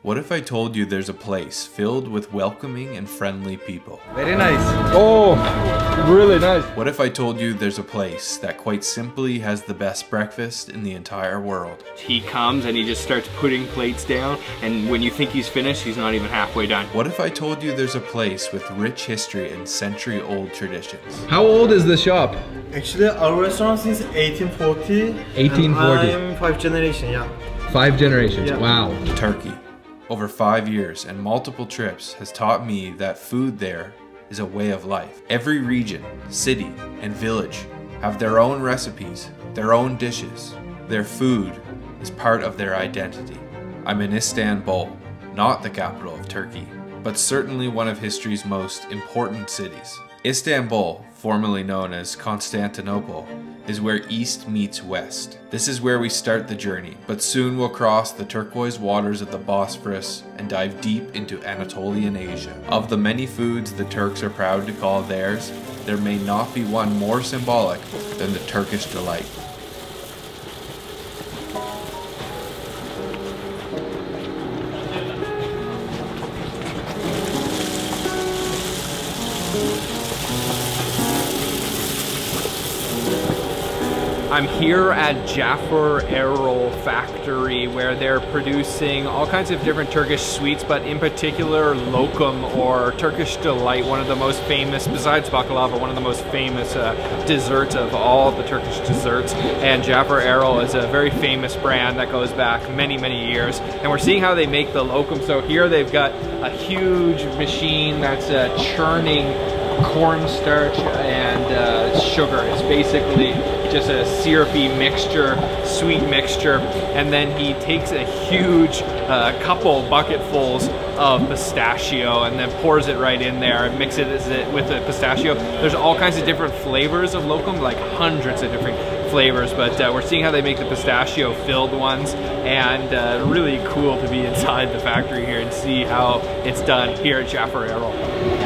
What if I told you there's a place filled with welcoming and friendly people? Very nice. Oh, really nice. What if I told you there's a place that quite simply has the best breakfast in the entire world? He comes and he just starts putting plates down, and when you think he's finished, he's not even halfway done. What if I told you there's a place with rich history and century-old traditions? How old is the shop? Actually, our restaurant since 1840. 1840. I'm 5th generation, yeah. 5 generations, Yeah. wow. Turkey. Over 5 years and multiple trips has taught me that food there is a way of life. Every region, city, and village have their own recipes, their own dishes. Their food is part of their identity. I'm in Istanbul, not the capital of Turkey, but certainly one of history's most important cities. Istanbul, formerly known as Constantinople, is where east meets west. This is where we start the journey, but soon we'll cross the turquoise waters of the Bosphorus and dive deep into Anatolian Asia. Of the many foods the Turks are proud to call theirs, there may not be one more symbolic than the Turkish Delight. I'm here at Jaffar Arrol factory where they're producing all kinds of different Turkish sweets, but in particular lokum or Turkish Delight, one of the most famous, besides baklava, one of the most famous desserts of all the Turkish desserts. And Jaffar Arrol is a very famous brand that goes back many, many years. And we're seeing how they make the lokum. So here they've got a huge machine that's churning cornstarch and sugar. It's basically just a syrupy mixture, sweet mixture, and then he takes a huge couple bucketfuls of pistachio and then pours it right in there and mixes it with the pistachio. There's all kinds of different flavors of lokum, like hundreds of different flavors, but we're seeing how they make the pistachio filled ones, and really cool to be inside the factory here and see how it's done here at Jaffar Arrol.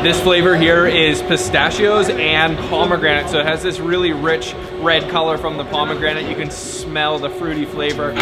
This flavor here is pistachios and pomegranate, so it has this really rich red color from the pomegranate. You can smell the fruity flavor.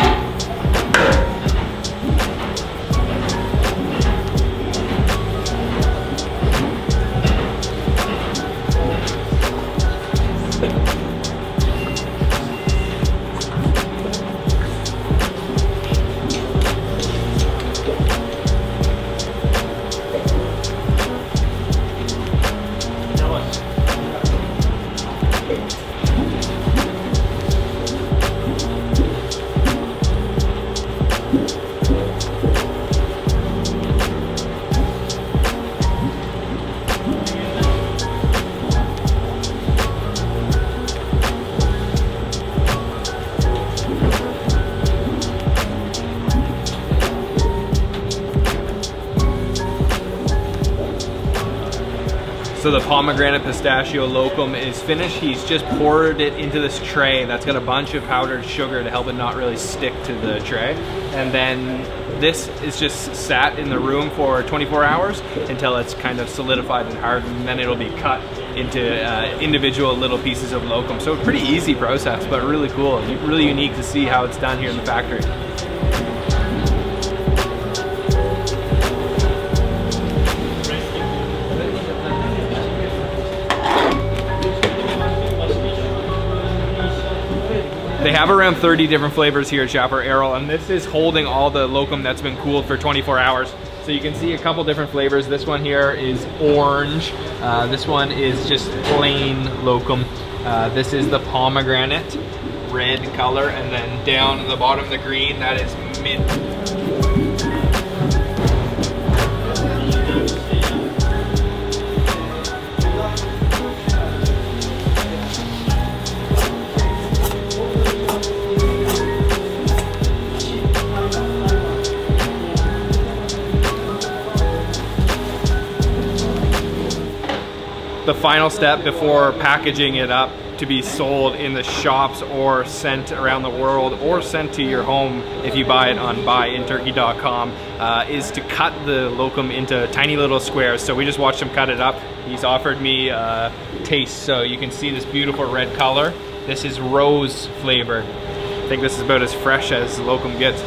So the pomegranate pistachio lokum is finished. He's just poured it into this tray that's got a bunch of powdered sugar to help it not really stick to the tray. And then this is just sat in the room for 24 hours until it's kind of solidified and hardened, and then it'll be cut into individual little pieces of lokum. So a pretty easy process, but really cool. Really unique to see how it's done here in the factory. They have around 30 different flavors here at Jaffar Arrol, and this is holding all the lokum that's been cooled for 24 hours. So you can see a couple different flavors. This one here is orange. This one is just plain lokum. This is the pomegranate, red color, and then down at the bottom, the green, that is mint. The final step before packaging it up to be sold in the shops or sent around the world or sent to your home if you buy it on buyinturkey.com is to cut the lokum into tiny little squares. So we just watched him cut it up. He's offered me taste, so you can see this beautiful red color. This is rose flavor. I think this is about as fresh as lokum gets.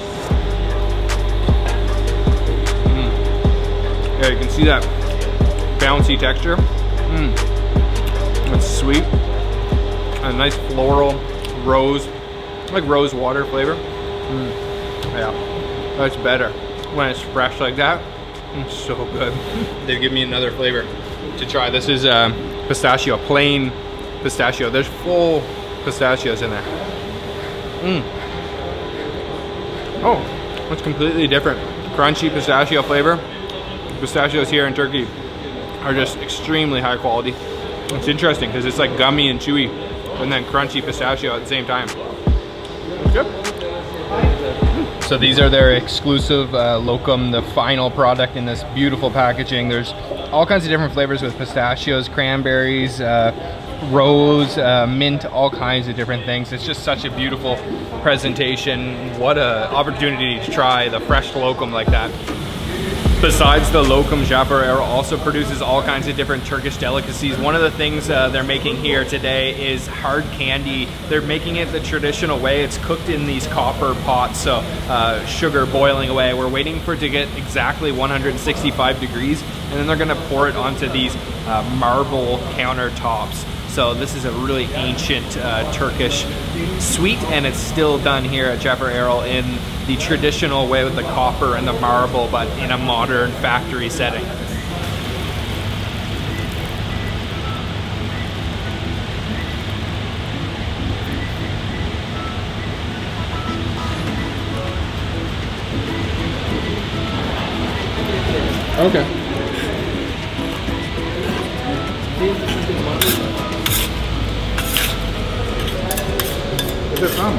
Okay, you can see that bouncy texture. It's sweet. A nice floral rose, like rose water flavor. Yeah, that's better when it's fresh like that. It's so good. They give me another flavor to try. This is pistachio, plain pistachio. There's full pistachios in there. Oh, it's completely different. Crunchy pistachio flavor. Pistachios here in Turkey are just extremely high quality. It's interesting because it's like gummy and chewy, and then crunchy pistachio at the same time. Good. So these are their exclusive lokum, the final product in this beautiful packaging. There's all kinds of different flavors with pistachios, cranberries, rose, mint, all kinds of different things. It's just such a beautiful presentation. What an opportunity to try the fresh lokum like that. Besides the lokum, Jaffar Arrol also produces all kinds of different Turkish delicacies. One of the things they're making here today is hard candy. They're making it the traditional way. It's cooked in these copper pots, so sugar boiling away. We're waiting for it to get exactly 165 degrees, and then they're gonna pour it onto these marble countertops. So this is a really ancient Turkish sweet, and it's still done here at Jaffar Arrol in the traditional way with the copper and the marble, but in a modern factory setting. Okay. Where's it from?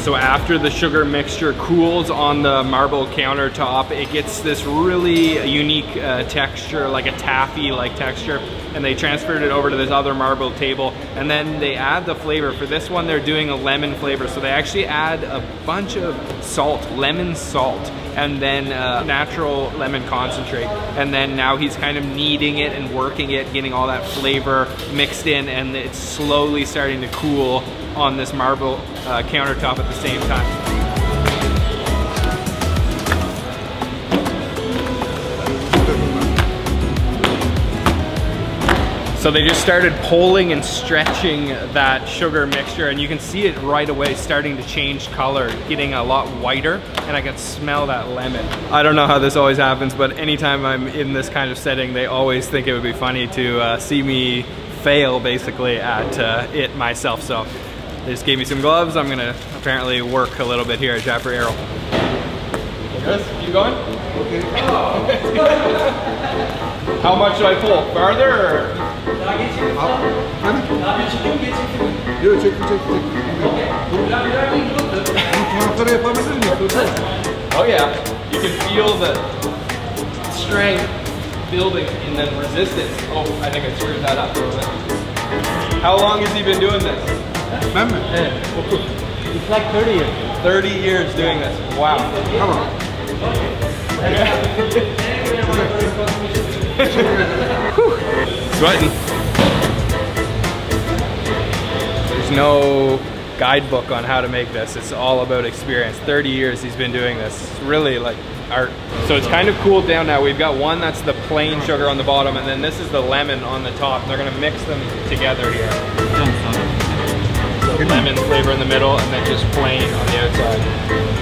So after the sugar mixture cools on the marble countertop, it gets this really unique texture, like a taffy-like texture, and they transferred it over to this other marble table, and then they add the flavor. For this one, they're doing a lemon flavor, so they actually add a bunch of salt, lemon salt, and then natural lemon concentrate, and then now he's kind of kneading it and working it, getting all that flavor mixed in, and it's slowly starting to cool on this marble countertop at the same time. So they just started pulling and stretching that sugar mixture, and you can see it right away starting to change color, getting a lot whiter, and I can smell that lemon. I don't know how this always happens, but anytime I'm in this kind of setting, they always think it would be funny to see me fail basically at it myself. So they just gave me some gloves. I'm gonna apparently work a little bit here at Jaffar Arrol. Yes, keep going? Okay. How much do I pull? Farther or? Oh yeah, you can feel the strength building and then resistance. Oh, I think I screwed that up a little bit. How long has he been doing this? It's like 30 years. 30 years doing this. Wow. Come on. Sweating. There's no guidebook on how to make this. It's all about experience. 30 years he's been doing this. It's really like art. So it's kind of cooled down now. We've got one that's the plain sugar on the bottom, and then this is the lemon on the top. And they're gonna mix them together here. So lemon flavor in the middle, and then just plain on the outside.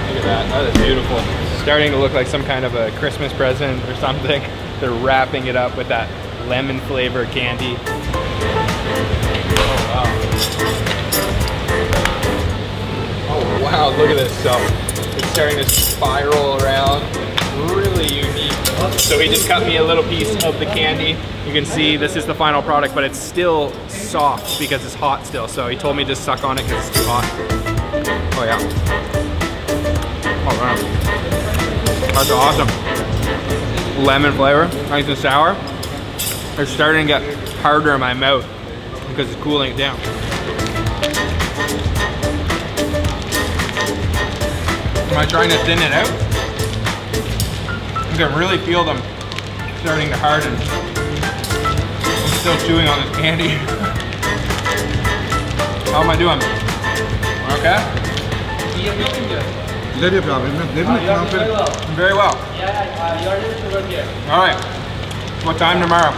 Look at that. That is beautiful. It's starting to look like some kind of a Christmas present or something. They're wrapping it up with that lemon flavored candy. Oh wow. Oh wow, look at this. So it's starting to spiral around. Really unique. So he just cut me a little piece of the candy. You can see this is the final product, but it's still soft because it's hot still. So he told me to just suck on it because it's too hot. Oh yeah. Oh wow. That's awesome. Lemon flavor, nice and sour. It's starting to get harder in my mouth because it's cooling it down. Am I trying to thin it out? You can really feel them starting to harden. I'm still chewing on this candy. How am I doing? Okay? Very well. Alright. What time tomorrow?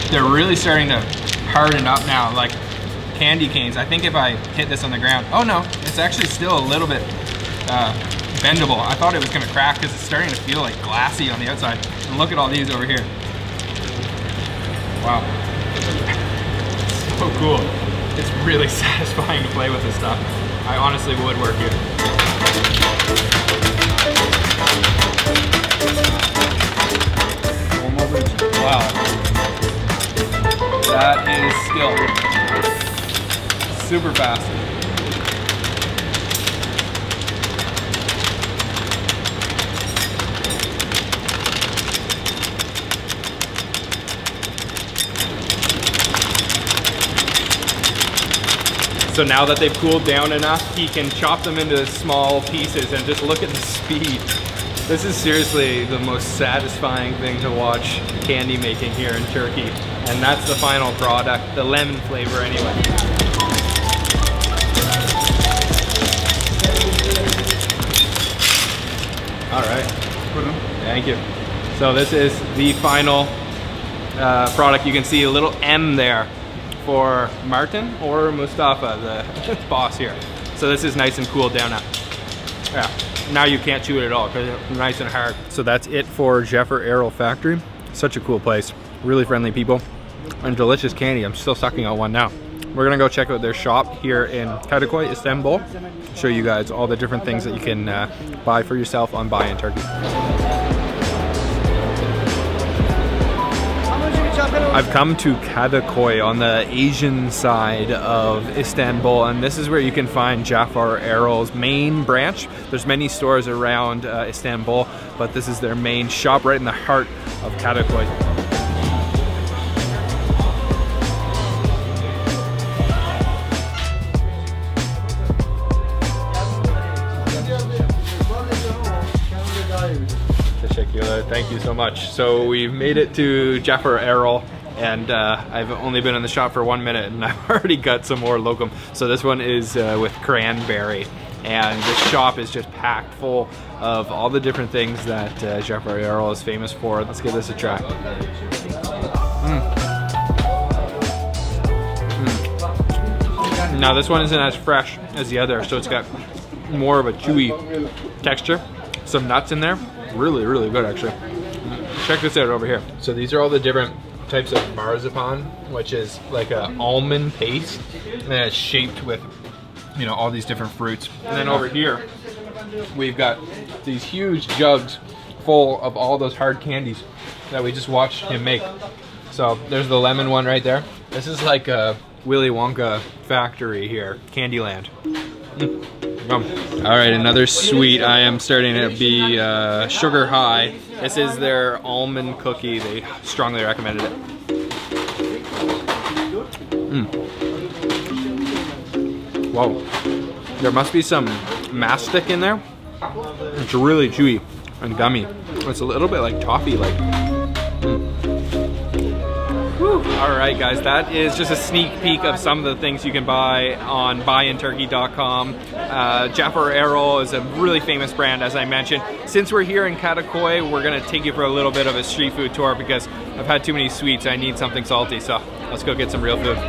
They're really starting to harden up now, like candy canes. I think if I hit this on the ground, oh no, it's actually still a little bit bendable. I thought it was gonna crack because it's starting to feel like glassy on the outside. And look at all these over here. Wow. So cool. It's really satisfying to play with this stuff. I honestly would work here. Wow. That is skill. Super fast. So now that they've cooled down enough, he can chop them into small pieces and just look at the speed. This is seriously the most satisfying thing to watch candy making here in Turkey. And that's the final product, the lemon flavor anyway. All right, thank you. So this is the final product. You can see a little M there for Martin or Mustafa, the boss here. So this is nice and cooled down now. Yeah, now you can't chew it at all because it's nice and hard. So that's it for Jaffar Arrol factory. Such a cool place, really friendly people, and delicious candy. I'm still sucking on one now. We're gonna go check out their shop here in Kadıköy, Istanbul. Show you guys all the different things that you can buy for yourself on Buy in Turkey. I've come to Kadıköy on the Asian side of Istanbul, and this is where you can find Jaffar Arrol's main branch. There's many stores around Istanbul, but this is their main shop right in the heart of Kadıköy. Thank you so much. So we've made it to Jaffar Arrol, and I've only been in the shop for 1 minute and I've already got some more lokum. So this one is with cranberry, and this shop is just packed full of all the different things that Jaffar Arrol is famous for. Let's give this a try. Now this one isn't as fresh as the other, so it's got more of a chewy texture. Some nuts in there. Really, really good actually. Check this out over here. So these are all the different types of marzipan, which is like a almond paste, and then it's shaped with, you know, all these different fruits. And then over here, we've got these huge jugs full of all those hard candies that we just watched him make. So there's the lemon one right there. This is like a Willy Wonka factory here, Candyland. All right, another sweet. I am starting to be sugar high. This is their almond cookie. They strongly recommended it. Whoa. There must be some mastic in there. It's really chewy and gummy. It's a little bit like toffee, like. All right, guys, that is just a sneak peek of some of the things you can buy on buyinturkey.com. Jaffar Arrol is a really famous brand, as I mentioned. Since we're here in Kadıköy, we're gonna take you for a little bit of a street food tour because I've had too many sweets. I need something salty, so let's go get some real food.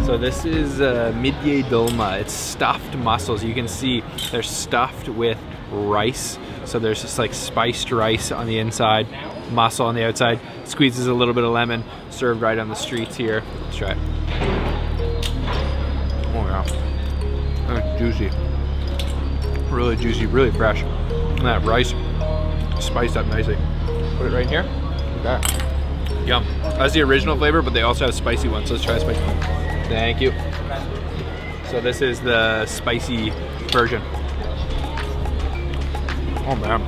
So this is midye dolma. It's stuffed mussels. You can see they're stuffed with rice. So there's just like spiced rice on the inside, mussel on the outside. Squeezes a little bit of lemon, served right on the streets here. Let's try it. Oh yeah, that's juicy. Really juicy, really fresh. And that rice spiced up nicely. Put it right here. Okay. Yum. That's the original flavor, but they also have spicy ones. So let's try a spicy one. Thank you. So this is the spicy version. Oh man.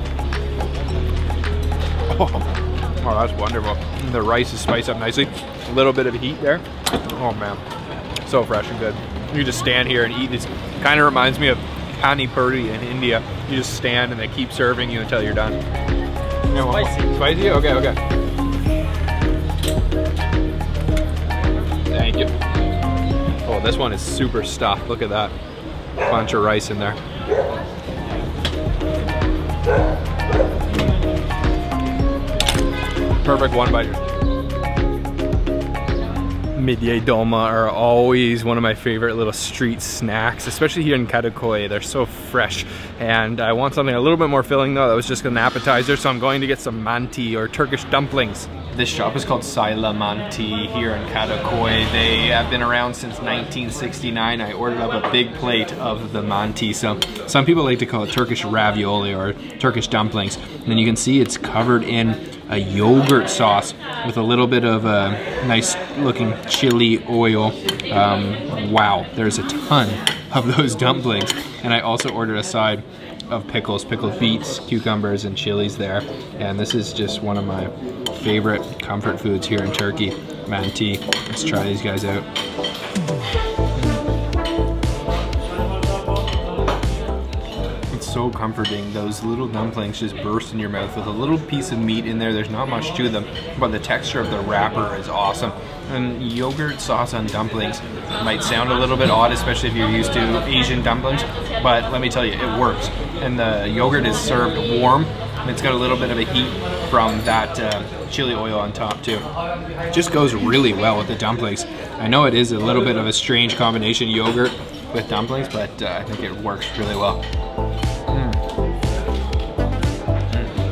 Oh, that's wonderful. The rice is spiced up nicely. A little bit of heat there. Oh man, so fresh and good. You just stand here and eat. This kind of reminds me of Pani Puri in India. You just stand and they keep serving you until you're done. Spicy. Spicy? Okay, okay. Thank you. Oh, this one is super stuffed. Look at that. Bunch of rice in there. Perfect one bite. Midye dolma are always one of my favorite little street snacks, especially here in Kadıköy. They're so fresh, and I want something a little bit more filling though. That was just an appetizer, so I'm going to get some manti or Turkish dumplings. This shop is called Sila Manti here in Kadıköy. They have been around since 1969. I ordered up a big plate of the manti. So some people like to call it Turkish ravioli or Turkish dumplings. And you can see it's covered in a yogurt sauce with a little bit of a nice looking chili oil. Wow, there's a ton of those dumplings. And I also ordered a side of pickles, pickled beets, cucumbers, and chilies there. And this is just one of my favorite comfort foods here in Turkey, manti. Let's try these guys out. It's so comforting. Those little dumplings just burst in your mouth with a little piece of meat in there. There's not much to them, but the texture of the wrapper is awesome. And yogurt sauce on dumplings might sound a little bit odd, especially if you're used to Asian dumplings, but let me tell you, it works. And the yogurt is served warm. It's got a little bit of a heat from that chili oil on top too. It just goes really well with the dumplings. I know it is a little bit of a strange combination, yogurt with dumplings, but I think it works really well.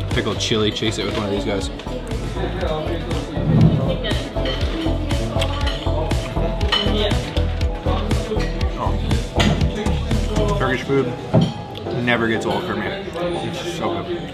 Pickled chili, chase it with one of these guys. Oh. Turkish food never gets old for me. It's so good.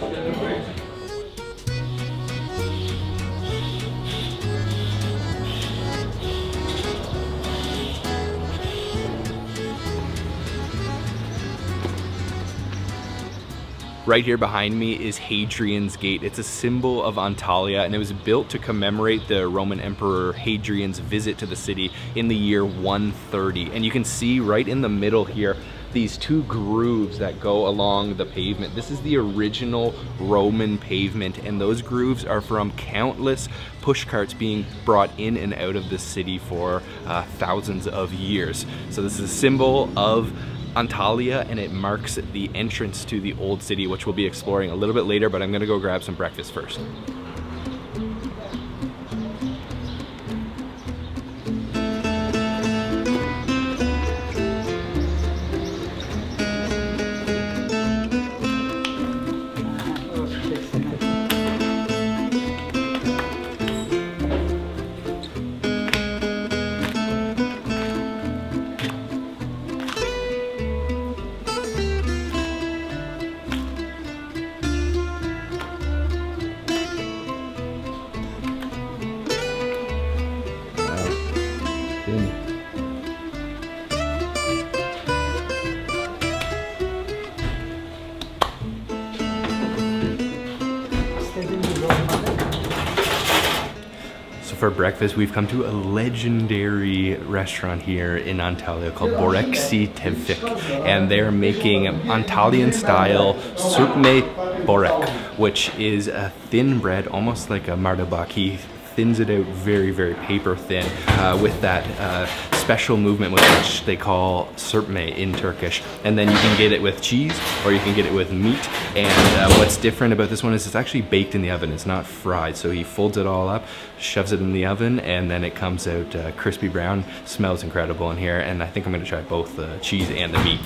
Right here behind me is Hadrian's Gate. It's a symbol of Antalya, and it was built to commemorate the Roman Emperor Hadrian's visit to the city in the year 130. And you can see right in the middle here these two grooves that go along the pavement. This is the original Roman pavement, and those grooves are from countless pushcarts being brought in and out of the city for thousands of years. So this is a symbol of Antalya, and it marks the entrance to the Old City, which we'll be exploring a little bit later, but I'm gonna go grab some breakfast first. For breakfast, we've come to a legendary restaurant here in Antalya called Boreksi Tevfik, and they're making Antalyan style sürtme börek, which is a thin bread, almost like a mardabaki. Thins it out very, very paper thin with that special movement which they call sürtme in Turkish. And then you can get it with cheese or you can get it with meat. And what's different about this one is it's actually baked in the oven. It's not fried. So he folds it all up, shoves it in the oven, and then it comes out crispy brown. Smells incredible in here. And I think I'm gonna try both the cheese and the meat.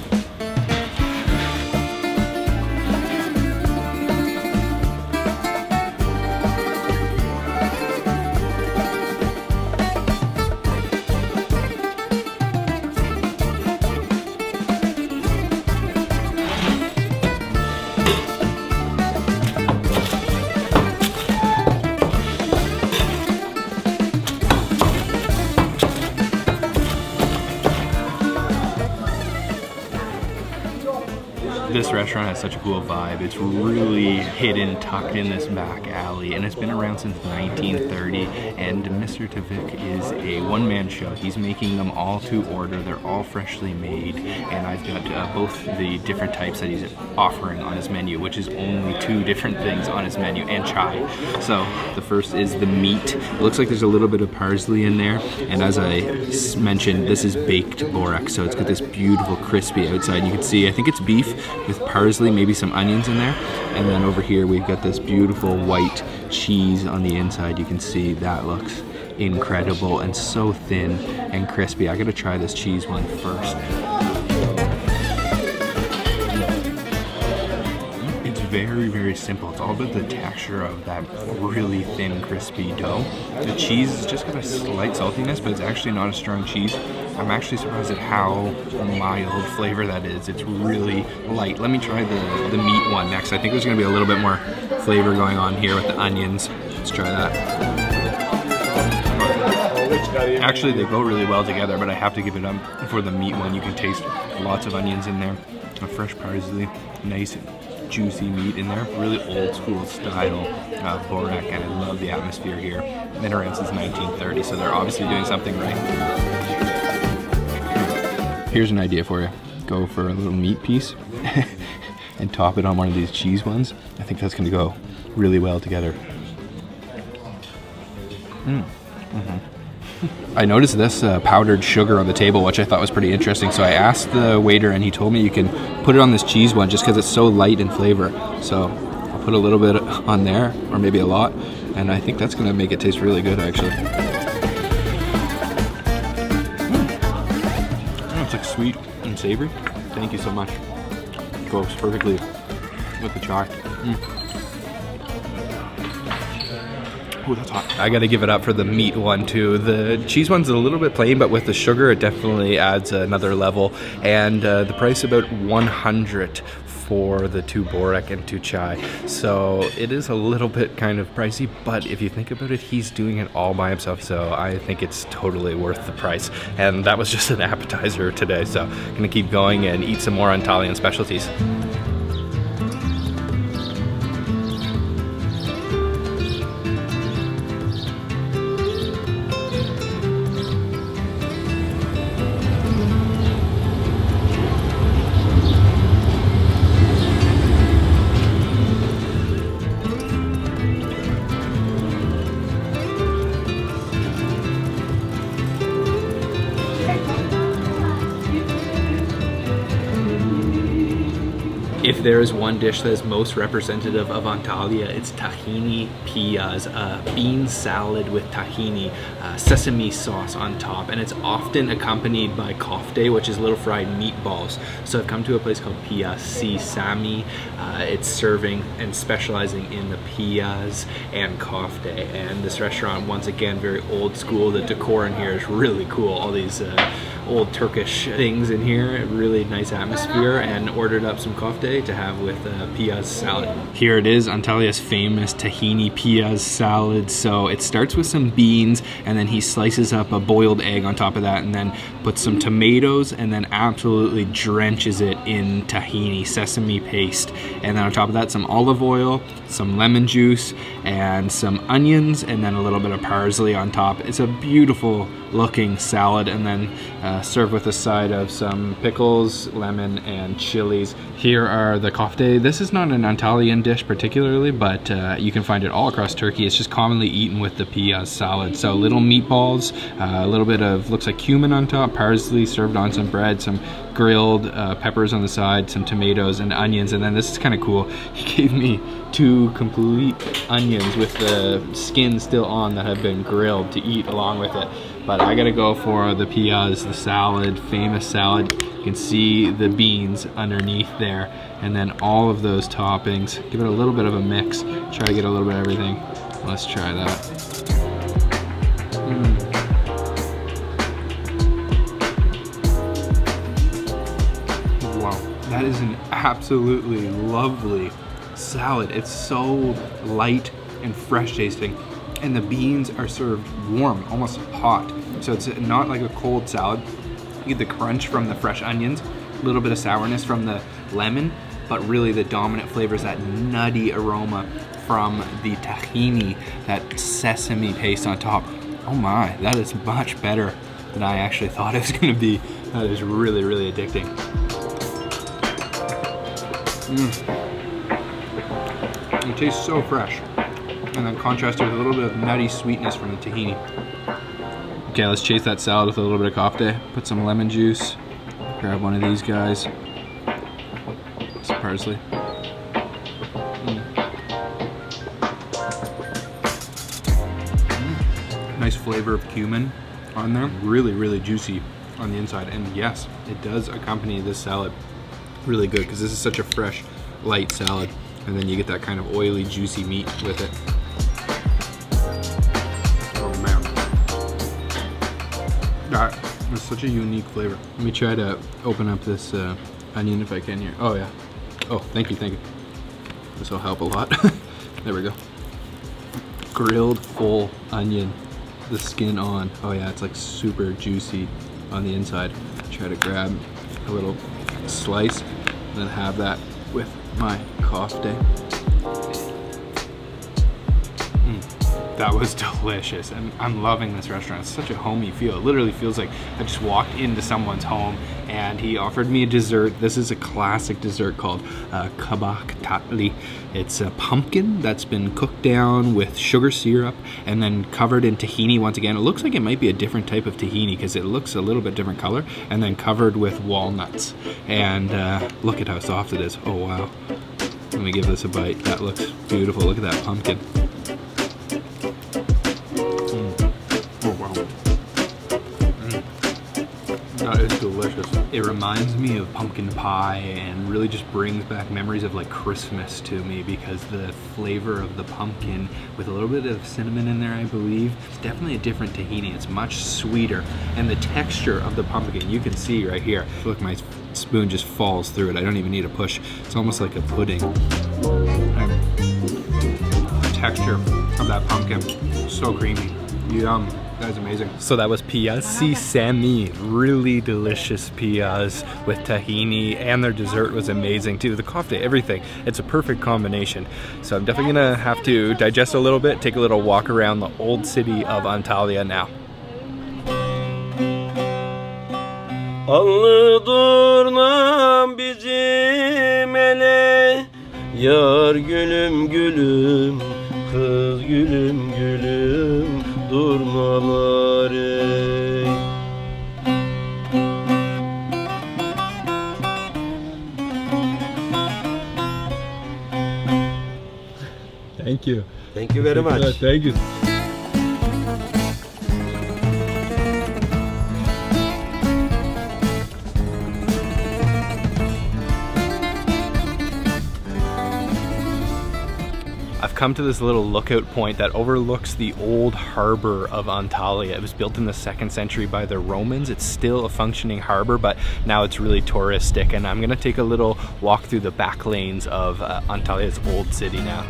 This restaurant has such a cool vibe. It's really hidden, tucked in this back alley, and it's been around since 1930, and Mr. Tevfik is a one-man show. He's making them all to order. They're all freshly made, and I've got both the different types that he's offering on his menu, which is only 2 different things on his menu, and chai. So the first is the meat. It looks like there's a little bit of parsley in there, and as I mentioned, this is baked borak, so it's got this beautiful crispy outside. You can see, I think it's beef with parsley, maybe some onions in there. And then over here we've got this beautiful white cheese on the inside. You can see that looks incredible and so thin and crispy. I gotta try this cheese one first. It's very, very simple. It's all about the texture of that really thin, crispy dough. The cheese has just got a slight saltiness, but it's actually not a strong cheese. I'm actually surprised at how mild flavor that is. It's really light. Let me try the meat one next. I think there's gonna be a little bit more flavor going on here with the onions. Let's try that. Actually, they go really well together, but I have to give it up for the meat one. You can taste lots of onions in there, a fresh parsley, nice juicy meat in there, really old school style borak, and I love the atmosphere here. Been around since 1930, so they're obviously doing something right. Here's an idea for you. Go for a little meat piece and top it on one of these cheese ones. I think that's gonna go really well together. I noticed this powdered sugar on the table, which I thought was pretty interesting. So I asked the waiter and he told me you can put it on this cheese one just because it's so light in flavor. So I'll put a little bit on there, or maybe a lot, and I think that's gonna make it taste really good actually. It's like sweet and savory. Thank you so much. It goes perfectly with the chai. Oh, that's hot. I gotta give it up for the meat one too. The cheese one's a little bit plain, but with the sugar it definitely adds another level. And the price about 100 for the 2 borak and 2 chai. So it is a little bit kind of pricey, but if you think about it, he's doing it all by himself, so I think it's totally worth the price. And that was just an appetizer today, so I'm gonna keep going and eat some more Antalyan specialties. If there is one dish that is most representative of Antalya, it's Tahini P bean salad with tahini, sesame sauce on top, and it's often accompanied by kofte, which is little fried meatballs. So I've come to a place called Si Sami. It's serving and specializing in the piyaz and kofte, and this restaurant, once again, very old school. The decor in here is really cool. All these old Turkish things in here, really nice atmosphere, and ordered up some kofte to have with piyaz salad. Here it is, Antalya's famous tahini piyaz salad. So it starts with some beans, and then he slices up a boiled egg on top of that, and then puts some tomatoes, and then absolutely drenches it in tahini, sesame paste. And then on top of that, some olive oil, some lemon juice, and some onions, and then a little bit of parsley on top. It's a beautiful looking salad, and then served with a side of some pickles, lemon, and chilies. Here are the kofte. This is not an Antalyan dish particularly, but you can find it all across Turkey. It's just commonly eaten with the piyaz salad. So little meatballs, a little bit of, looks like cumin on top, parsley served on some bread, some grilled peppers on the side, some tomatoes and onions, and then this is kind of cool. He gave me 2 complete onions with the skin still on that have been grilled to eat along with it. But I gotta go for the piyaz, the salad, famous salad. You can see the beans underneath there, and then all of those toppings. Give it a little bit of a mix. Try to get a little bit of everything. Let's try that. Wow, that is an absolutely lovely salad. It's so light and fresh tasting, and the beans are served warm, almost hot. So it's not like a cold salad. You get the crunch from the fresh onions, a little bit of sourness from the lemon, but really the dominant flavor is that nutty aroma from the tahini, that sesame paste on top. Oh my, that is much better than I actually thought it was gonna be. That is really, really addicting. It tastes so fresh. And then contrasted with a little bit of nutty sweetness from the tahini. Okay, let's chase that salad with a little bit of kofte. Put some lemon juice. Grab one of these guys. Some parsley. Nice flavor of cumin on there. Really, really juicy on the inside. And yes, it does accompany this salad really good because this is such a fresh, light salad. And then you get that kind of oily, juicy meat with it. Oh man. That is such a unique flavor. Let me try to open up this onion if I can here. Oh yeah. Oh, thank you, thank you. This will help a lot. There we go. Grilled full onion, the skin on. Oh yeah, it's like super juicy on the inside. Try to grab a little slice and then have that with my kofte. That was delicious, and I'm loving this restaurant. It's such a homey feel. It literally feels like I just walked into someone's home and he offered me a dessert. This is a classic dessert called kabak tatli. It's a pumpkin that's been cooked down with sugar syrup and then covered in tahini once again. It looks like it might be a different type of tahini because it looks a little bit different color, and then covered with walnuts. And look at how soft it is. Oh wow. Let me give this a bite. That looks beautiful. Look at that pumpkin. That is delicious. It reminds me of pumpkin pie and really just brings back memories of like Christmas to me because the flavor of the pumpkin with a little bit of cinnamon in there, I believe. It's definitely a different tahini. It's much sweeter, and the texture of the pumpkin, you can see right here. Look, my spoon just falls through it. I don't even need a push. It's almost like a pudding. The texture of that pumpkin, so creamy. Yum. That is amazing. So that was piyaz sesame, really delicious piyaz with tahini, and their dessert was amazing too. The kofte, everything. It's a perfect combination. So I'm definitely gonna have to digest a little bit, take a little walk around the old city of Antalya now. Allı durnam bizim ele, yar gülüm gülüm, kız gülüm gülüm, durmalar ey. Thank you. Thank you very much. Thank you. I've come to this little lookout point that overlooks the old harbor of Antalya. It was built in the 2nd century by the Romans. It's still a functioning harbor, but now it's really touristic, and I'm gonna take a little walk through the back lanes of Antalya's old city now.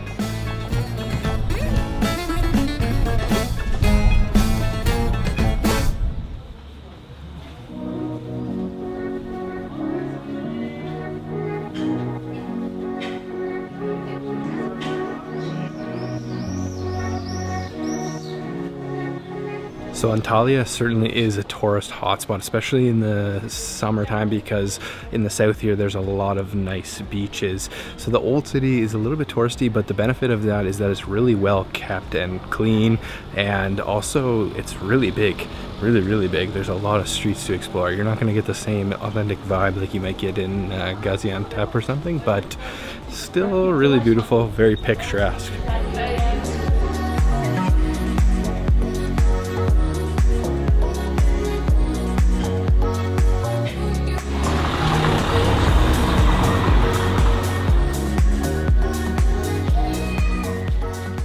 So Antalya certainly is a tourist hotspot, especially in the summertime, because in the south here there's a lot of nice beaches. So the old city is a little bit touristy, but the benefit of that is that it's really well kept and clean, and also it's really big, really big. There's a lot of streets to explore. You're not going to get the same authentic vibe like you might get in Gaziantep or something, but still really beautiful, very picturesque.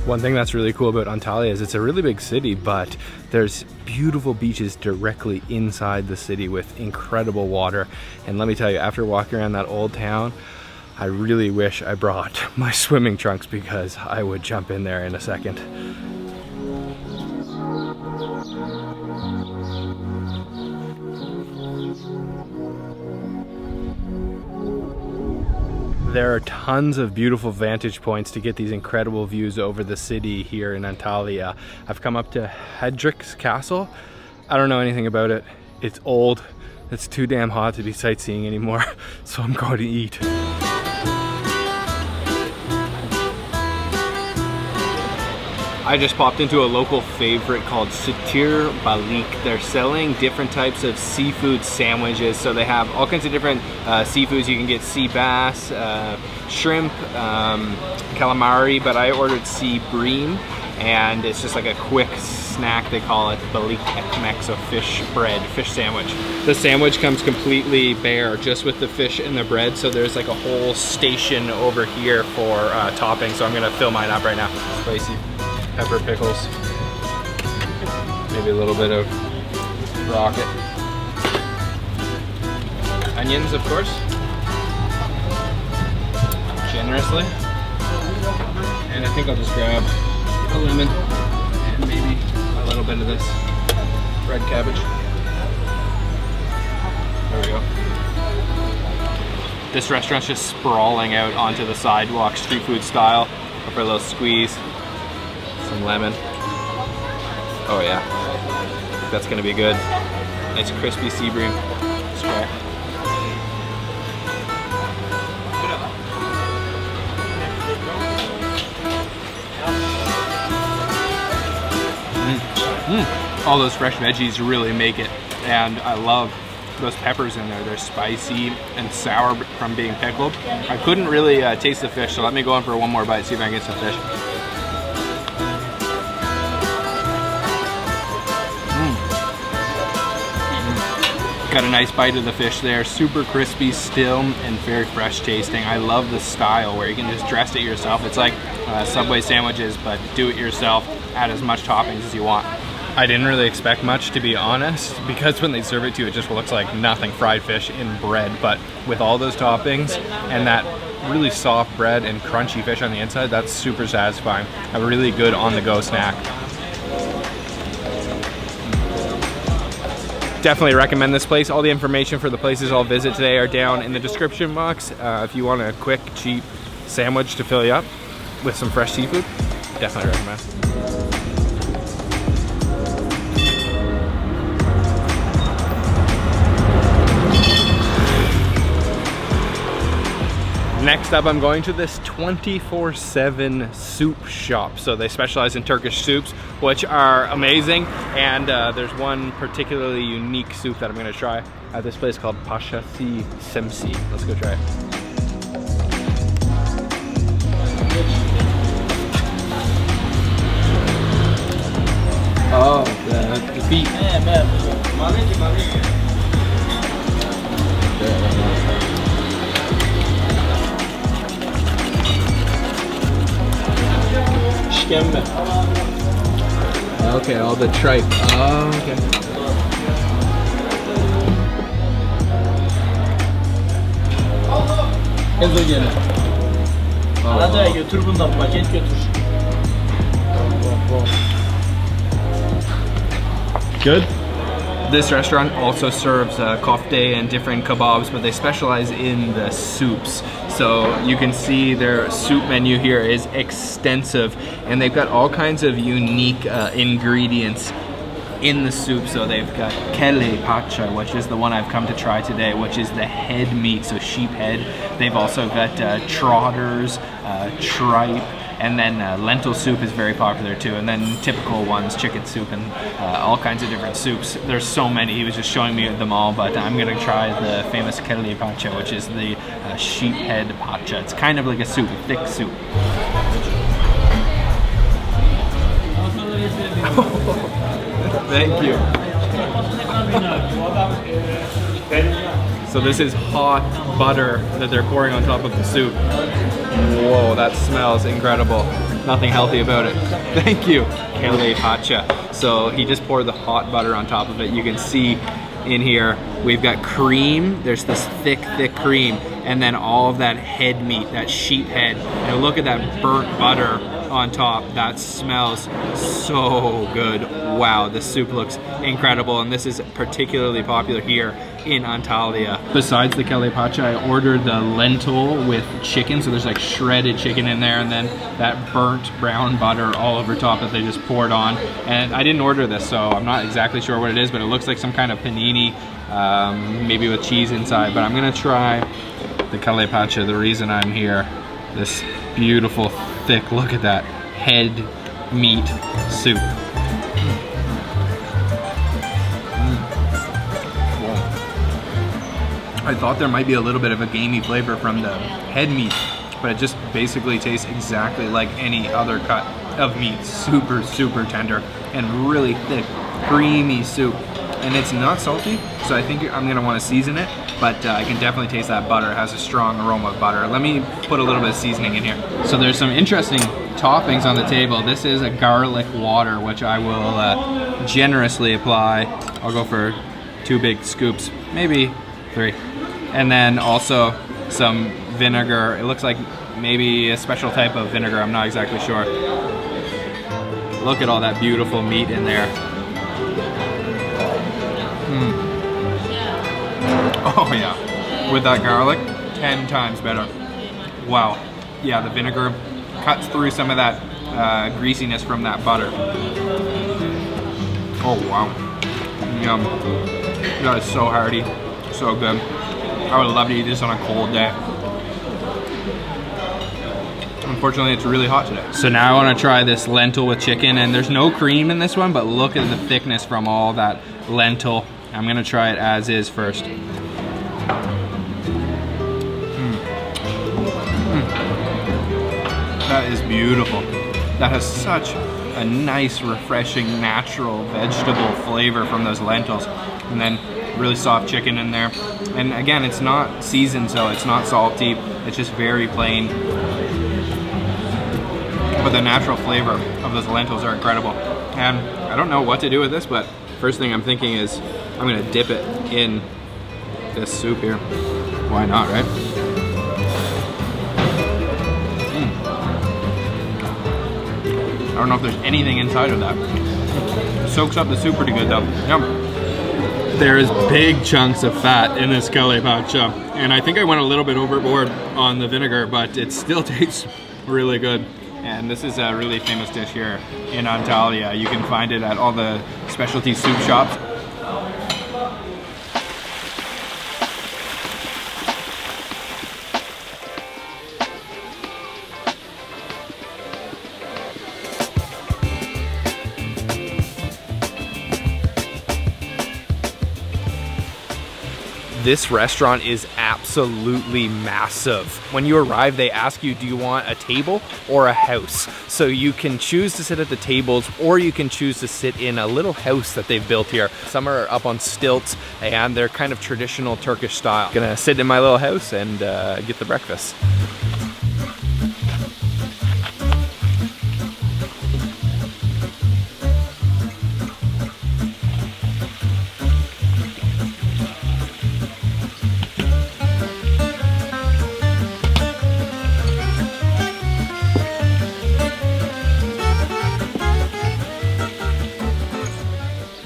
One thing that's really cool about Antalya is it's a really big city, but there's beautiful beaches directly inside the city with incredible water. And let me tell you, after walking around that old town, I really wish I brought my swimming trunks because I would jump in there in a second. There are tons of beautiful vantage points to get these incredible views over the city here in Antalya. I've come up to Hadrians Castle. I don't know anything about it. It's old. It's too damn hot to be sightseeing anymore, so I'm going to eat. I just popped into a local favorite called Balik. They're selling different types of seafood sandwiches. So they have all kinds of different seafoods. You can get sea bass, shrimp, calamari, but I ordered sea bream, and it's just like a quick snack. They call it balik ekmek, so fish bread, fish sandwich. The sandwich comes completely bare, just with the fish and the bread. So there's like a whole station over here for topping. So I'm gonna fill mine up right now. Spicy. Pepper, pickles, maybe a little bit of rocket, onions, of course, generously, and I think I'll just grab a lemon and maybe a little bit of this red cabbage. There we go. This restaurant's just sprawling out onto the sidewalk, street food style. Go for a little squeeze. Some lemon. Oh yeah, that's gonna be good. Nice crispy sea bream. Let's try. All those fresh veggies really make it, and I love those peppers in there. They're spicy and sour from being pickled. I couldn't really taste the fish, so let me go in for one more bite, see if I can get some fish. Got a nice bite of the fish there, super crispy still and very fresh tasting. I love the style where you can just dress it yourself. It's like Subway sandwiches, but do it yourself, add as much toppings as you want. I didn't really expect much, to be honest, because when they serve it to you, it just looks like nothing, fried fish in bread. But with all those toppings and that really soft bread and crunchy fish on the inside, that's super satisfying. A really good on-the-go snack. Definitely recommend this place. All the information for the places I'll visit today are down in the description box. If you want a quick, cheap sandwich to fill you up with some fresh seafood, definitely recommend. Next up, I'm going to this 24/7 soup shop. So they specialize in Turkish soups, which are amazing. And there's one particularly unique soup that I'm gonna try at this place called Pashasi Semsi. Let's go try it. Oh, the feet. Okay, all the tripe. Oh, okay. Anadolu'ya götür bundan, paket götür. Good. This restaurant also serves kofte and different kebabs, but they specialize in the soups. So you can see their soup menu here is extensive, and they've got all kinds of unique ingredients in the soup. So they've got kelle pacha, which is the one I've come to try today, which is the head meat, so sheep head. They've also got trotters, tripe, and then lentil soup is very popular too, and then typical ones, chicken soup, and all kinds of different soups. There's so many, he was just showing me them all, but I'm gonna try the famous kelle pacha, which is the sheep head pacha. It's kind of like a soup, a thick soup. Thank you. So this is hot butter that they're pouring on top of the soup. Whoa, that smells incredible. Nothing healthy about it. Thank you. Kelle pacha. So he just poured the hot butter on top of it. You can see in here we've got cream. There's this thick cream, and then all of that head meat, that sheep head. And look at that burnt butter on top. That smells so good. Wow, this soup looks incredible, and this is particularly popular here in Antalya. Besides the kelle pacha, I ordered the lentil with chicken, so there's like shredded chicken in there, and then that burnt brown butter all over top that they just poured on. And I didn't order this, so I'm not exactly sure what it is, but it looks like some kind of panini, maybe with cheese inside. But I'm gonna try the kelle pacha, the reason I'm here. This beautiful, thick, look at that, head meat soup. I thought there might be a little bit of a gamey flavor from the head meat, but it just basically tastes exactly like any other cut of meat. Super, super tender and really thick, creamy soup. And it's not salty, so I think I'm gonna wanna season it, but I can definitely taste that butter. It has a strong aroma of butter. Let me put a little bit of seasoning in here. So there's some interesting toppings on the table. This is a garlic water, which I will generously apply. I'll go for 2 big scoops, maybe 3. And then also some vinegar. It looks like maybe a special type of vinegar, I'm not exactly sure. Look at all that beautiful meat in there. Oh yeah, with that garlic, 10 times better. Wow. Yeah, the vinegar cuts through some of that greasiness from that butter. Oh wow. Yum. That is so hearty, so good. I would love to eat this on a cold day. Unfortunately, it's really hot today. So now I want to try this lentil with chicken, and there's no cream in this one, but look at the thickness from all that lentil. I'm gonna try it as is first. That is beautiful. That has such a nice, refreshing, natural vegetable flavor from those lentils. And then really soft chicken in there. And again, it's not seasoned, so it's not salty. It's just very plain. But the natural flavor of those lentils are incredible. And I don't know what to do with this, but first thing I'm thinking is I'm gonna dip it in this soup here. Why not, right? I don't know if there's anything inside of that. It soaks up the soup pretty good though. Yum. There's big chunks of fat in this kelle pacha, and I think I went a little bit overboard on the vinegar, but it still tastes really good. And this is a really famous dish here in Antalya. You can find it at all the specialty soup shops. This restaurant is absolutely massive. When you arrive, they ask you, do you want a table or a house? So you can choose to sit at the tables, or you can choose to sit in a little house that they've built here. Some are up on stilts, and they're kind of traditional Turkish style. Gonna sit in my little house and get the breakfast.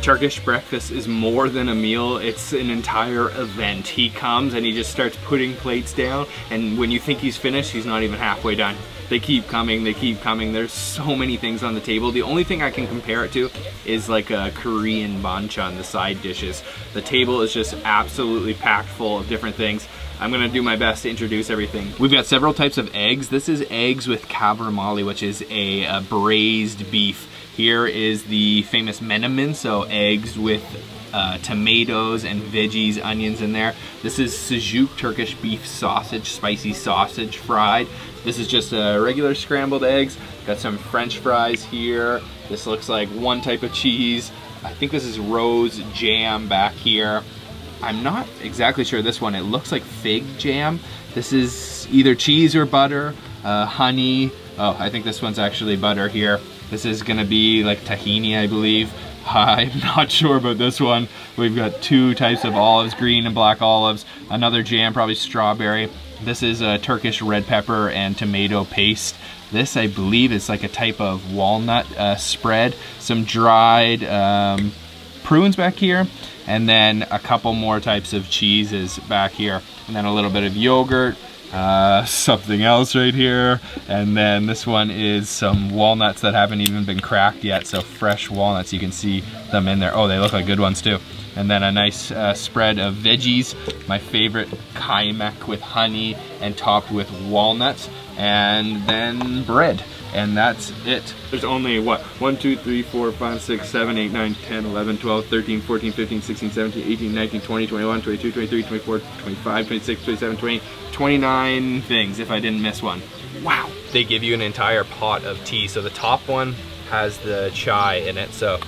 Turkish breakfast is more than a meal, it's an entire event. He comes and he just starts putting plates down, and when you think he's finished, he's not even halfway done. They keep coming, they keep coming. There's so many things on the table. The only thing I can compare it to is like a Korean banchan, the side dishes. The table is just absolutely packed full of different things. I'm gonna do my best to introduce everything. We've got several types of eggs. This is eggs with kavramali, which is a braised beef. Here is the famous menemen, so eggs with tomatoes and veggies, onions in there. This is sucuk Turkish beef sausage, spicy sausage fried. This is just regular scrambled eggs. Got some French fries here. This looks like one type of cheese. I think this is rose jam back here. I'm not exactly sure this one. It looks like fig jam. This is either cheese or butter, honey. Oh, I think this one's actually butter here. This is gonna be like tahini, I believe. I'm not sure about this one. We've got 2 types of olives, green and black olives. Another jam, probably strawberry. This is a Turkish red pepper and tomato paste. This, I believe, is like a type of walnut spread. Some dried prunes back here, and then a couple more types of cheeses back here, and then a little bit of yogurt, something else right here, and then this one is some walnuts that haven't even been cracked yet, so fresh walnuts, you can see them in there. Oh, they look like good ones too. And then a nice spread of veggies, my favorite kaymak with honey and topped with walnuts, and then bread. And that's it. There's only what? 1, 2, 3, 4, 5, 6, 7, 8, 9, 10, 11, 12, 13, 14, 15, 16, 17, 18, 19, 20, 21, 22, 23, 24, 25, 26, 27, 28, 29 things if I didn't miss one. Wow. They give you an entire pot of tea. So the top one has the chai in it, so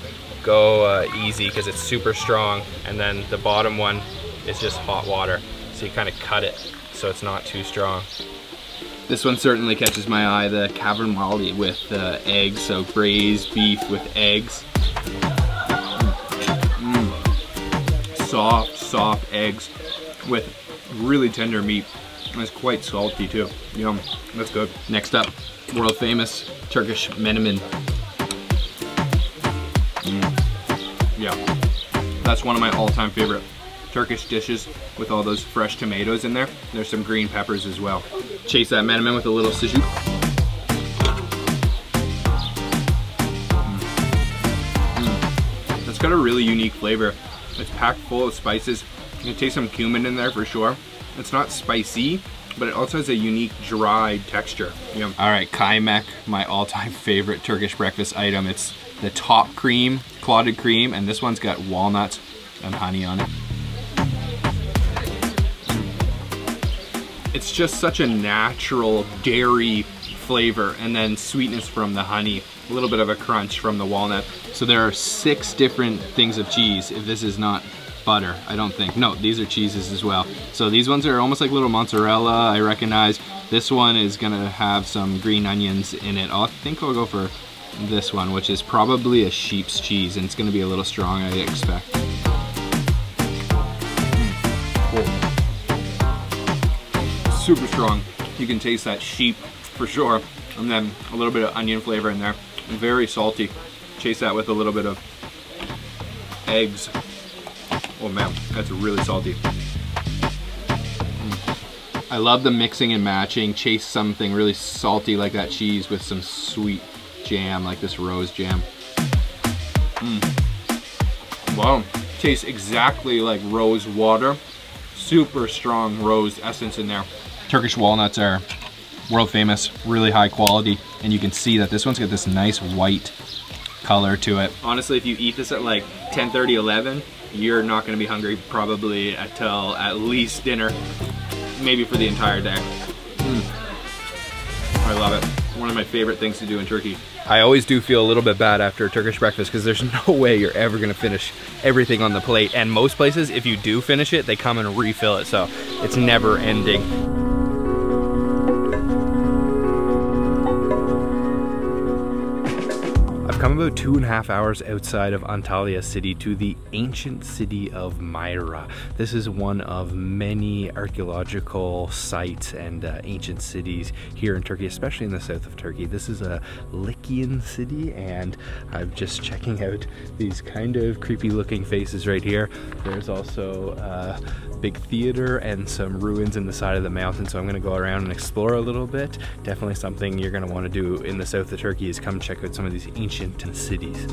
go easy because it's super strong. And then the bottom one is just hot water. So you kind of cut it so it's not too strong. This one certainly catches my eye, the cavermali with eggs, so braised beef with eggs. Soft eggs with really tender meat. And it's quite salty too. Yum, that's good. Next up, world famous Turkish menemen. Yeah, that's one of my all-time favorite Turkish dishes with all those fresh tomatoes in there. There's some green peppers as well. Chase that menemen with a little sujuk. It's got a really unique flavor. It's packed full of spices. You can taste some cumin in there for sure. It's not spicy, but it also has a unique dry texture. Yum. All right, kaymak, my all-time favorite Turkish breakfast item. It's the top cream, clotted cream, and this one's got walnuts and honey on it. It's just such a natural dairy flavor, and then sweetness from the honey, a little bit of a crunch from the walnut. So there are 6 different things of cheese, if this is not butter, I don't think. No, these are cheeses as well. So these ones are almost like little mozzarella, I recognize. This one is gonna have some green onions in it. I think I'll go for this one, which is probably a sheep's cheese, and it's gonna be a little strong, I expect. Super strong. You can taste that sheep for sure, and then a little bit of onion flavor in there. Very salty. Chase that with a little bit of eggs. Oh man, that's really salty. I love the mixing and matching. Chase something really salty like that cheese with some sweet jam, like this rose jam. Wow, tastes exactly like rose water. Super strong rose essence in there. Turkish walnuts are world famous, really high quality, and you can see that this one's got this nice white color to it. Honestly, if you eat this at like 10:30, 11, you're not gonna be hungry probably until at least dinner, maybe for the entire day. I love it. One of my favorite things to do in Turkey. I always do feel a little bit bad after a Turkish breakfast because there's no way you're ever gonna finish everything on the plate. And most places, if you do finish it, they come and refill it, so it's never ending. I've come about 2.5 hours outside of Antalya city to the ancient city of Myra. This is one of many archaeological sites and ancient cities here in Turkey, especially in the south of Turkey. This is a Lycian city, and I'm just checking out these kind of creepy looking faces right here. There's also a big theater and some ruins in the side of the mountain, so I'm gonna go around and explore a little bit. Definitely something you're gonna wanna do in the south of Turkey is come check out some of these ancient cities.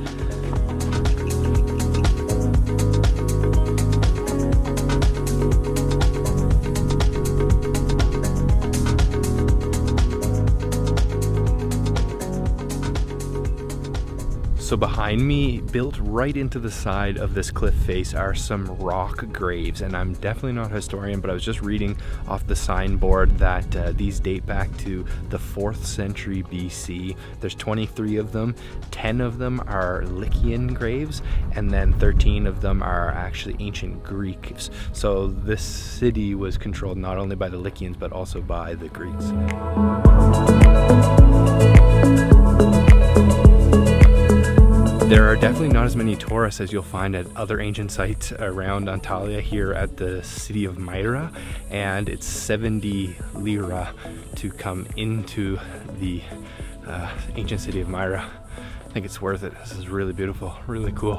So behind me, built right into the side of this cliff face, are some rock graves, and I'm definitely not a historian, but I was just reading off the signboard that these date back to the 4th century BC. There's 23 of them, 10 of them are Lycian graves, and then 13 of them are actually ancient Greek. So this city was controlled not only by the Lycians, but also by the Greeks. There are definitely not as many tourists as you'll find at other ancient sites around Antalya here at the city of Myra, and it's 70 lira to come into the ancient city of Myra. I think it's worth it. This is really beautiful, really cool.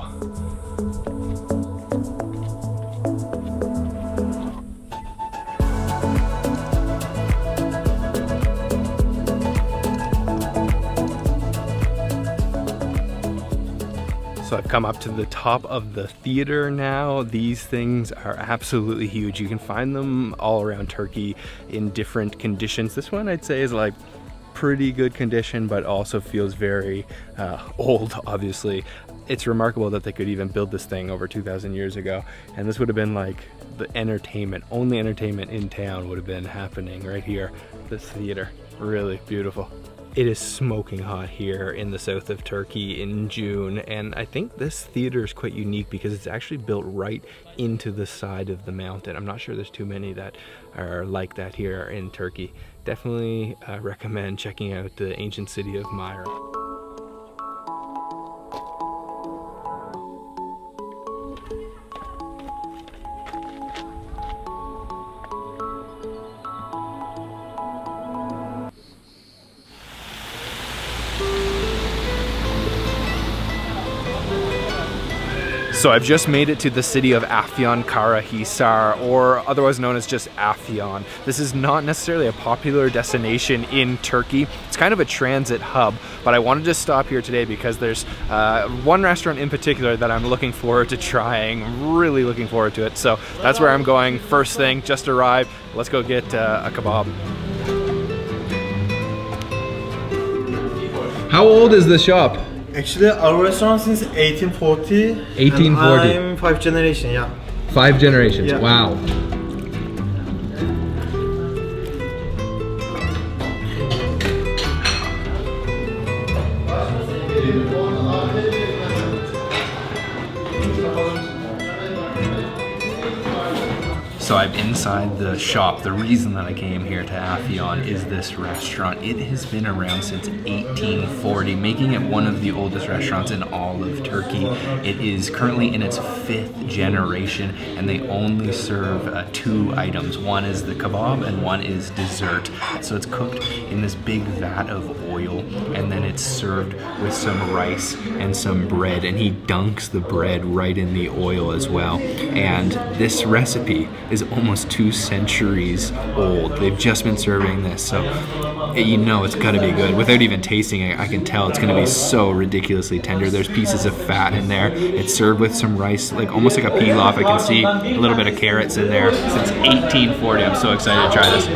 So I've come up to the top of the theater now. These things are absolutely huge. You can find them all around Turkey in different conditions. This one I'd say is like pretty good condition, but also feels very old, obviously. It's remarkable that they could even build this thing over 2,000 years ago. And this would have been like the entertainment, only entertainment in town would have been happening right here. This theater, really beautiful. It is smoking hot here in the south of Turkey in June, and I think this theater is quite unique because it's actually built right into the side of the mountain. I'm not sure there's too many that are like that here in Turkey. Definitely recommend checking out the ancient city of Myra. So I've just made it to the city of Afyonkarahisar, or otherwise known as just Afyon. This is not necessarily a popular destination in Turkey. It's kind of a transit hub, but I wanted to stop here today because there's one restaurant in particular that I'm looking forward to trying, really looking forward to it. So that's where I'm going first thing, just arrived. Let's go get a kebab. How old is the shop? Actually, our restaurant since 1840. 1840. And I'm 5th generation, yeah. 5 generations, Yeah. wow. So I'm inside the shop. The reason that I came here to Afyon is this restaurant. It has been around since 1840, making it one of the oldest restaurants in all of Turkey. It is currently in its 5th generation, and they only serve 2 items. One is the kebab and one is dessert. So it's cooked in this big vat of oil, and then it's served with some rice and some bread, and he dunks the bread right in the oil as well. And this recipe is almost 2 centuries old. They've just been serving this, so you know it's gotta be good. Without even tasting it, I can tell it's gonna be so ridiculously tender. There's pieces of fat in there. It's served with some rice, like almost like a pilaf. I can see a little bit of carrots in there. Since 1840, I'm so excited to try this.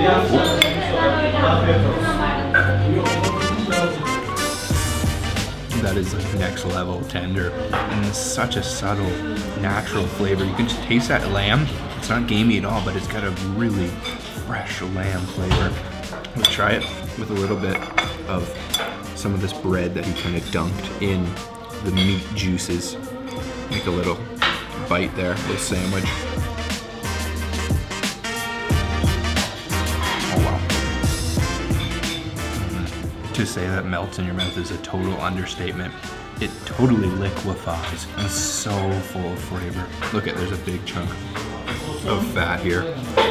That is like next level tender, and it's such a subtle, natural flavor. You can just taste that lamb. It's not gamey at all, but it's got a really fresh lamb flavor. Let's try it with a little bit of some of this bread that he kind of dunked in the meat juices. Make a little bite there, a little sandwich. Oh wow. To say that melts in your mouth is a total understatement. It totally liquefies and it's so full of flavor. Look at, there's a big chunk of fat here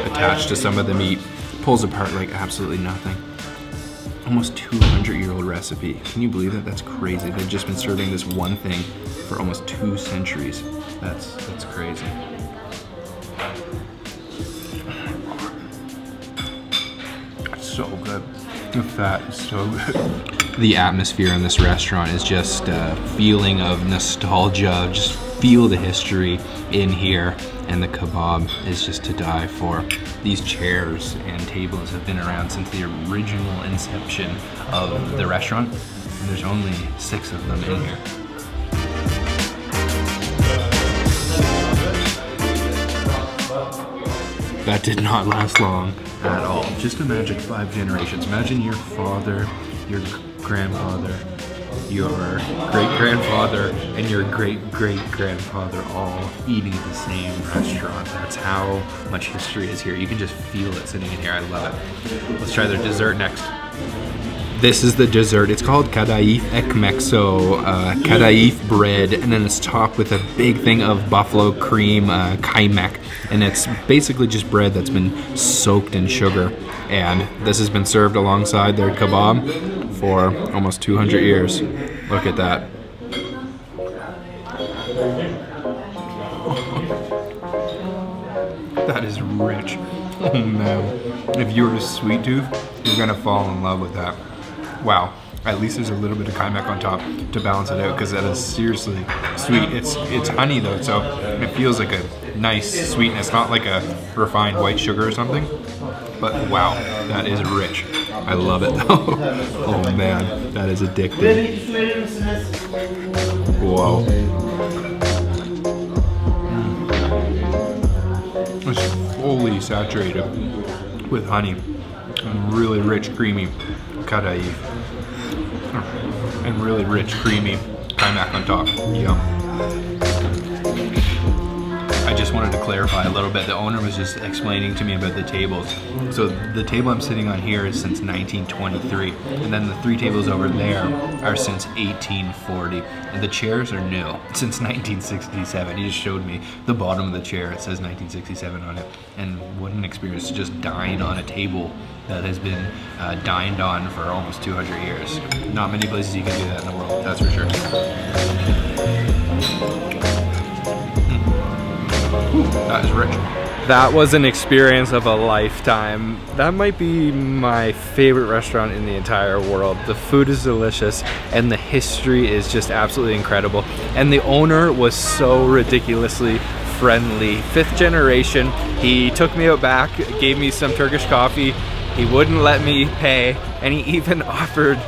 attached to some of the meat. Pulls apart like absolutely nothing. Almost 200-year-old recipe. Can you believe that? That's crazy. They've just been serving this one thing for almost 2 centuries. That's crazy. That's so good. The fat is so good. The atmosphere in this restaurant is just a feeling of nostalgia. Just feel the history in here, and the kebab is just to die for. These chairs and tables have been around since the original inception of the restaurant, and there's only 6 of them in here. That did not last long at all. Just imagine 5 generations. Imagine your father, your grandfather, your great-grandfather, and your great-great-grandfather all eating at the same restaurant. That's how much history is here. You can just feel it sitting in here. I love it. Let's try their dessert next. This is the dessert. It's called kadayif ekmek, so kadayif bread, and then it's topped with a big thing of buffalo cream kaymak, and it's basically just bread that's been soaked in sugar. And this has been served alongside their kebab for almost 200 years. Look at that. Oh man, if you were a sweet tooth, you're gonna fall in love with that. Wow, at least there's a little bit of kaimak on top to balance it out, because that is seriously sweet. It's honey though, so it feels like a nice sweetness, not like a refined white sugar or something. But wow, that is rich. I love it though. Oh man, that is addicting. Whoa. It's fully saturated with honey and really rich, creamy kadayif. And really rich, creamy kaimak on top. Yum. I just wanted to clarify a little bit. The owner was just explaining to me about the tables. So the table I'm sitting on here is since 1923, and then the 3 tables over there are since 1840, and the chairs are new since 1967. He just showed me the bottom of the chair. It says 1967 on it, and what an experience to just dine on a table that has been dined on for almost 200 years. Not many places you can do that in the world, that's for sure. That is rich. That was an experience of a lifetime. That might be my favorite restaurant in the entire world. The food is delicious and the history is just absolutely incredible. And the owner was so ridiculously friendly. 5th generation. He took me out back, gave me some Turkish coffee. He wouldn't let me pay, and he even offered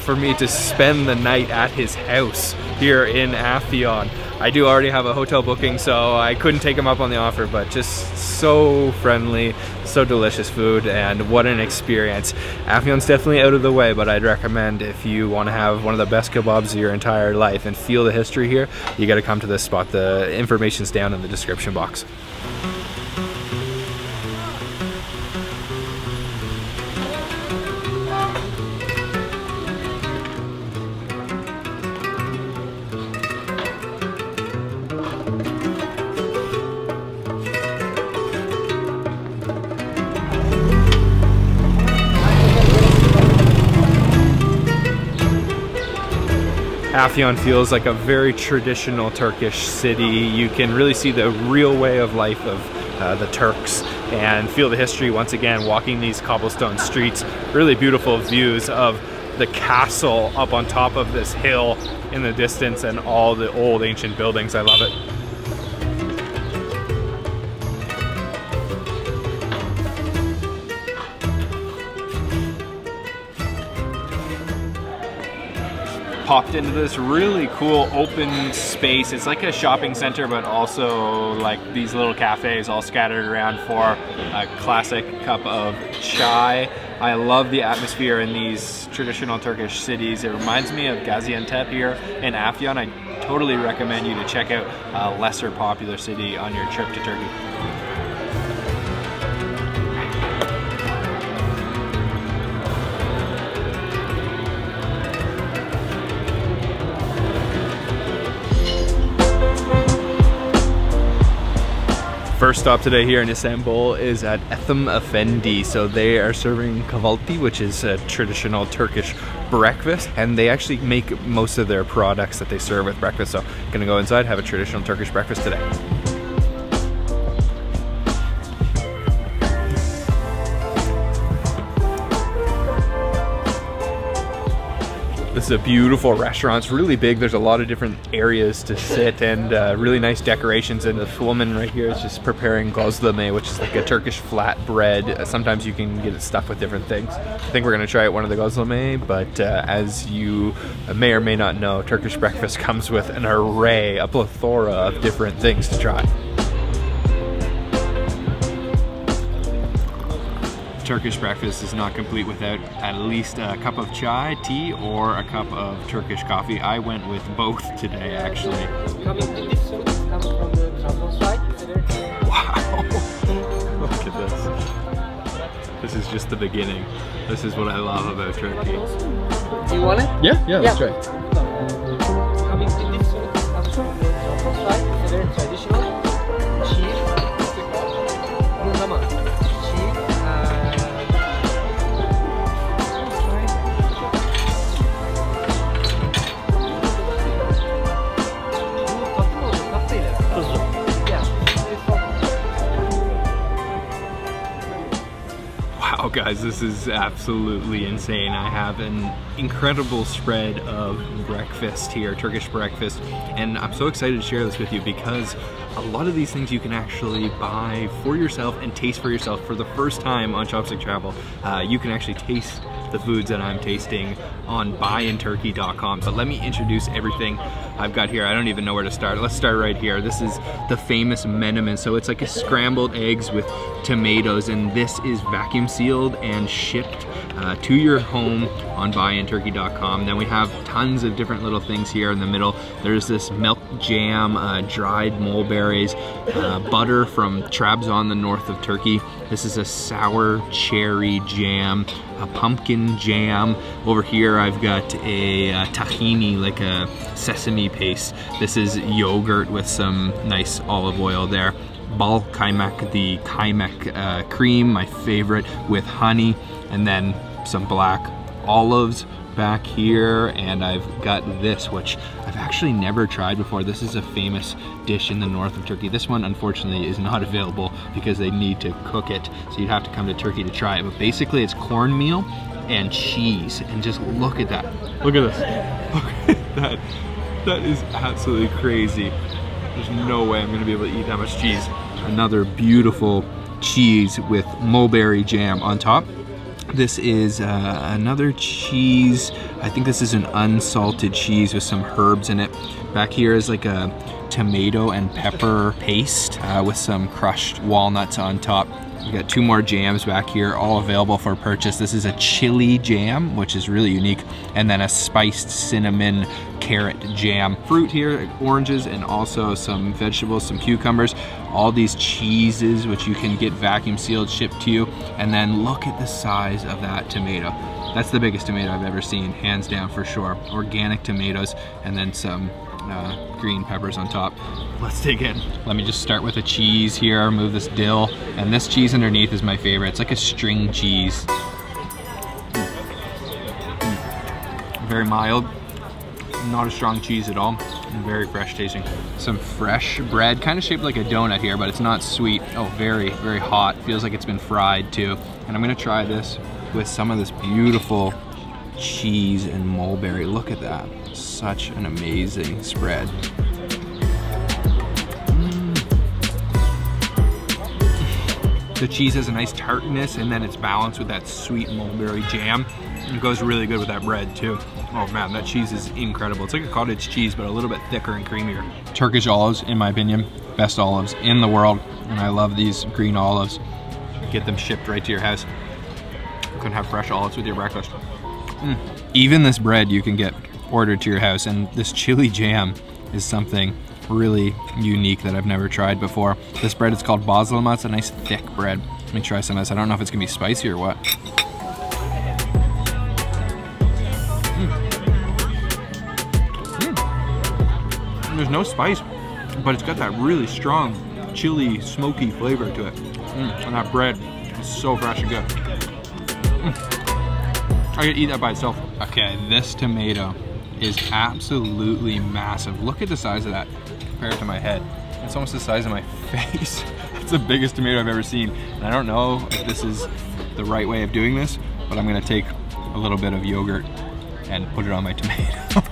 for me to spend the night at his house here in Afyon. I do already have a hotel booking, so I couldn't take him up on the offer, but just so friendly, so delicious food, and what an experience. Afyon's definitely out of the way, but I'd recommend if you want to have one of the best kebabs of your entire life and feel the history here, you got to come to this spot. The information's down in the description box. Afyon feels like a very traditional Turkish city. You can really see the real way of life of the Turks and feel the history once again walking these cobblestone streets. Really beautiful views of the castle up on top of this hill in the distance and all the old ancient buildings. I love it. Popped into this really cool open space. It's like a shopping center, but also like these little cafes all scattered around for a classic cup of chai. I love the atmosphere in these traditional Turkish cities. It reminds me of Gaziantep here in Afyon. I totally recommend you to check out a lesser popular city on your trip to Turkey. First stop today here in Istanbul is at Etham Afendi. So they are serving kahvaltı, which is a traditional Turkish breakfast, and they actually make most of their products that they serve with breakfast. So I'm gonna go inside, have a traditional Turkish breakfast today. This is a beautiful restaurant. It's really big. There's a lot of different areas to sit and really nice decorations. And this woman right here is just preparing gözleme, which is like a Turkish flatbread. Sometimes you can get it stuffed with different things. I think we're gonna try one of the gözleme, but as you may or may not know, Turkish breakfast comes with an array, a plethora of different things to try. Turkish breakfast is not complete without at least a cup of chai, tea, or a cup of Turkish coffee. I went with both today, actually. Wow! Look at this. This is just the beginning. This is what I love about Turkey. Do you want it? Yeah, let's try it. Coming to this side, it's very traditional. Cheese, Wow guys, this is absolutely insane. I have an incredible spread of breakfast here, Turkish breakfast, and I'm so excited to share this with you because a lot of these things you can actually buy for yourself and taste for yourself for the first time on Chopstick Travel. You can actually taste the foods that I'm tasting on buyinturkey.com. But let me introduce everything I've got here. I don't even know where to start. Let's start right here. This is the famous menemen. So it's like a scrambled eggs with tomatoes, and this is vacuum sealed and shipped to your home on buyinturkey.com. Then we have tons of different little things here in the middle. There's this milk jam, dried mulberries, butter from Trabzon, the north of Turkey. This is a sour cherry jam, a pumpkin jam. Over here I've got a tahini, like a sesame paste. This is yogurt with some nice olive oil there. Bal kaymak, the kaymak cream, my favorite, with honey, and then some black olives back here. And I've got this, which I've actually never tried before. This is a famous dish in the north of Turkey. This one unfortunately is not available because they need to cook it, so you'd have to come to Turkey to try it. But basically it's cornmeal and cheese, and just look at that. Look at this. Look at that. That is absolutely crazy. There's no way I'm gonna be able to eat that much cheese. Another beautiful cheese with mulberry jam on top. This is another cheese. I think this is an unsalted cheese with some herbs in it. Back here is like a tomato and pepper paste with some crushed walnuts on top. We got two more jams back here, all available for purchase. This is a chili jam, which is really unique, and then a spiced cinnamon carrot jam. Fruit here, oranges, and also some vegetables, some cucumbers. All these cheeses, which you can get vacuum sealed, shipped to you. And then look at the size of that tomato. That's the biggest tomato I've ever seen, hands down for sure. Organic tomatoes, and then some green peppers on top. Let's dig in. Let me just start with a cheese here, remove this dill, and this cheese underneath is my favorite. It's like a string cheese. Very mild, not a strong cheese at all, and very fresh tasting. Some fresh bread, kind of shaped like a donut here, but it's not sweet. Oh, very, very hot. Feels like it's been fried too. And I'm gonna try this with some of this beautiful cheese and mulberry. Look at that. Such an amazing spread. The cheese has a nice tartness, and then it's balanced with that sweet mulberry jam. It goes really good with that bread too. Oh man, that cheese is incredible. It's like a cottage cheese, but a little bit thicker and creamier. Turkish olives, in my opinion, best olives in the world. And I love these green olives. Get them shipped right to your house. You can have fresh olives with your breakfast. Even this bread you can get ordered to your house, and this chili jam is something really unique that I've never tried before. This bread is called bazlama. It's a nice thick bread. Let me try some of this. I don't know if it's gonna be spicy or what. There's no spice, but it's got that really strong chili, smoky flavor to it. And that bread is so fresh and good. I could eat that by itself. Okay, this tomato is absolutely massive. Look at the size of that compared to my head. It's almost the size of my face. It's the biggest tomato I've ever seen. And I don't know if this is the right way of doing this, but I'm gonna take a little bit of yogurt and put it on my tomato.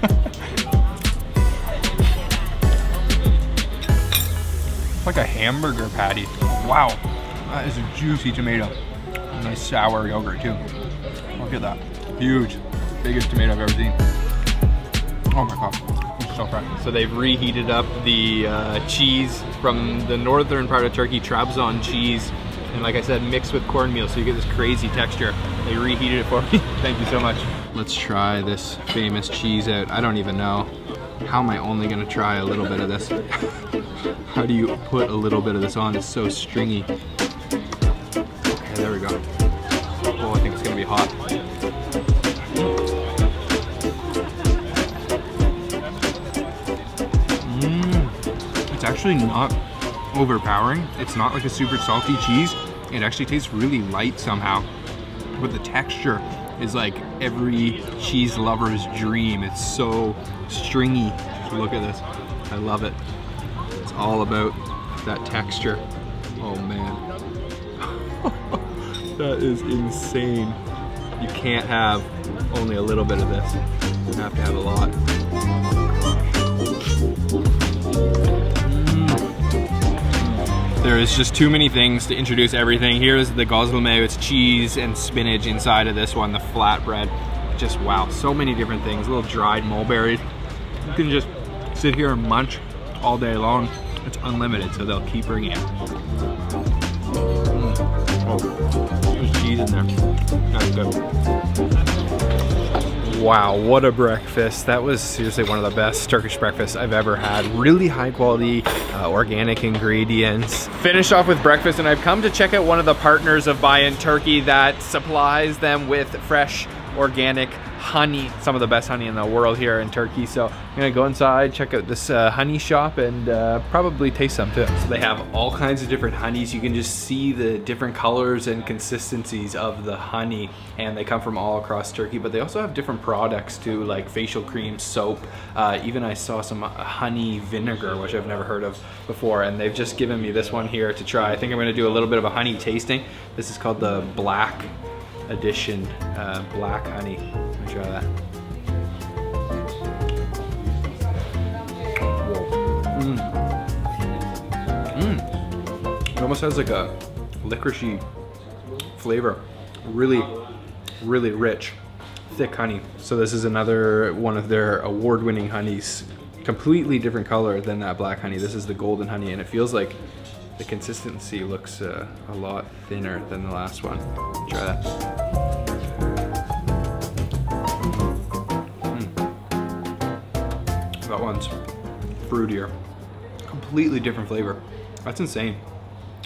It's like a hamburger patty. Wow, that is a juicy tomato. Nice sour yogurt too. Look at that, huge. Biggest tomato I've ever seen. Oh my god, it's so fresh. So they've reheated up the cheese from the northern part of Turkey, Trabzon cheese, and like I said, mixed with cornmeal, so you get this crazy texture. They reheated it for me. Thank you so much. Let's try this famous cheese out. I don't even know. How am I only gonna try a little bit of this? How do you put a little bit of this on? It's so stringy. Okay, there we go. Oh, I think it's gonna be hot. It's actually not overpowering. It's not like a super salty cheese. It actually tastes really light somehow. But the texture is like every cheese lover's dream. It's so stringy. Look at this. I love it. It's all about that texture. Oh man. That is insane. You can't have only a little bit of this. You have to have a lot. There is just too many things to introduce everything. Here's the gozleme, it's cheese and spinach inside of this one, the flatbread. Just wow, so many different things. Little dried mulberries. You can just sit here and munch all day long. It's unlimited, so they'll keep bringing it. Oh, there's cheese in there. That's good. Wow, what a breakfast. That was seriously one of the best Turkish breakfasts I've ever had. Really high quality, organic ingredients. Finished off with breakfast, and I've come to check out one of the partners of Buy in Turkey that supplies them with fresh, organic honey, some of the best honey in the world here in Turkey. So I'm gonna go inside, check out this honey shop, and probably taste some too. So they have all kinds of different honeys. You can just see the different colors and consistencies of the honey, and they come from all across Turkey. But they also have different products too, like facial cream, soap. Even I saw some honey vinegar, which I've never heard of before, and they've just given me this one here to try. I think I'm gonna do a little bit of a honey tasting. This is called the Black Edition, black honey. Let me try that. It almost has like a licoricey flavor. Really, really rich, thick honey. So this is another one of their award-winning honeys. Completely different color than that black honey. This is the golden honey, and it feels like the consistency looks a lot thinner than the last one. Try that. That one's fruitier. Completely different flavor. That's insane.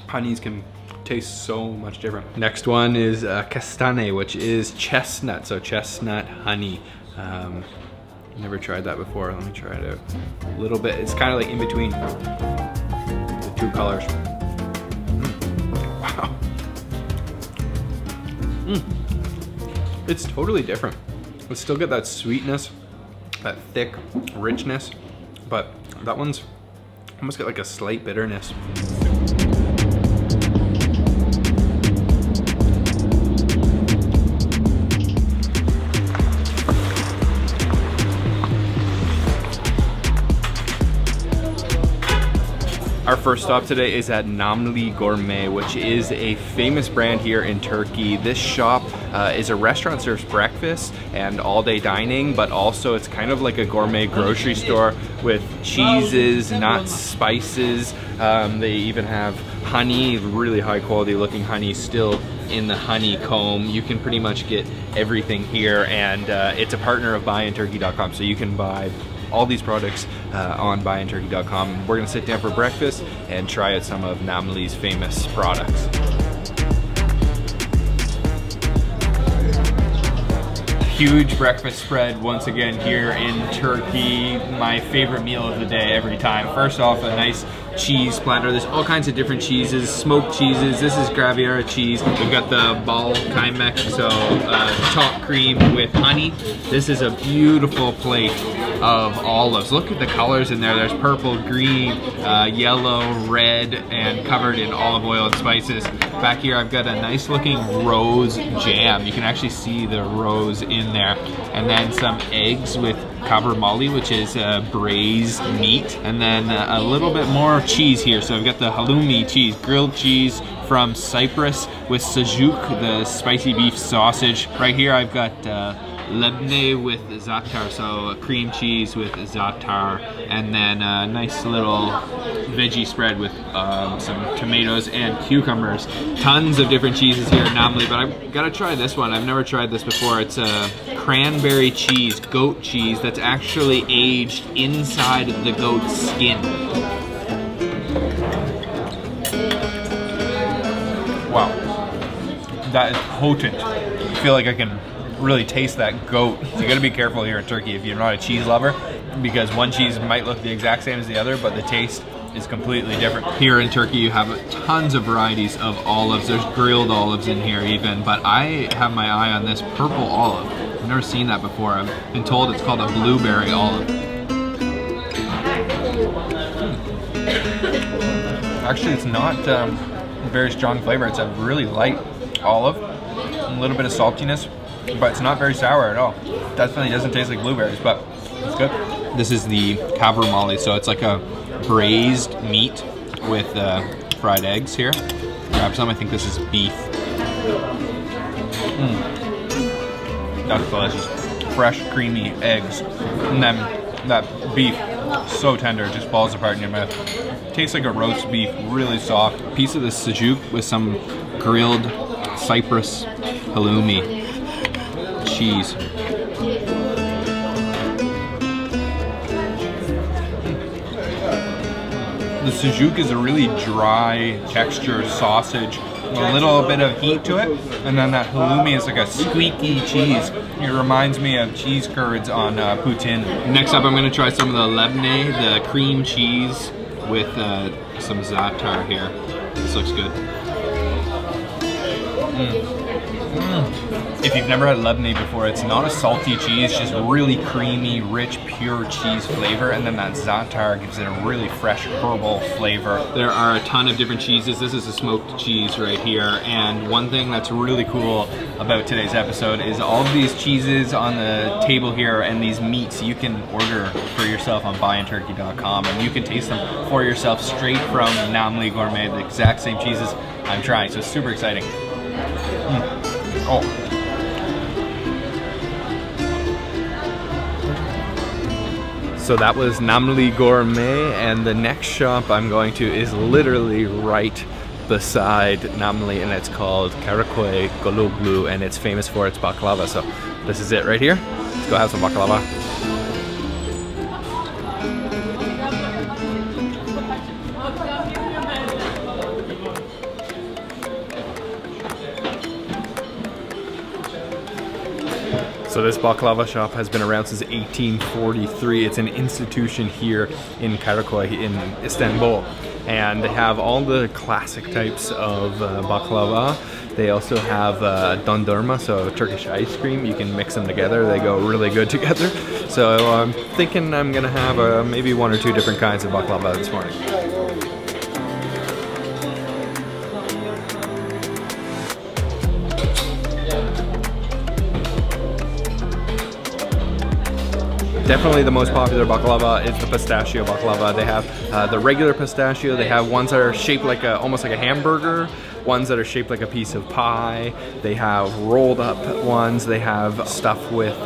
Honeys can taste so much different. Next one is kestane, which is chestnut. So chestnut honey. Never tried that before. Let me try it out. A little bit. It's kind of like in between the two colors. Wow. It's totally different. We still get that sweetness, that thick richness, but that one's almost got like a slight bitterness. Our first stop today is at Namli Gourmet, which is a famous brand here in Turkey. This shop is a restaurant, serves breakfast and all-day dining, but also it's kind of like a gourmet grocery store with cheeses, nuts, spices. They even have honey, really high quality looking honey still in the honeycomb. You can pretty much get everything here, and it's a partner of buyinturkey.com, so you can buy all these products on buyinturkey.com. We're gonna sit down for breakfast and try out some of Namli's famous products. Huge breakfast spread once again here in Turkey. My favorite meal of the day every time. First off, a nice cheese platter. There's all kinds of different cheeses, smoked cheeses. This is Graviera cheese. We've got the bal kaymak, so top cream with honey. This is a beautiful plate of olives. Look at the colors in there. There's purple, green, yellow, red, and covered in olive oil and spices. Back here I've got a nice looking rose jam. You can actually see the rose in there. And then some eggs with kavrmali, which is braised meat. And then a little bit more cheese here. So I've got the halloumi cheese, grilled cheese from Cyprus with sujuk, the spicy beef sausage. Right here I've got lebne with za'atar, so cream cheese with za'atar, and then a nice little veggie spread with some tomatoes and cucumbers. Tons of different cheeses here at Namli, but I've got to try this one. I've never tried this before. It's a cranberry cheese, goat cheese, that's actually aged inside of the goat's skin. Wow, that is potent. I feel like I can really taste that goat. So you gotta be careful here in Turkey if you're not a cheese lover, because one cheese might look the exact same as the other, but the taste is completely different. Here in Turkey you have tons of varieties of olives. There's grilled olives in here even, but I have my eye on this purple olive. I've never seen that before. I've been told it's called a blueberry olive. Actually, it's not a very strong flavor. It's a really light olive, a little bit of saltiness, but it's not very sour at all. Definitely doesn't taste like blueberries, but it's good. This is the kavrumali, so it's like a braised meat with fried eggs here. Grab some, I think this is beef. That's delicious. Fresh, creamy eggs, and then that beef, so tender, it just falls apart in your mouth. Tastes like a roast beef, really soft. Piece of the sujuk with some grilled Cyprus halloumi cheese. The sujuk is a really dry textured sausage, a little bit of heat to it, and then that halloumi is like a squeaky cheese. It reminds me of cheese curds on poutine. Next up, I'm going to try some of the lebne, the cream cheese with some za'atar here. This looks good. If you've never had lebne before, it's not a salty cheese, just really creamy, rich, pure cheese flavor, and then that za'atar gives it a really fresh herbal flavor. There are a ton of different cheeses. This is a smoked cheese right here, and one thing that's really cool about today's episode is all of these cheeses on the table here and these meats you can order for yourself on buyinturkey.com, and you can taste them for yourself straight from Namli Gourmet, the exact same cheeses I'm trying, so it's super exciting. Oh. So that was Namli Gourmet, and the next shop I'm going to is literally right beside Namli, and it's called Karaköy Gologlu, and it's famous for its baklava. So this is it right here. Let's go have some baklava. So this baklava shop has been around since 1843. It's an institution here in Karaköy in Istanbul. And they have all the classic types of baklava. They also have dondurma, so Turkish ice cream. You can mix them together. They go really good together. So I'm thinking I'm gonna have maybe 1 or 2 different kinds of baklava this morning. Definitely the most popular baklava is the pistachio baklava. They have the regular pistachio. They have ones that are shaped like almost like a hamburger, ones that are shaped like a piece of pie. They have rolled up ones. They have stuff with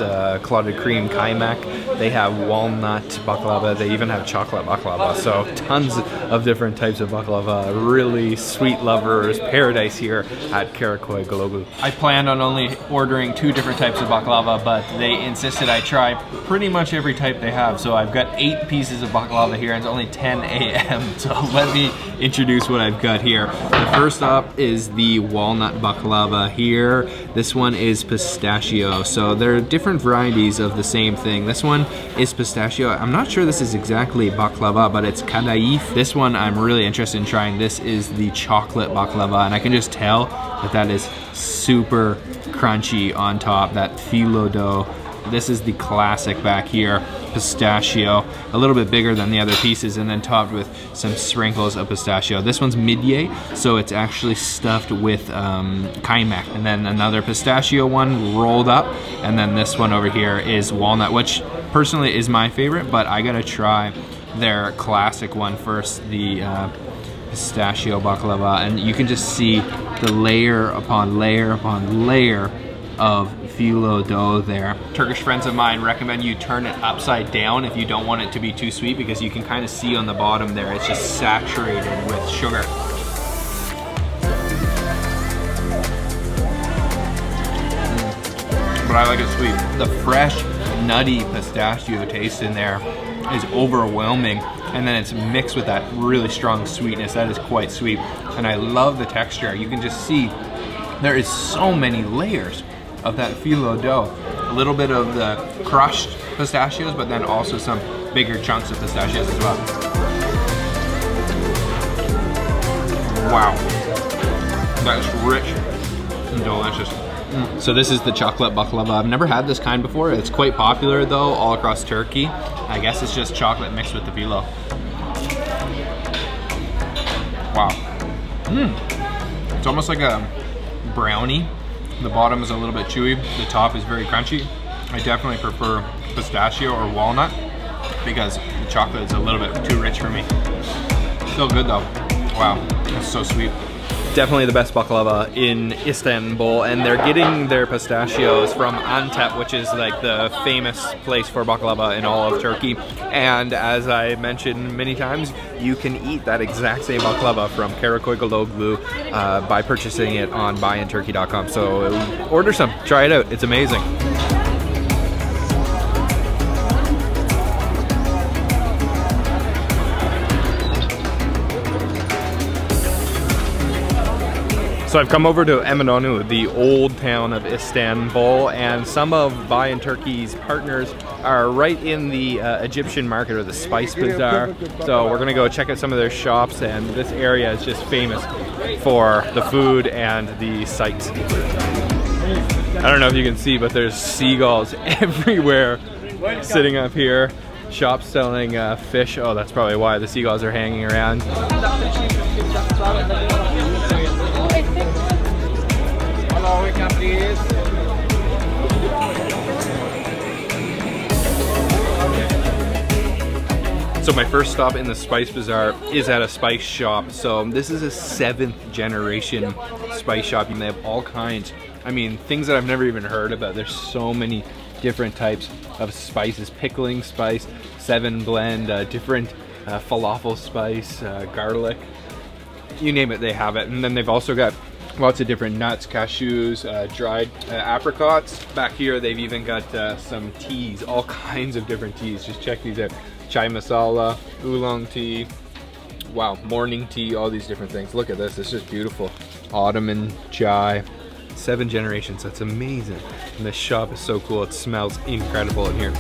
clotted cream kaymak. They have walnut baklava. They even have chocolate baklava. So tons of different types of baklava. Really sweet lovers paradise here at Karaköy Gologlu. I planned on only ordering 2 different types of baklava, but they insisted I try pretty much every type they have. So I've got 8 pieces of baklava here, and it's only 10 a.m. So let me introduce what I've got here. The first up is the walnut baklava here. This one is pistachio. So there are different varieties of the same thing. This one is pistachio. I'm not sure this is exactly baklava, but it's kadayif. This one I'm really interested in trying. This is the chocolate baklava, and I can just tell that that is super crunchy on top, that phyllo dough. This is the classic back here, pistachio, a little bit bigger than the other pieces, and then topped with some sprinkles of pistachio. This one's midye, so it's actually stuffed with kaymak, and then another pistachio one rolled up, and then this one over here is walnut, which personally is my favorite, but I gotta try their classic one first, the pistachio baklava, and you can just see the layer upon layer upon layer of phyllo dough there. Turkish friends of mine recommend you turn it upside down if you don't want it to be too sweet, because you can kind of see on the bottom there, it's just saturated with sugar. But I like it sweet. The fresh, nutty pistachio taste in there is overwhelming, and then it's mixed with that really strong sweetness. That is quite sweet, and I love the texture. You can just see there is so many layers of that phyllo dough. A little bit of the crushed pistachios, but then also some bigger chunks of pistachios as well. Wow, that is rich and delicious. So this is the chocolate baklava. I've never had this kind before. It's quite popular though all across Turkey. I guess it's just chocolate mixed with the phyllo. Wow. It's almost like a brownie. The bottom is a little bit chewy. The top is very crunchy. I definitely prefer pistachio or walnut because the chocolate is a little bit too rich for me. Still good though. Wow, it's so sweet. Definitely the best baklava in Istanbul, and they're getting their pistachios from Antep, which is like the famous place for baklava in all of Turkey. And as I mentioned many times, you can eat that exact same baklava from Karakoygaloglu by purchasing it on buyinturkey.com. So order some, try it out, it's amazing. So I've come over to Eminönü, the old town of Istanbul, and some of Buy in Turkey's partners are right in the Egyptian market, or the spice bazaar. So we're gonna go check out some of their shops, and this area is just famous for the food and the sights. I don't know if you can see, but there's seagulls everywhere sitting up here. Shops selling fish. Oh, that's probably why the seagulls are hanging around. So my first stop in the spice bazaar is at a spice shop. So this is a 7th generation spice shop, and they have all kinds. I mean, things that I've never even heard about. There's so many different types of spices: pickling spice, 7 blend, different falafel spice, garlic, you name it, they have it. And then they've also got lots of different nuts, cashews, dried apricots. Back here they've even got some teas, all kinds of different teas. Just check these out. Chai masala, oolong tea, wow, morning tea, all these different things. Look at this, it's just beautiful. Ottoman chai, 7 generations, that's amazing. And this shop is so cool, it smells incredible in here.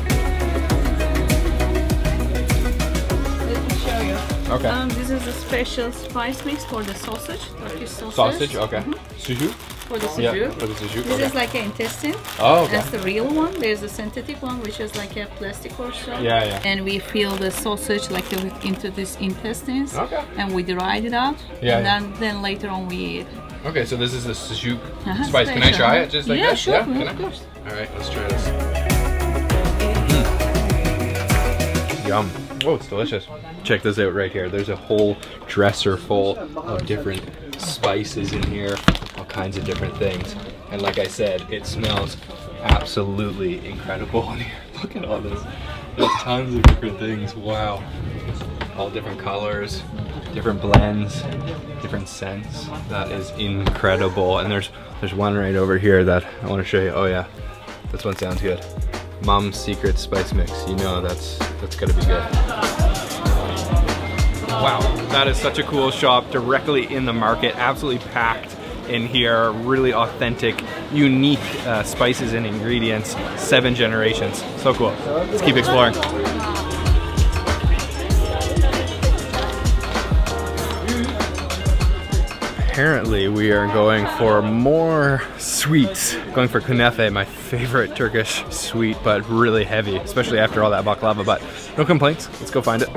Okay. This is a special spice mix for the sausage, Turkish sausage. Sausage, okay. Sujuk? For the sujuk. Yeah, for the sujuk. This is like an intestine. Oh, okay. That's the real one. There's a synthetic one, which is like a plastic or so. Yeah, yeah. And we fill the sausage like into these intestines. Okay. And we dry it out. Yeah. And then later on we eat. Okay, so this is the sujuk spice. Can I try it just like yeah, this? Sure, Yeah, of course. All right, let's try this. Yum. Oh, it's delicious. Check this out right here. There's a whole dresser full of different spices in here, all kinds of different things. And like I said, it smells absolutely incredible in here. Look at all this. There's tons of different things. Wow. All different colors, different blends, different scents. That is incredible. And there's one right over here that I want to show you. Oh yeah, this one sounds good. Mom's secret spice mix. You know that's gonna be good. Wow, that is such a cool shop directly in the market, absolutely packed in here, really authentic, unique spices and ingredients, 7 generations. So cool. Let's keep exploring. Apparently we are going for more sweets. Going for kunefe, my favorite Turkish sweet, but really heavy, especially after all that baklava, but no complaints. Let's go find it.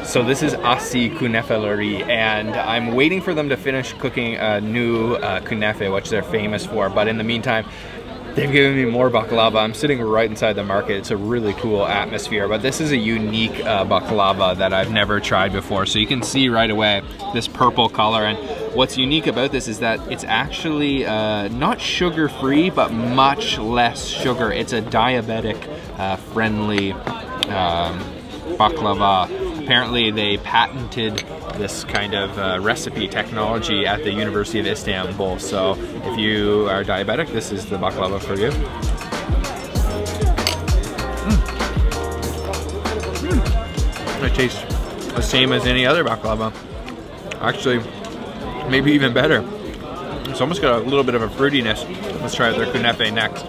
So this is Asi Kunefeleri, and I'm waiting for them to finish cooking a new kunefe, which they're famous for, but in the meantime, they've given me more baklava. I'm sitting right inside the market. It's a really cool atmosphere, but this is a unique baklava that I've never tried before. So you can see right away this purple color, and what's unique about this is that it's actually not sugar-free, but much less sugar. It's a diabetic friendly baklava. Apparently they patented this kind of recipe technology at the University of Istanbul. So if you are diabetic, this is the baklava for you. It tastes the same as any other baklava. Actually, maybe even better. It's almost got a little bit of a fruitiness. Let's try their kunefe next.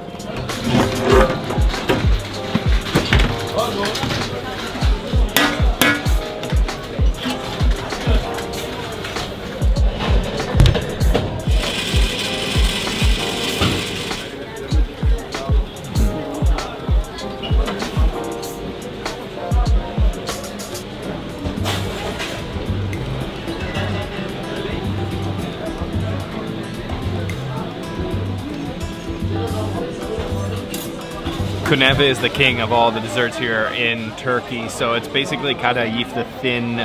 Kunefe is the king of all the desserts here in Turkey. So it's basically kadayif, the thin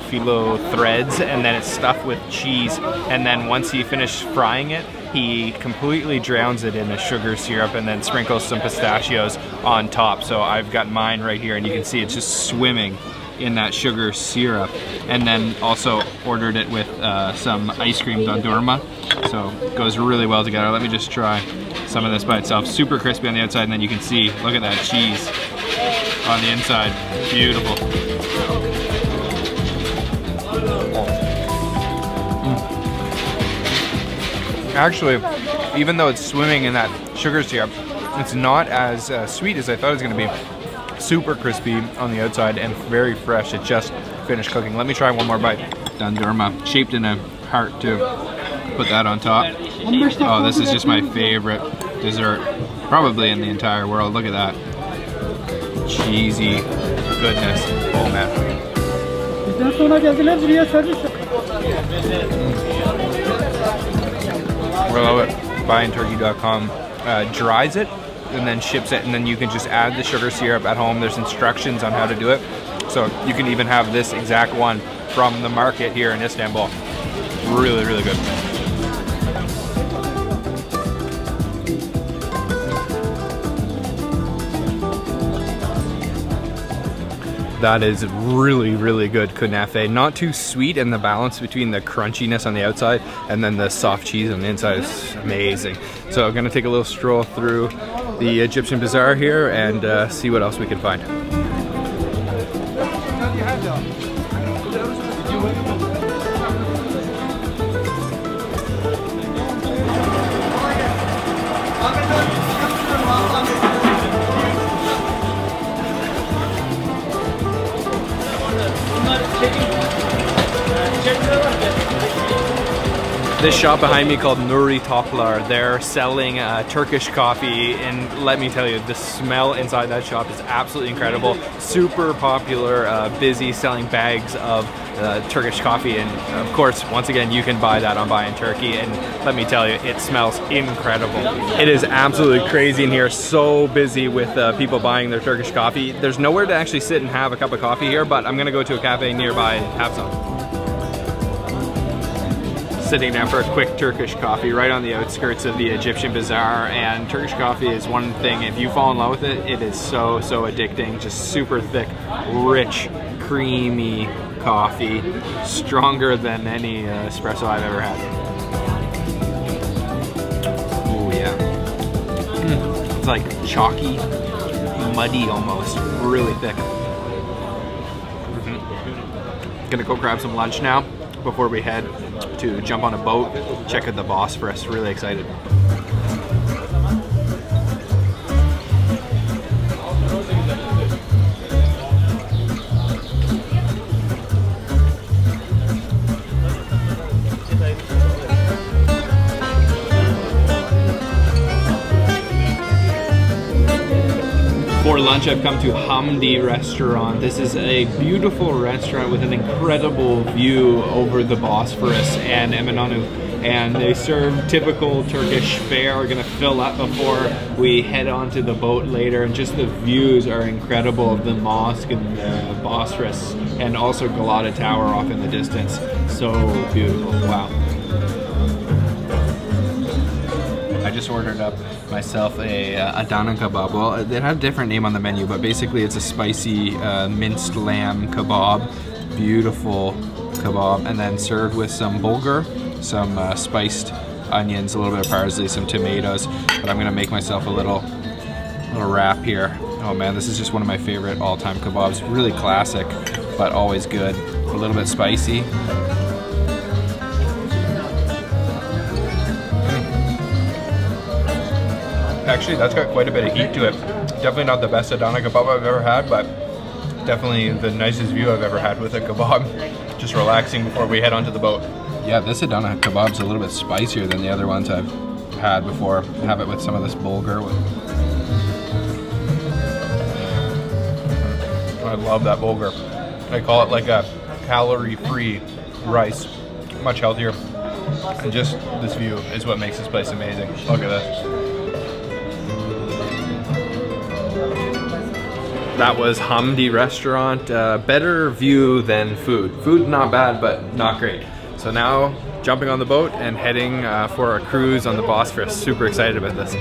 phyllo threads, and then it's stuffed with cheese. And then once he finishes frying it, he completely drowns it in a sugar syrup and then sprinkles some pistachios on top. So I've got mine right here, and you can see it's just swimming in that sugar syrup. And then also ordered it with some ice cream dondurma. So it goes really well together. Let me just try some of this by itself. Super crispy on the outside, and then you can see, look at that cheese on the inside. Beautiful. Actually, even though it's swimming in that sugar syrup, it's not as sweet as I thought it was going to be. Super crispy on the outside and very fresh. It just finished cooking. Let me try one more bite. Dondurma, shaped in a heart too. Put that on top. Oh, this is just my favorite dessert, probably in the entire world. Look at that. Cheesy goodness. Oh man. I love it. Buyinturkey.com dries it and then ships it, and then you can just add the sugar syrup at home. There's instructions on how to do it. So you can even have this exact one from the market here in Istanbul. Really, really good. That is really, really good kunefe. Not too sweet, and the balance between the crunchiness on the outside and then the soft cheese on the inside is amazing. So I'm gonna take a little stroll through the Egyptian bazaar here and see what else we can find. This shop behind me called Nuri Toplar, they're selling Turkish coffee, and let me tell you, the smell inside that shop is absolutely incredible. Super popular, busy, selling bags of Turkish coffee, and of course, once again, you can buy that on Buy in Turkey, and let me tell you, it smells incredible. It is absolutely crazy in here, so busy with people buying their Turkish coffee. There's nowhere to actually sit and have a cup of coffee here, but I'm gonna go to a cafe nearby and have some. Sitting down for a quick Turkish coffee right on the outskirts of the Egyptian bazaar, and Turkish coffee is one thing, if you fall in love with it, it is so addicting. Just super thick, rich, creamy coffee, stronger than any espresso I've ever had. Oh yeah. It's like chalky, muddy almost, really thick. Gonna go grab some lunch now before we head to jump on a boat, check out the Bosphorus. Really excited. For lunch, I've come to Hamdi restaurant. This is a beautiful restaurant with an incredible view over the Bosphorus and Eminönü, and they serve typical Turkish fare. We're gonna fill up before we head onto the boat later, and just the views are incredible of the mosque and the Bosphorus, and also Galata Tower off in the distance. So beautiful, wow. I just ordered up myself a Adana kebab. Well, it had a different name on the menu, but basically it's a spicy minced lamb kebab. Beautiful kebab, and then served with some bulgur, some spiced onions, a little bit of parsley, some tomatoes. But I'm gonna make myself a little wrap here. Oh man, this is just one of my favorite all-time kebabs. Really classic, but always good. A little bit spicy. Actually, that's got quite a bit of heat to it. Definitely not the best Adana kebab I've ever had, but definitely the nicest view I've ever had with a kebab. Just relaxing before we head onto the boat. Yeah, this Adana kebab's a little bit spicier than the other ones I've had before. Have it with some of this bulgur. I love that bulgur. I call it like a calorie-free rice. Much healthier. And just this view is what makes this place amazing. Look at this. That was Hamdi restaurant. Better view than food. Food not bad, but not great. So now jumping on the boat and heading for a cruise on the Bosphorus. Super excited about this.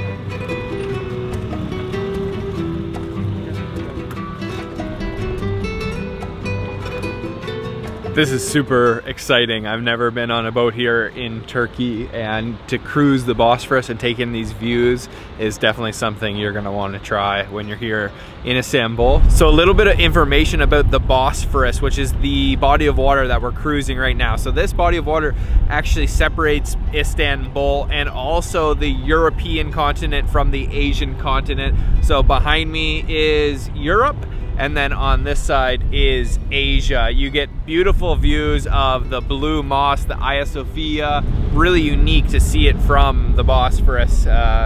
This is super exciting. I've never been on a boat here in Turkey, and to cruise the Bosphorus and take in these views is definitely something you're gonna want to try when you're here in Istanbul. So a little bit of information about the Bosphorus, which is the body of water that we're cruising right now. So this body of water actually separates Istanbul and also the European continent from the Asian continent. So behind me is Europe, and then on this side is Asia. You get beautiful views of the Blue Mosque, the Hagia Sophia. Really unique to see it from the Bosphorus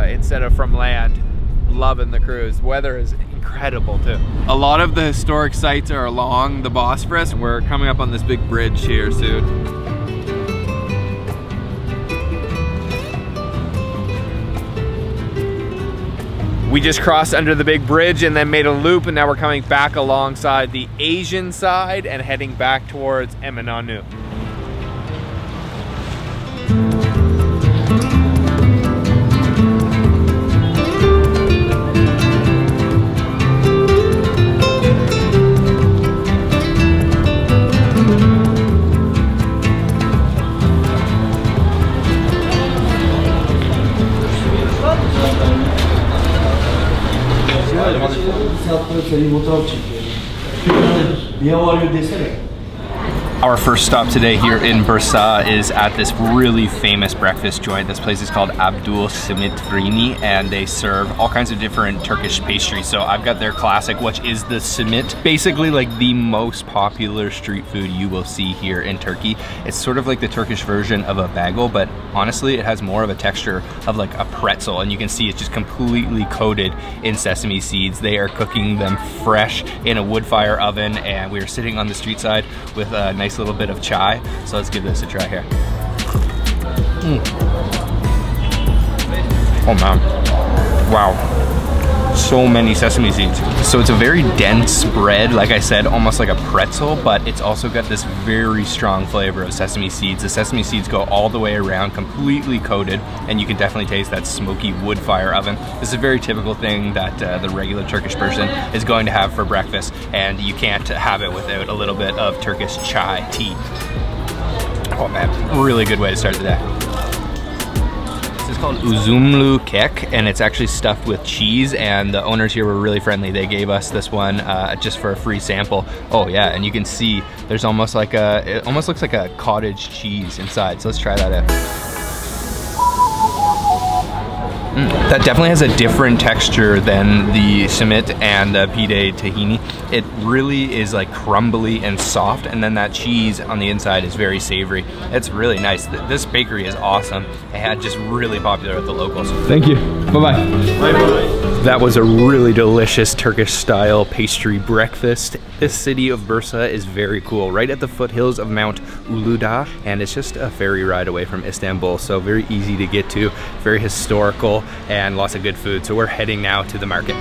instead of from land. Loving the cruise. Weather is incredible too. A lot of the historic sites are along the Bosphorus. We're coming up on this big bridge here soon. We just crossed under the big bridge and then made a loop, and now we're coming back alongside the Asian side and heading back towards Eminönü. Our first stop today here in Bursa is at this really famous breakfast joint. This place is called Abdul Simit Frini, and they serve all kinds of different Turkish pastries. So I've got their classic, which is the simit, basically like the most popular street food you will see here in Turkey. It's sort of like the Turkish version of a bagel, but honestly it has more of a texture of like a pretzel, and you can see it's just completely coated in sesame seeds. They are cooking them fresh in a wood fire oven, and we are sitting on the street side with a nice little bit of chai. So let's give this a try here. Oh man, wow, so many sesame seeds. So it's a very dense bread, like I said, almost like a pretzel, but it's also got this very strong flavor of sesame seeds. The sesame seeds go all the way around, completely coated, and you can definitely taste that smoky wood fire oven. This is a very typical thing that the regular Turkish person is going to have for breakfast, and you can't have it without a little bit of Turkish chai tea. Oh man, really good way to start the day. It's called Üzümlü kek, and it's actually stuffed with cheese, and the owners here were really friendly. They gave us this one just for a free sample. Oh yeah, and you can see there's almost like it almost looks like a cottage cheese inside. So let's try that out. That definitely has a different texture than the simit and the pide tahini. It really is like crumbly and soft, and then that cheese on the inside is very savory. It's really nice. This bakery is awesome and just really popular with the locals. Thank you. Bye-bye. Bye-bye. That was a really delicious Turkish style pastry breakfast. This city of Bursa is very cool, right at the foothills of Mount Uludağ, and it's just a ferry ride away from Istanbul, so very easy to get to, very historical, and lots of good food. So we're heading now to the market.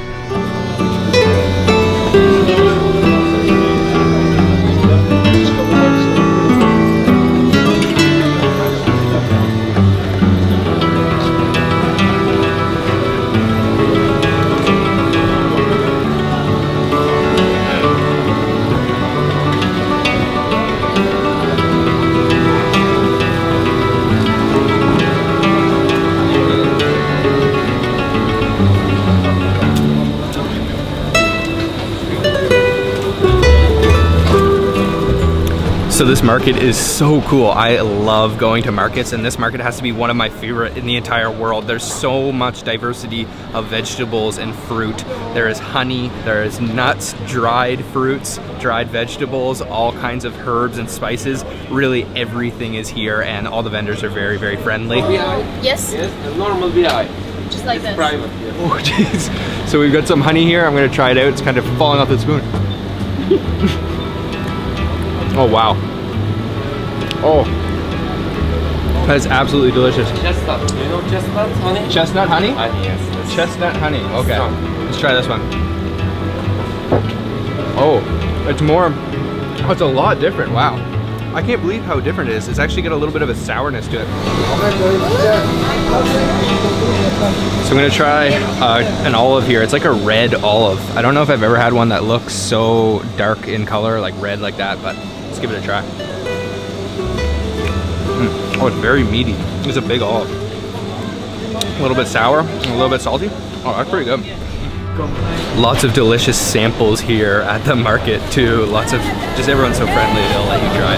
So this market is so cool. I love going to markets, and this market has to be one of my favorite in the entire world. There's so much diversity of vegetables and fruit. There is honey, there is nuts, dried fruits, dried vegetables, all kinds of herbs and spices. Really everything is here, and all the vendors are very, very friendly. Yes. Yes, normal BI. Just like this. Private. Yes. Oh jeez. So we've got some honey here. I'm gonna try it out. It's kind of falling off the spoon. Oh wow. Oh, that is absolutely delicious. Chestnut. You know chestnut honey? Chestnut honey? Honey, yes. Chestnut honey. Okay. Let's try this one. Oh, it's more, oh, it's a lot different, wow. I can't believe how different it is. It's actually got a little bit of a sourness to it. So I'm gonna try an olive here. It's like a red olive. I don't know if I've ever had one that looks so dark in color, like red like that, but let's give it a try. Oh, it's very meaty. It's a big olive. A little bit sour, a little bit salty. Oh, that's pretty good. Lots of delicious samples here at the market too. Lots of, just everyone's so friendly, they'll let you try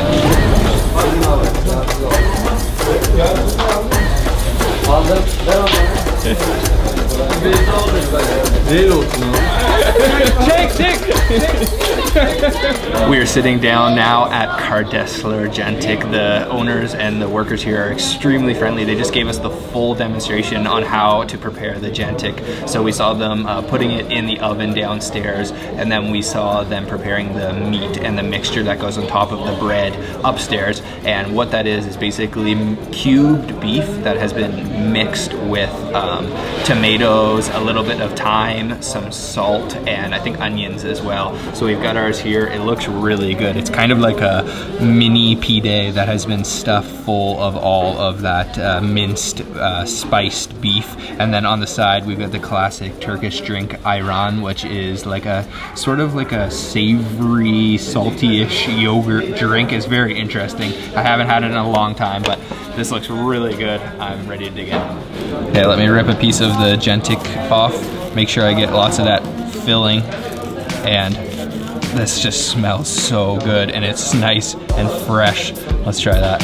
We are sitting down now at Kardesler Jantik. The owners and the workers here are extremely friendly. They just gave us the full demonstration on how to prepare the Jantik. So we saw them putting it in the oven downstairs, and then we saw them preparing the meat and the mixture that goes on top of the bread upstairs. And what that is basically cubed beef that has been mixed with tomatoes, a little bit of thyme, some salt, and I think onions as well. So we've got ours here. It looks really good. It's kind of like a mini pide that has been stuffed full of all of that minced, spiced beef. And then on the side, we've got the classic Turkish drink ayran, which is like a sort of like a savory, salty-ish yogurt drink. It's very interesting. I haven't had it in a long time, but this looks really good. I'm ready to dig in. Okay, let me rip a piece of the Jantik off. Make sure I get lots of that filling, and this just smells so good, and it's nice and fresh. Let's try that.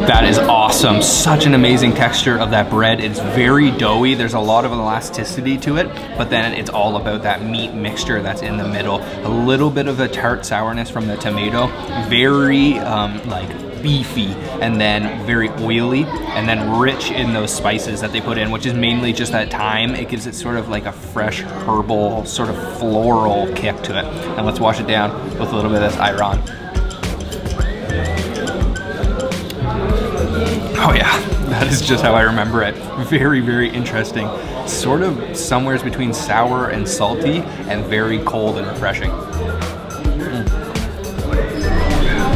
That is awesome. Such an amazing texture of that bread. It's very doughy. There's a lot of elasticity to it, but then it's all about that meat mixture that's in the middle. A little bit of a tart sourness from the tomato. Very like beefy, and then very oily, and then rich in those spices that they put in, which is mainly just that thyme. It gives it sort of like a fresh herbal, sort of floral kick to it. And let's wash it down with a little bit of this ayran. Oh yeah, that is just how I remember it. Very, very interesting. Sort of somewhere between sour and salty, and very cold and refreshing.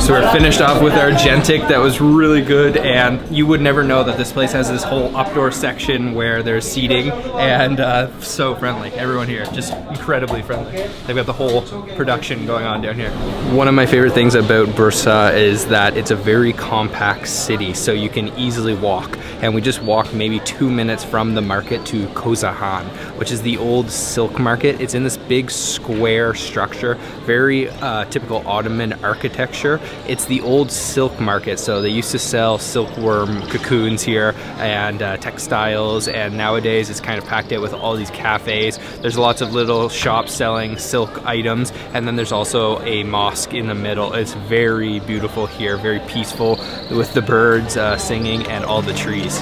So we're finished off with our Jantik. That was really good, and you would never know that this place has this whole outdoor section where there's seating, and so friendly. Everyone here, just incredibly friendly. They've got the whole production going on down here. One of my favorite things about Bursa is that it's a very compact city, so you can easily walk. And we just walked maybe 2 minutes from the market to Kozahan, which is the old silk market. It's in this big square structure, very typical Ottoman architecture. It's the old silk market, so they used to sell silkworm cocoons here and textiles, and nowadays it's kind of packed out with all these cafes. There's lots of little shops selling silk items, and then there's also a mosque in the middle. It's very beautiful here, very peaceful with the birds singing and all the trees.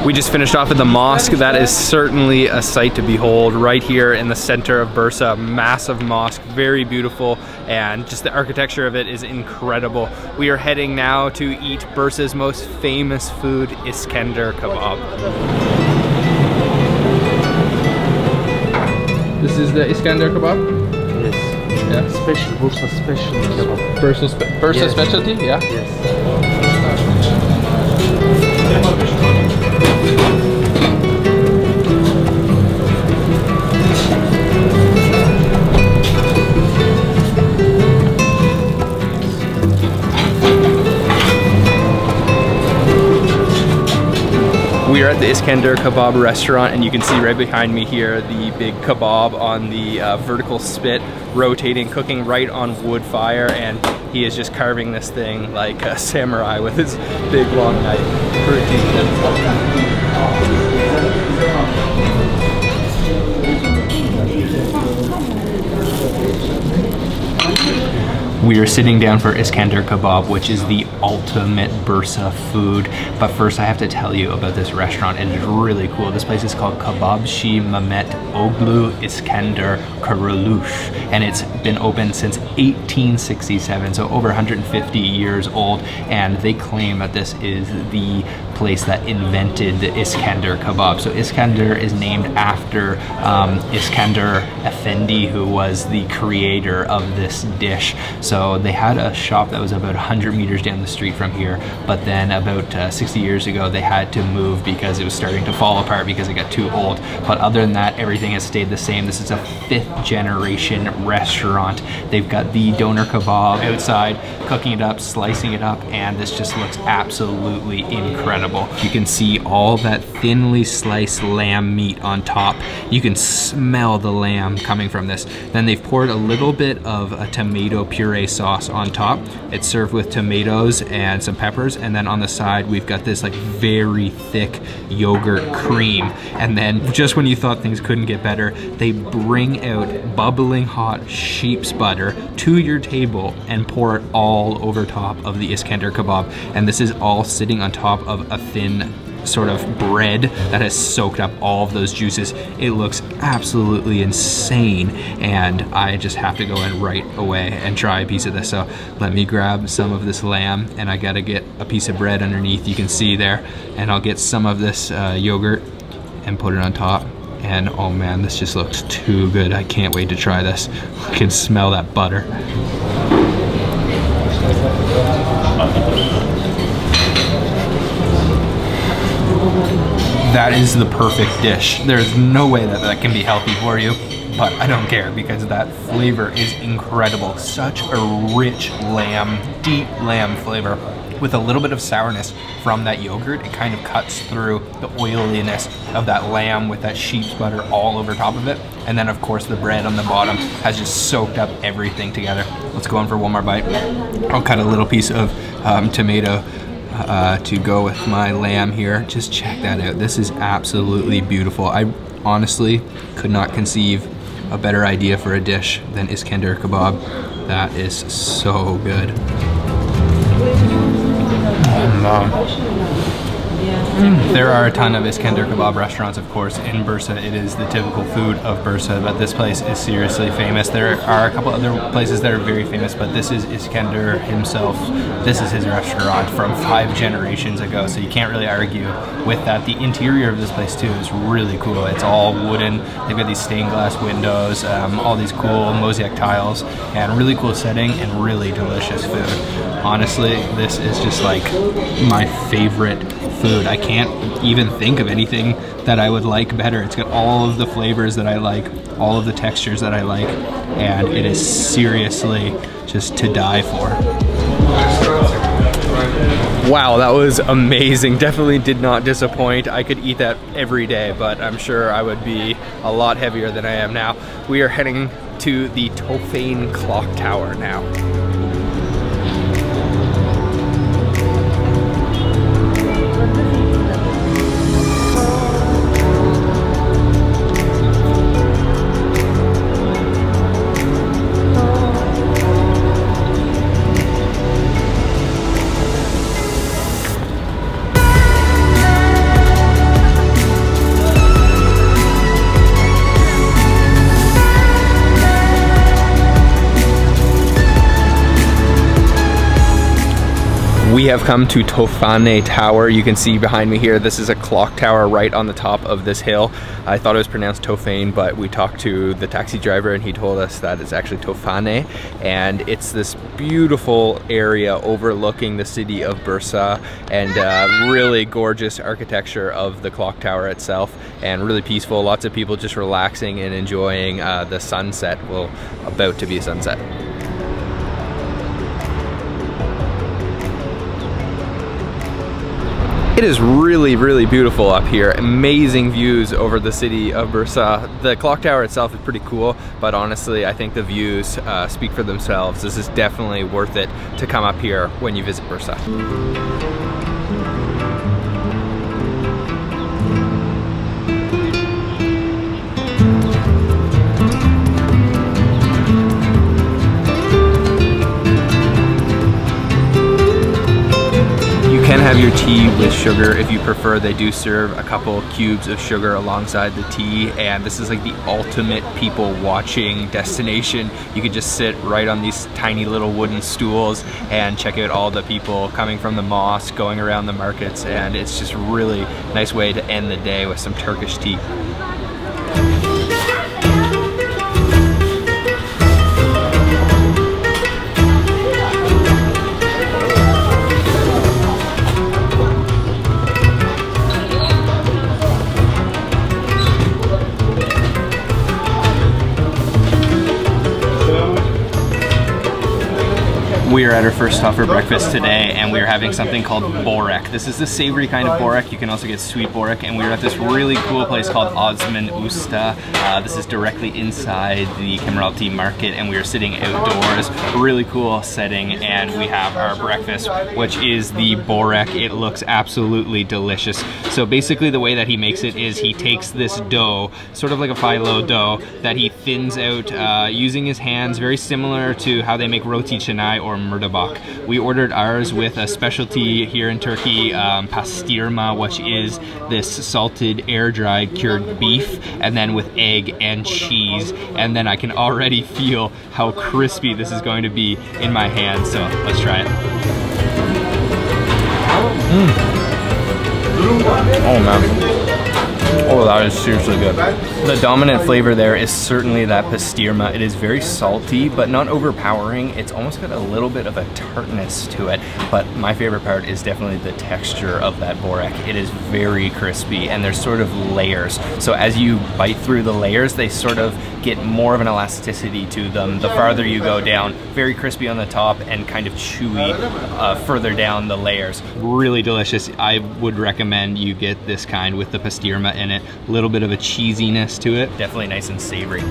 We just finished off at the mosque. That is certainly a sight to behold right here in the center of Bursa. Massive mosque, very beautiful, and just the architecture of it is incredible. We are heading now to eat Bursa's most famous food, Iskender kebab. This is the Iskender kebab? Yes. Yeah. Special, Bursa special kebab. Bursa Yes. specialty, yeah? Yes. We are at the Iskender Kebab restaurant, and you can see right behind me here the big kebab on the vertical spit, rotating, cooking right on wood fire, and he is just carving this thing like a samurai with his big long knife. We are sitting down for Iskender Kebab, which is the ultimate Bursa food. But first I have to tell you about this restaurant. It is really cool. This place is called Kebabshi Mehmet Oglu Iskender Kuruluş, and it's been open since 1867, so over 150 years old. And they claim that this is the place that invented the Iskender Kebab. So Iskender is named after Etham Afendi, who was the creator of this dish. So they had a shop that was about 100 meters down the street from here, but then about 60 years ago they had to move because it was starting to fall apart because it got too old. But other than that, everything has stayed the same. This is a 5th generation restaurant. They've got the doner kebab outside, cooking it up, slicing it up, and this just looks absolutely incredible. You can see all that thinly sliced lamb meat on top. You can smell the lamb coming from this. Then they've poured a little bit of a tomato puree sauce on top. It's served with tomatoes and some peppers, and then on the side we've got this like very thick yogurt cream. And then just when you thought things couldn't get better, they bring out bubbling hot sheep's butter to your table and pour it all over top of the Iskender Kebab. And this is all sitting on top of a thin sort of bread that has soaked up all of those juices. It looks absolutely insane, and I just have to go in right away and try a piece of this. So let me grab some of this lamb, and I gotta get a piece of bread underneath, you can see there, and I'll get some of this yogurt and put it on top. And oh man, this just looks too good. I can't wait to try this. I can smell that butter. That is the perfect dish. There's no way that that can be healthy for you, but I don't care because that flavor is incredible. Such a rich lamb, deep lamb flavor with a little bit of sourness from that yogurt. It kind of cuts through the oiliness of that lamb with that sheep's butter all over top of it. And then of course the bread on the bottom has just soaked up everything together. Let's go in for one more bite. I'll cut a little piece of tomato to go with my lamb here. Just check that out. This is absolutely beautiful. I honestly could not conceive a better idea for a dish than Iskender Kebab. That is so good. There are a ton of Iskender Kebab restaurants, of course, in Bursa. It is the typical food of Bursa, but this place is seriously famous. There are a couple other places that are very famous, but this is Iskender himself. This is his restaurant from 5 generations ago, so you can't really argue with that. The interior of this place too is really cool. It's all wooden. They've got these stained glass windows, all these cool mosaic tiles, and really cool setting and really delicious food. Honestly, this is just like my favorite food. I can't even think of anything that I would like better. It's got all of the flavors that I like, all of the textures that I like, and it is seriously just to die for. Wow, that was amazing. Definitely did not disappoint. I could eat that every day, but I'm sure I would be a lot heavier than I am now. We are heading to the Tahini Clock Tower now. We have come to Tahini Tower. You can see behind me here, this is a clock tower right on the top of this hill. I thought it was pronounced Tahini, but we talked to the taxi driver and he told us that it's actually Tahini, and it's this beautiful area overlooking the city of Bursa, and really gorgeous architecture of the clock tower itself, and really peaceful. Lots of people just relaxing and enjoying the sunset. Well, about to be a sunset. It is really, really beautiful up here. Amazing views over the city of Bursa. The clock tower itself is pretty cool, but honestly, I think the views speak for themselves. This is definitely worth it to come up here when you visit Bursa. You can have your tea with sugar if you prefer. They do serve a couple cubes of sugar alongside the tea, and this is like the ultimate people watching destination. You could just sit right on these tiny little wooden stools and check out all the people coming from the mosque, going around the markets, and it's just a really nice way to end the day with some Turkish tea. We are at our first stop for breakfast today, and we are having something called borek. This is the savory kind of borek. You can also get sweet borek, and we are at this really cool place called Osman Usta. This is directly inside the Kemeralty market, and we are sitting outdoors. Really cool setting, and we have our breakfast, which is the borek. It looks absolutely delicious. So basically the way that he makes it is he takes this dough, sort of like a phyllo dough, that he thins out using his hands, very similar to how they make roti canai or murtabak. We ordered ours with a specialty here in Turkey, pastirma, which is this salted, air-dried, cured beef, and then with egg and cheese. And then I can already feel how crispy this is going to be in my hands, so let's try it. Oh man. Oh, that is seriously good. The dominant flavor there is certainly that pastirma. It is very salty, but not overpowering. It's almost got a little bit of a tartness to it, but my favorite part is definitely the texture of that borek. It is very crispy, and there's sort of layers. So as you bite through the layers, they sort of get more of an elasticity to them the farther you go down. Very crispy on the top and kind of chewy further down the layers. Really delicious. I would recommend you get this kind with the pastirma in it. A little bit of a cheesiness to it. Definitely nice and savory.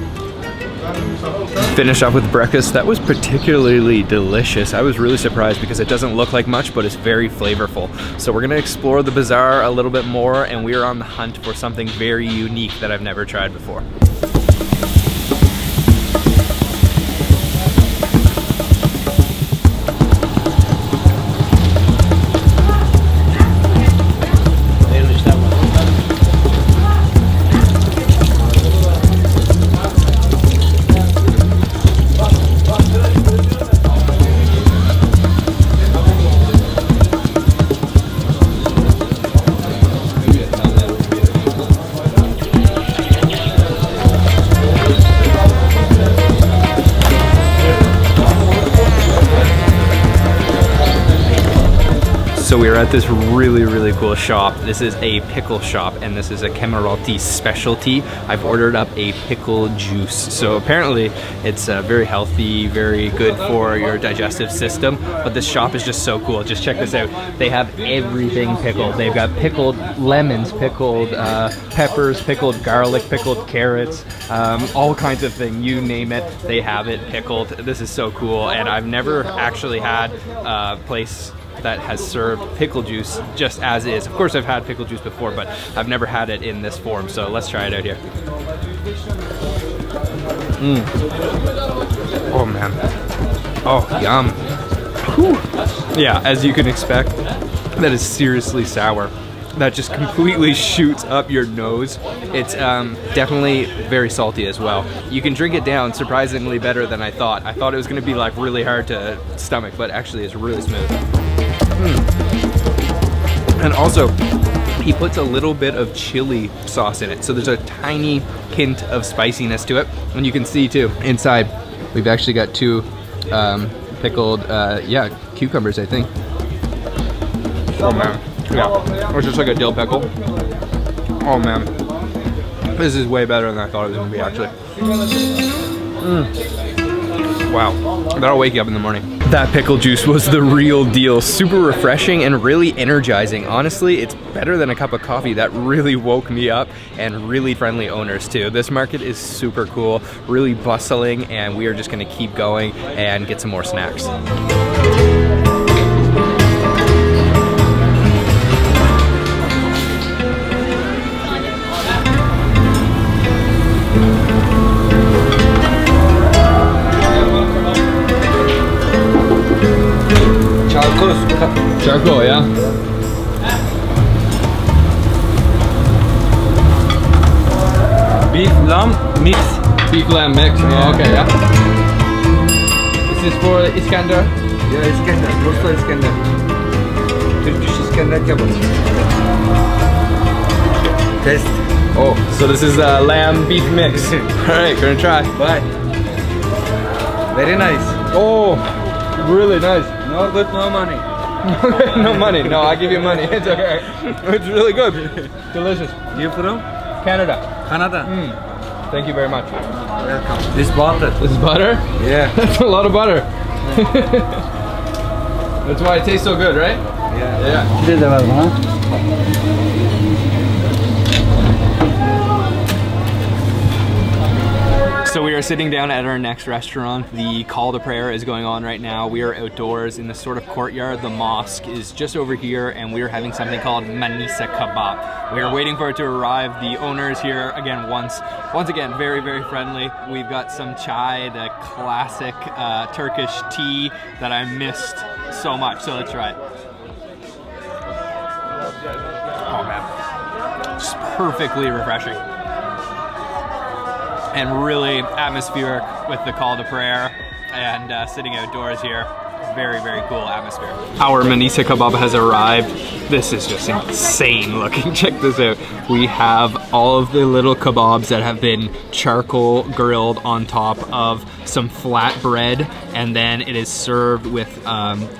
Finish off with breakfast. That was particularly delicious. I was really surprised because it doesn't look like much, but it's very flavorful. So we're gonna explore the bazaar a little bit more, and we are on the hunt for something very unique that I've never tried before. So we are at this really, really cool shop. This is a pickle shop, and this is a Kemeralty specialty. I've ordered up a pickle juice. So apparently it's very healthy, very good for your digestive system, but this shop is just so cool. Just check this out. They have everything pickled. They've got pickled lemons, pickled peppers, pickled garlic, pickled carrots, all kinds of things. You name it, they have it pickled. This is so cool, and I've never actually had a place that has served pickle juice just as is. Of course I've had pickle juice before, but I've never had it in this form, so let's try it out here. Oh man. Oh, yum. Whew. Yeah, as you can expect, that is seriously sour. That just completely shoots up your nose. It's definitely very salty as well. You can drink it down surprisingly better than I thought. I thought it was gonna be like really hard to stomach, but actually it's really smooth. And also, he puts a little bit of chili sauce in it, so there's a tiny hint of spiciness to it. And you can see too, inside, we've actually got two pickled, cucumbers, I think. Oh man, yeah, it's just like a dill pickle. Oh man, this is way better than I thought it was gonna be actually. Wow, that'll wake you up in the morning. That pickle juice was the real deal. Super refreshing and really energizing. Honestly, it's better than a cup of coffee. That really woke me up, and really friendly owners too. This market is super cool, really bustling, and we are just gonna keep going and get some more snacks. Charcoal, yeah. Beef lamb mix. Beef lamb mix. Yeah. Oh, okay, yeah. This is for Iskandar? Yeah, Iskandar. Rosta Iskandar. Turkish Iskandar kebab. Test. Oh, so this is a lamb beef mix. Alright, gonna try. Bye. Very nice. Oh, really nice. No good, no money. No money. No, I'll give you money. It's okay. It's really good. Delicious. You from? Canada. Canada. Thank you very much. Welcome. This butter. This is butter? Yeah. That's a lot of butter. That's why it tastes so good, right? Yeah. So we are sitting down at our next restaurant. The call to prayer is going on right now. We are outdoors in this sort of courtyard. The mosque is just over here, and we are having something called manisa kebab. We are waiting for it to arrive. The owner is here again once again, very, very friendly. We've got some chai, the classic Turkish tea that I missed so much. So let's try it. Oh man, just perfectly refreshing. And really atmospheric with the call to prayer and sitting outdoors here. Very, very cool atmosphere. Our manisa kebab has arrived. This is just insane looking. Check this out. We have all of the little kebabs that have been charcoal grilled on top of some flat bread, and then it is served with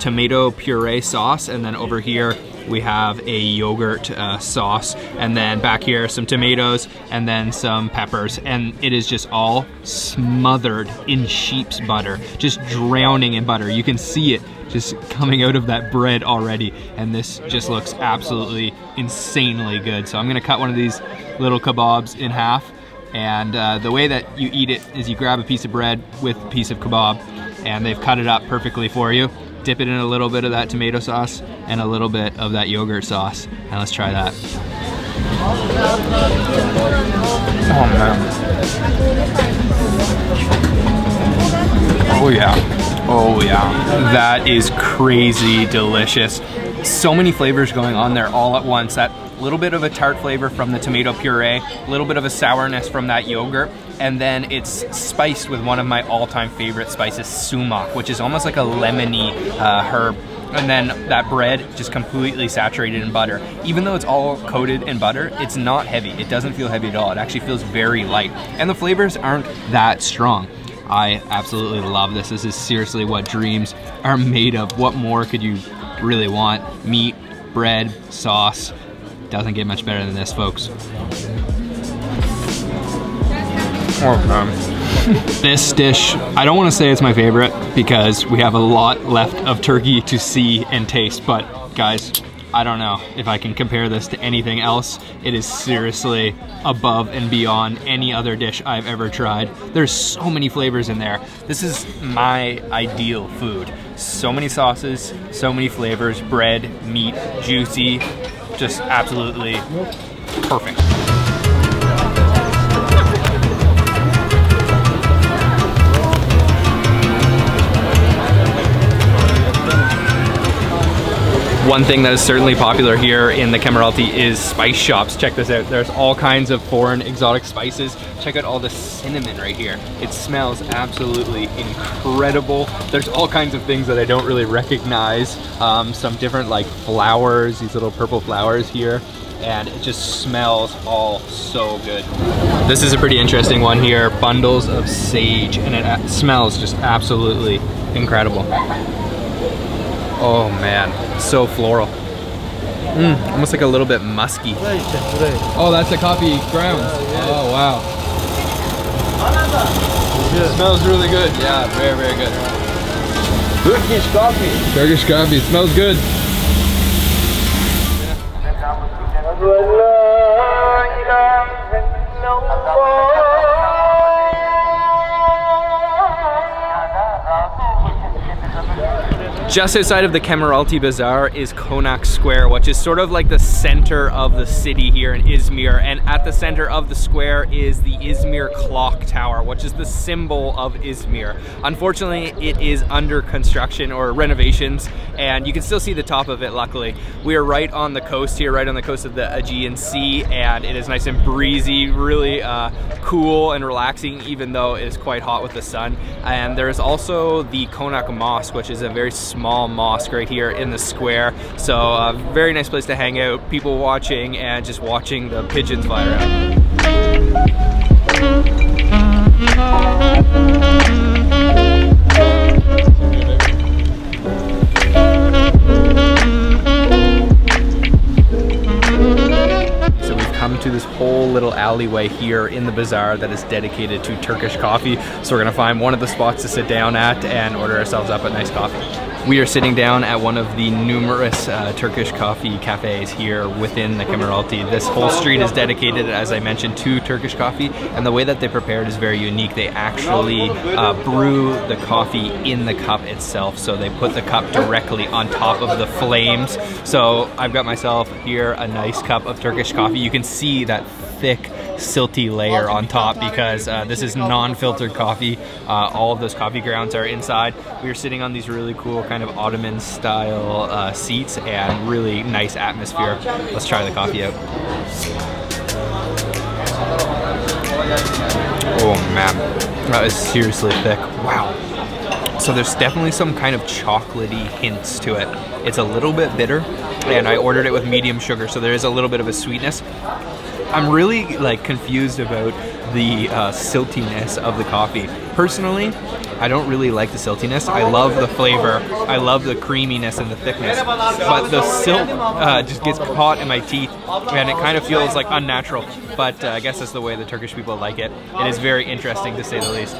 tomato puree sauce, and then over here we have a yogurt sauce, and then back here some tomatoes and then some peppers, and it is just all smothered in sheep's butter, just drowning in butter. You can see it just coming out of that bread already, and this just looks absolutely insanely good. So I'm gonna cut one of these little kebabs in half, and the way that you eat it is you grab a piece of bread with a piece of kebab, and they've cut it up perfectly for you. Dip it in a little bit of that tomato sauce and a little bit of that yogurt sauce. And let's try that. Oh man. Oh yeah. Oh yeah. That is crazy delicious. So many flavors going on there all at once. That little bit of a tart flavor from the tomato puree, a little bit of a sourness from that yogurt, and then it's spiced with one of my all-time favorite spices, sumac, which is almost like a lemony herb. And then that bread just completely saturated in butter. Even though it's all coated in butter, it's not heavy. It doesn't feel heavy at all. It actually feels very light. And the flavors aren't that strong. I absolutely love this. This is seriously what dreams are made of. What more could you really want? Meat, bread, sauce. Doesn't get much better than this, folks. Oh man. This dish, I don't want to say it's my favorite because we have a lot left of Turkey to see and taste, but guys, I don't know if I can compare this to anything else. It is seriously above and beyond any other dish I've ever tried. There's so many flavors in there. This is my ideal food. So many sauces, so many flavors, bread, meat, juicy, just absolutely perfect. One thing that is certainly popular here in the Kemeralty is spice shops. Check this out. There's all kinds of foreign exotic spices. Check out all the cinnamon right here. It smells absolutely incredible. There's all kinds of things that I don't really recognize. Some different like flowers, these little purple flowers here. And it just smells all so good. This is a pretty interesting one here. Bundles of sage, and it smells just absolutely incredible. Oh man, so floral. Almost like a little bit musky. Oh, that's the coffee grounds. Oh wow. It smells really good. Yeah, very, very good. Turkish coffee. Turkish coffee. It smells good. Just outside of the Kemeralty Bazaar is Konak Square, which is sort of like the center of the city here in Izmir. And at the center of the square is the Izmir Clock Tower, which is the symbol of Izmir. Unfortunately, it is under construction or renovations, and you can still see the top of it, luckily. We are right on the coast here, right on the coast of the Aegean Sea, and it is nice and breezy, really cool and relaxing, even though it is quite hot with the sun. And there is also the Konak Mosque, which is a very small mosque right here in the square. So a very nice place to hang out, people watching, and just watching the pigeons fly around. To this whole little alleyway here in the bazaar that is dedicated to Turkish coffee. So we're gonna find one of the spots to sit down at and order ourselves up a nice coffee. We are sitting down at one of the numerous Turkish coffee cafes here within the Kemeralty. This whole street is dedicated, as I mentioned, to Turkish coffee, and the way that they prepare it is very unique. They actually brew the coffee in the cup itself, so they put the cup directly on top of the flames. So I've got myself here a nice cup of Turkish coffee. You can see that thick silty layer on top because this is non-filtered coffee. All of those coffee grounds are inside. We are sitting on these really cool kind of Ottoman style seats and really nice atmosphere. Let's try the coffee out. Oh man, that is seriously thick. Wow. So there's definitely some kind of chocolatey hints to it. It's a little bit bitter, and I ordered it with medium sugar, so there is a little bit of a sweetness. I'm really confused about the siltiness of the coffee. Personally, I don't really like the siltiness. I love the flavor. I love the creaminess and the thickness, but the silt just gets caught in my teeth, and it kind of feels like unnatural. But I guess that's the way the Turkish people like it. It is very interesting, to say the least.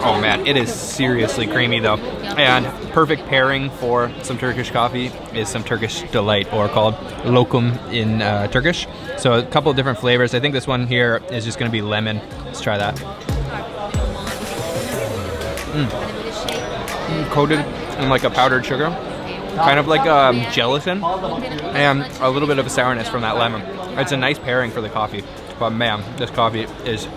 Oh man, it is seriously creamy though. And perfect pairing for some Turkish coffee is some Turkish Delight, or called lokum in Turkish. So a couple of different flavors. I think this one here is just gonna be lemon. Let's try that. Coated in like a powdered sugar, kind of like gelatin, and a little bit of a sourness from that lemon. It's a nice pairing for the coffee, but man, this coffee is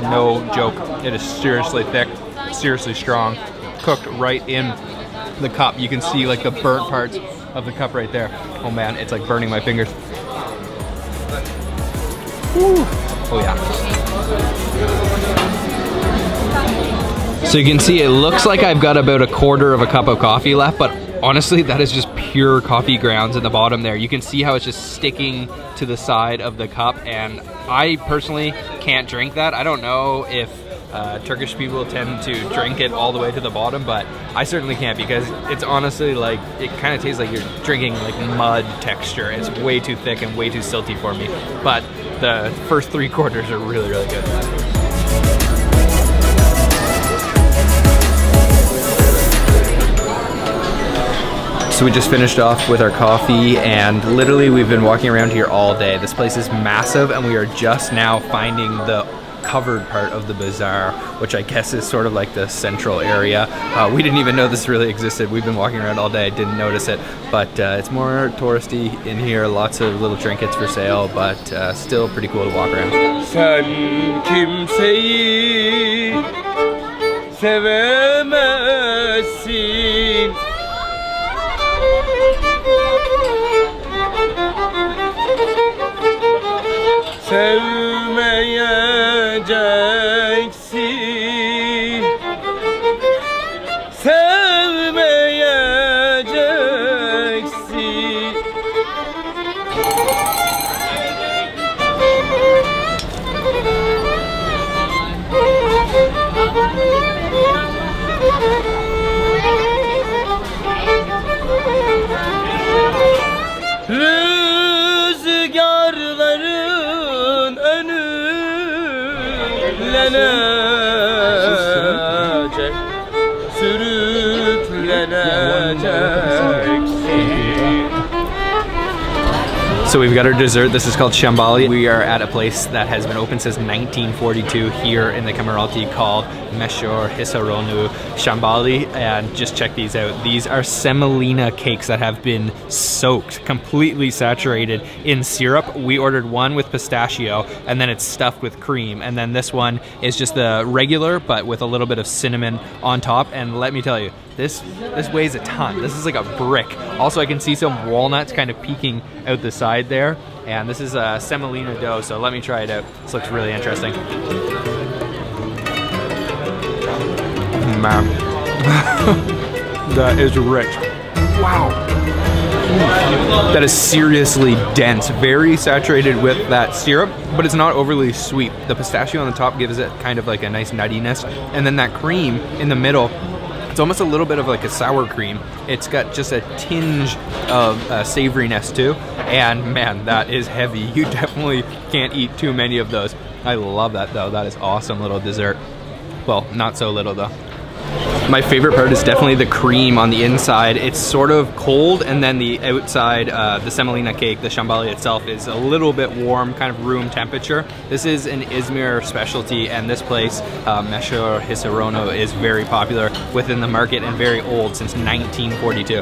no joke. It is seriously thick, seriously strong, cooked right in the cup. You can see like the burnt parts of the cup right there. Oh man, it's like burning my fingers. Woo. Oh yeah. So you can see it looks like I've got about a quarter of a cup of coffee left, but honestly, that is just pure coffee grounds in the bottom there. You can see how it's just sticking to the side of the cup, and I personally can't drink that. I don't know if Turkish people tend to drink it all the way to the bottom, but I certainly can't, because it's honestly like, it kind of tastes like you're drinking like mud texture. It's way too thick and way too silty for me, but the first 3 quarters are really, really good. So we just finished off with our coffee, and literally we've been walking around here all day. This place is massive, and we are just now finding the covered part of the bazaar, which I guess is sort of like the central area. We didn't even know this really existed. We've been walking around all day, didn't notice it, but it's more touristy in here. Lots of little trinkets for sale, but still pretty cool to walk around. Sen kimseyi sevemezsin. Sevmeyeceksin, sevmeyeceksin. sürüklenecek, sürüklenecek. So we've got our dessert. This is called shambali. We are at a place that has been open since 1942 here in the Kemeraltı called Meşhur Hisaronu Shambali. And just check these out. These are semolina cakes that have been soaked, completely saturated in syrup. We ordered one with pistachio, and then it's stuffed with cream. And then this one is just the regular, but with a little bit of cinnamon on top. And let me tell you, this weighs a ton. This is like a brick. Also, I can see some walnuts kind of peeking out the side there. And this is a semolina dough, so let me try it out. This looks really interesting. Man, that is rich. Wow. That is seriously dense, very saturated with that syrup, but it's not overly sweet. The pistachio on the top gives it kind of like a nice nuttiness, and then that cream in the middle, it's almost a little bit of like a sour cream. It's got just a tinge of savoriness too, and man, that is heavy. You definitely can't eat too many of those. I love that though. That is awesome little dessert. Well, not so little though. My favorite part is definitely the cream on the inside. It's sort of cold, and then the outside, the semolina cake, the shambali itself, is a little bit warm, kind of room temperature. This is an Izmir specialty, and this place, Meşhur Hisaronu, is very popular within the market and very old, since 1942.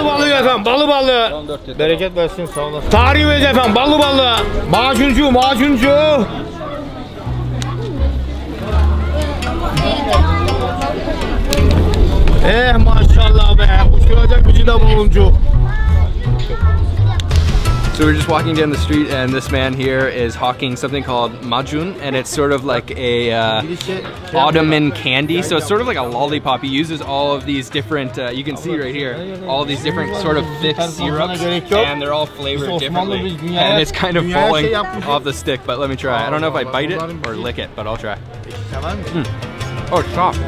Balı efendim, balı. Bereket versin, sağ olasın. Tarihiyiz efendim, balı. Macuncu. Maşallah be, uçuracak gücü de buluncu. So we're just walking down the street, and this man here is hawking something called macun, and it's sort of like a Ottoman candy. So it's sort of like a lollipop. He uses all of these different, you can see right here, all these different sort of thick syrups, and they're all flavored differently. And it's kind of falling off the stick, but let me try. I don't know if I bite it or lick it, but I'll try. Oh, it's soft.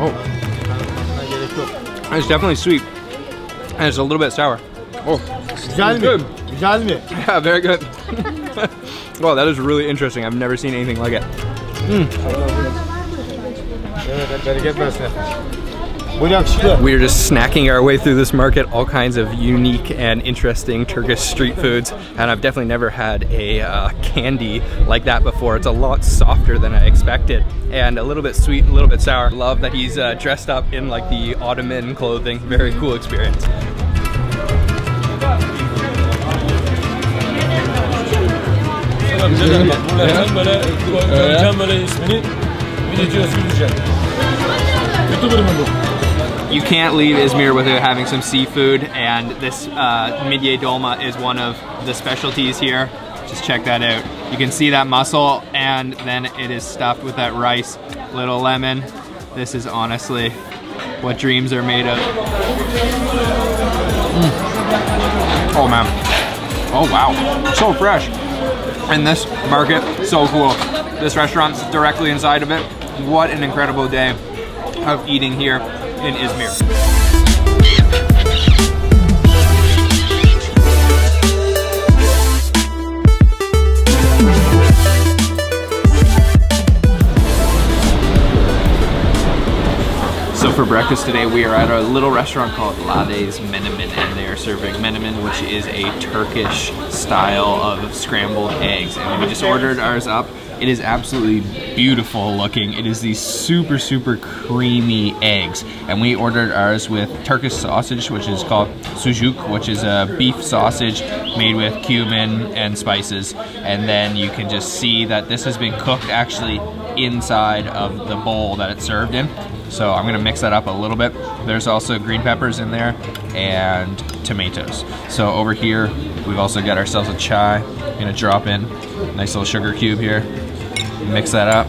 Oh, it's definitely sweet, and it's a little bit sour. Oh, Güzel mi? Yeah, very good. Wow, that is really interesting. I've never seen anything like it. Bereket versin efendim. Buyur yakışıklı. We are just snacking our way through this market, all kinds of unique and interesting Turkish street foods, and I've definitely never had a candy like that before. It's a lot softer than I expected, and a little bit sweet, a little bit sour. Love that he's dressed up in like the Ottoman clothing. Very cool experience. You can't leave Izmir without having some seafood, and this midye dolma is one of the specialties here. Just check that out. You can see that mussel, and then it is stuffed with that rice, little lemon. This is honestly what dreams are made of. Oh man. Oh wow, so fresh. And this market, so cool. This restaurant's directly inside of it. What an incredible day of eating here in Izmir. So for breakfast today, we are at a little restaurant called Lade's Menemen, and they are serving menemen, which is a Turkish style of scrambled eggs. And we just ordered ours up. It is absolutely beautiful looking. It is these super, super creamy eggs. And we ordered ours with Turkish sausage, which is called sucuk, which is a beef sausage made with cumin and spices. And then you can just see that this has been cooked actually inside of the bowl that it's served in. So I'm gonna mix that up a little bit. There's also green peppers in there and tomatoes. So over here, we've also got ourselves a chai. Gonna drop in a nice little sugar cube here. Mix that up.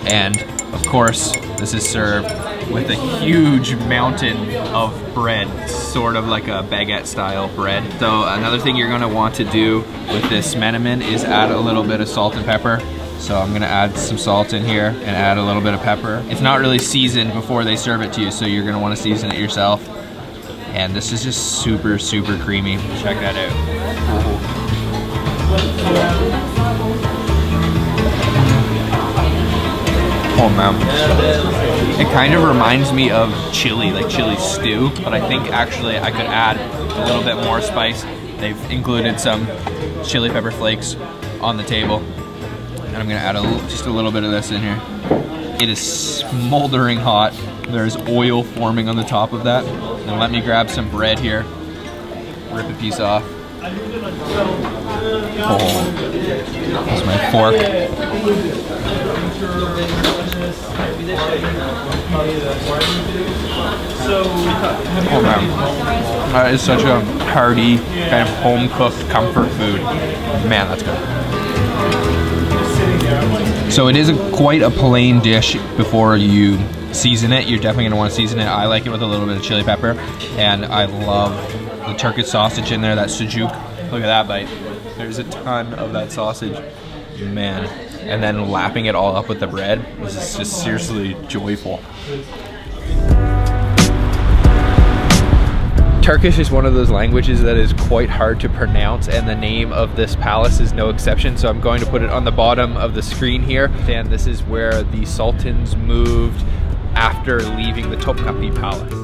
And of course, this is served with a huge mountain of bread, sort of like a baguette style bread. So another thing you're gonna want to do with this menemen is add a little bit of salt and pepper. So I'm gonna add some salt in here and add a little bit of pepper. It's not really seasoned before they serve it to you, so you're gonna wanna season it yourself. And this is just super, super creamy. Check that out. Oh man. It kind of reminds me of chili, like chili stew, but I think actually I could add a little bit more spice. They've included some chili pepper flakes on the table. And I'm gonna add just a little bit of this in here. It is smoldering hot. There's oil forming on the top of that. And let me grab some bread here. Rip a piece off. Oh, that's my fork. Oh man, that is such a hearty, kind of home-cooked comfort food. Man, that's good. So it is quite a plain dish before you season it. You're definitely gonna want to season it. I like it with a little bit of chili pepper, and I love the Turkish sausage in there, that sucuk. Look at that bite. There's a ton of that sausage, man. And then lapping it all up with the bread. This is just seriously joyful. Turkish is one of those languages that is quite hard to pronounce, and the name of this palace is no exception, so I'm going to put it on the bottom of the screen here. And this is where the sultans moved after leaving the Topkapi Palace.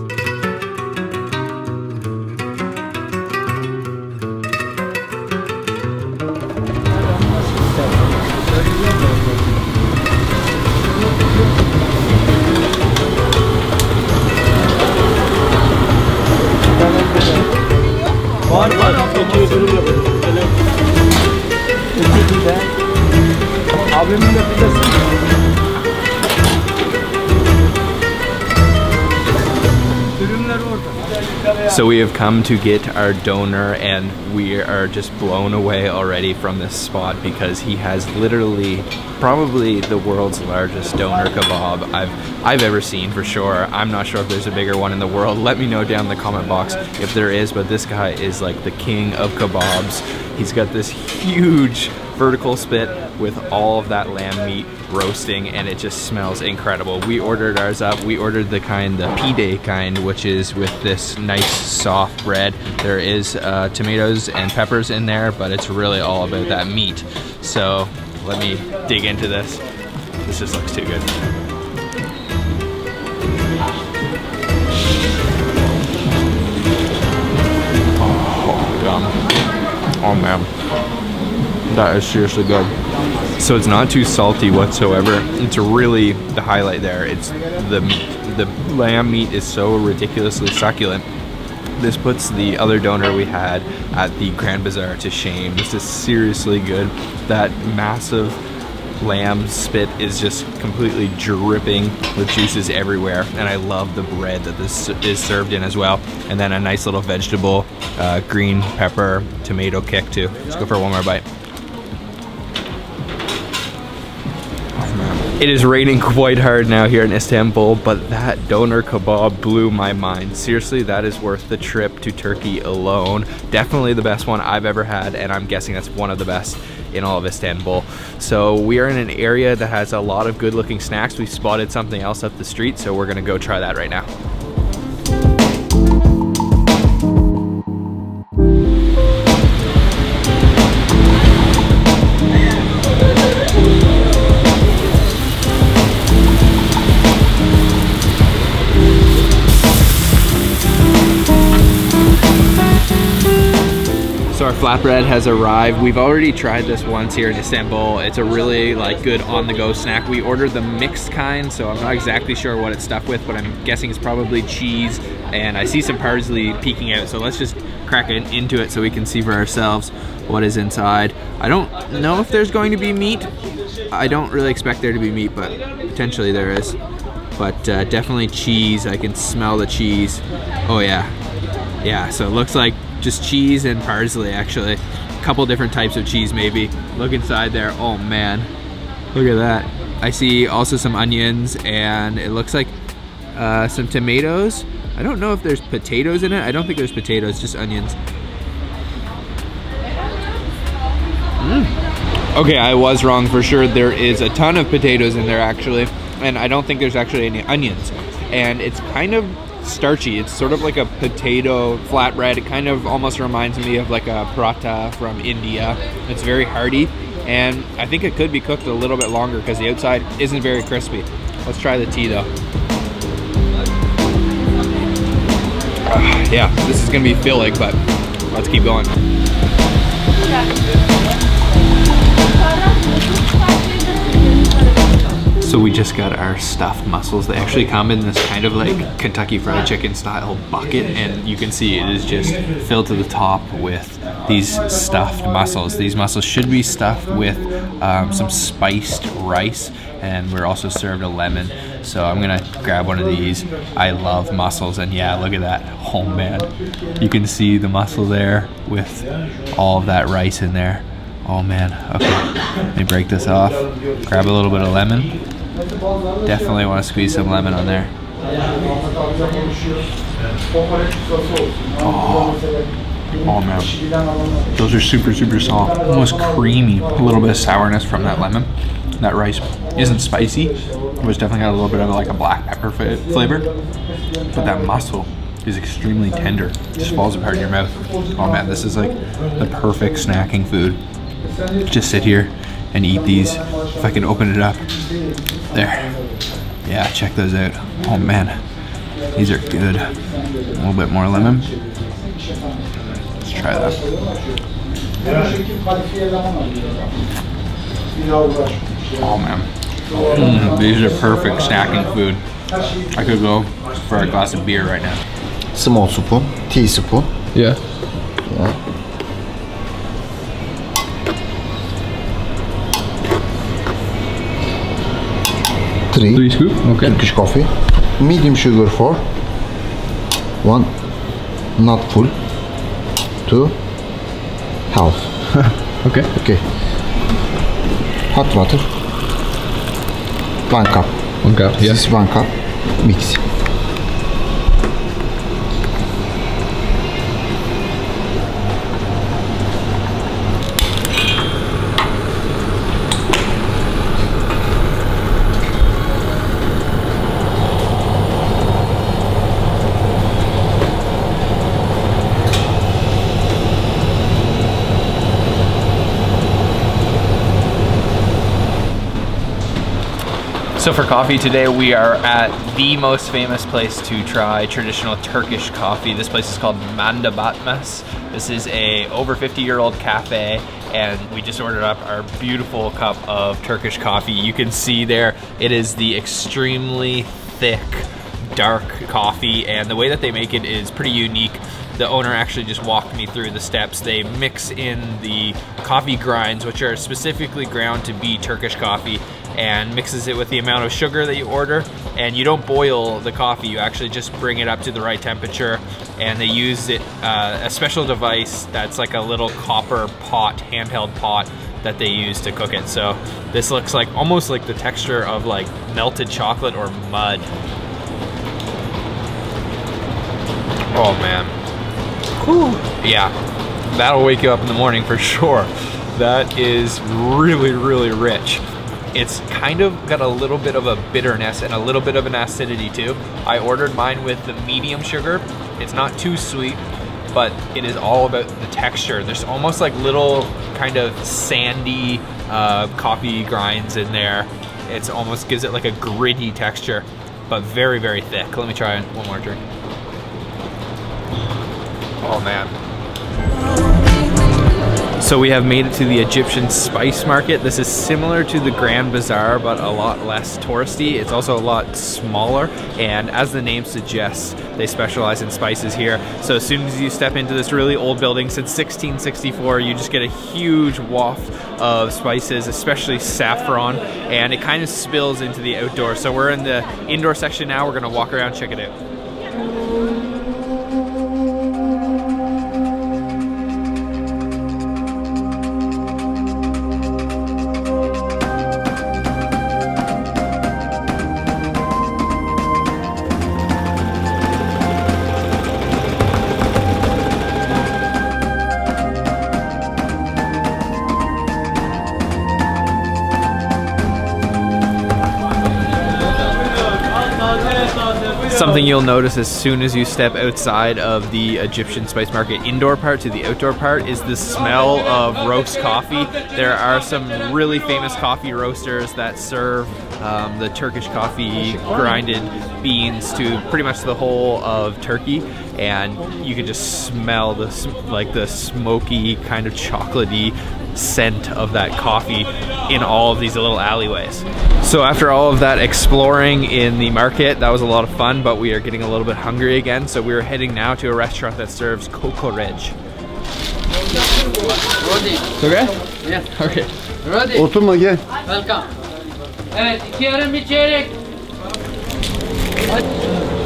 So we have come to get our donor, and we are just blown away already from this spot because he has literally probably the world's largest doner kebab I've ever seen, for sure. I'm not sure if there's a bigger one in the world. Let me know down in the comment box if there is, but this guy is like the king of kebabs. He's got this huge vertical spit with all of that lamb meat roasting, and it just smells incredible. We ordered ours up. We ordered the kind, the pide kind, which is with this nice soft bread. There is tomatoes and peppers in there, but it's really all about that meat. So let me dig into this. This just looks too good. Oh, yum. Oh man. That is seriously good. So it's not too salty whatsoever. It's really the highlight there. It's the meat. The lamb meat is so ridiculously succulent. This puts the other donor we had at the Grand Bazaar to shame. This is seriously good. That massive lamb spit is just completely dripping with juices everywhere, and I love the bread that this is served in as well. And then a nice little vegetable, green pepper, tomato kick too. Let's go for one more bite. It is raining quite hard now here in Istanbul, but that doner kebab blew my mind. Seriously, that is worth the trip to Turkey alone. Definitely the best one I've ever had, and I'm guessing that's one of the best in all of Istanbul. So we are in an area that has a lot of good looking snacks. We spotted something else up the street, so we're gonna go try that right now. So our flatbread has arrived. We've already tried this once here in Istanbul. It's a really good on-the-go snack. We ordered the mixed kind, so I'm not exactly sure what it's stuffed with, but I'm guessing it's probably cheese, and I see some parsley peeking out, so let's just crack it into it so we can see for ourselves what is inside. I don't know if there's going to be meat. I don't really expect there to be meat, but potentially there is. But definitely cheese. I can smell the cheese. Oh yeah. Yeah, so it looks like just cheese and parsley, actually. A couple different types of cheese maybe. Look inside there. Oh man, look at that. I see also some onions, and it looks like some tomatoes. I don't know if there's potatoes in it. I don't think there's potatoes, just onions. Okay, I was wrong for sure. There is a ton of potatoes in there actually, and I don't think there's actually any onions. And it's kind of starchy. It's sort of like a potato flatbread. It kind of almost reminds me of like a paratha from India. It's very hearty, and I think it could be cooked a little bit longer because the outside isn't very crispy. Let's try the tea though. Yeah, this is gonna be filling, but let's keep going. So we just got our stuffed mussels. They actually come in this kind of like Kentucky Fried Chicken style bucket, and you can see it is just filled to the top with these stuffed mussels. These mussels should be stuffed with some spiced rice, and we're also served a lemon. So I'm gonna grab one of these. I love mussels, and yeah, look at that. Oh man, you can see the mussel there with all of that rice in there. Oh man, okay, let me break this off. Grab a little bit of lemon. Definitely want to squeeze some lemon on there. Oh man, those are super soft, almost creamy. A little bit of sourness from that lemon. That rice isn't spicy, but it's definitely got a little bit of like a black pepper flavor. But that mussel is extremely tender. It just falls apart in your mouth. Oh man, this is like the perfect snacking food. Just sit here and eat these. If I can open it up. There. Yeah, check those out. Oh man, these are good. A little bit more lemon. Let's try that. Oh man, these are perfect snacking food. I could go for a glass of beer right now. Small spoon, teaspoon. Yeah. Yeah. 3 scoop. Okay. Turkish coffee. Medium sugar 4. 1 not full. 2 half. Okay. Okay. Hot water. 1 cup. 1 cup. Yes. This is 1 cup. Mix. So for coffee today, we are at the most famous place to try traditional Turkish coffee. This place is called Manda Batmaz. This is a over 50-year-old cafe, and we just ordered up our beautiful cup of Turkish coffee. You can see there, it is the extremely thick, dark coffee, and the way that they make it is pretty unique. The owner actually just walked me through the steps. They mix in the coffee grinds, which are specifically ground to be Turkish coffee, and mixes it with the amount of sugar that you order. And you don't boil the coffee, you actually just bring it up to the right temperature, and they use it a special device that's like a little copper pot, handheld pot, that they use to cook it. So this looks like almost like the texture of like melted chocolate or mud. Oh man. Whew. Yeah, that'll wake you up in the morning for sure. That is really, really rich. It's kind of got a little bit of a bitterness and a little bit of an acidity too. I ordered mine with the medium sugar. It's not too sweet, but it is all about the texture. There's almost like little kind of sandy coffee grinds in there. It's almost gives it like a gritty texture, but very, very thick. Let me try one more drink. Oh man. So we have made it to the Egyptian spice market. This is similar to the Grand Bazaar, but a lot less touristy. It's also a lot smaller, and as the name suggests, they specialize in spices here. So as soon as you step into this really old building, since 1664, you just get a huge waft of spices, especially saffron, and it kind of spills into the outdoor. So we're in the indoor section now. We're gonna walk around, check it out. Something you'll notice as soon as you step outside of the Egyptian spice market indoor part to the outdoor part is the smell of roast coffee. There are some really famous coffee roasters that serve the Turkish coffee grinded beans to pretty much the whole of Turkey, and you can just smell this, like the smoky kind of chocolatey scent of that coffee in all of these little alleyways. So after all of that exploring in the market, that was a lot of fun, but we are getting a little bit hungry again, so we're heading now to a restaurant that serves kokoreç. It's okay? Yeah. Okay. Ready? Oturma gel. Welcome. Evet, 2 yarım bir çeyrek.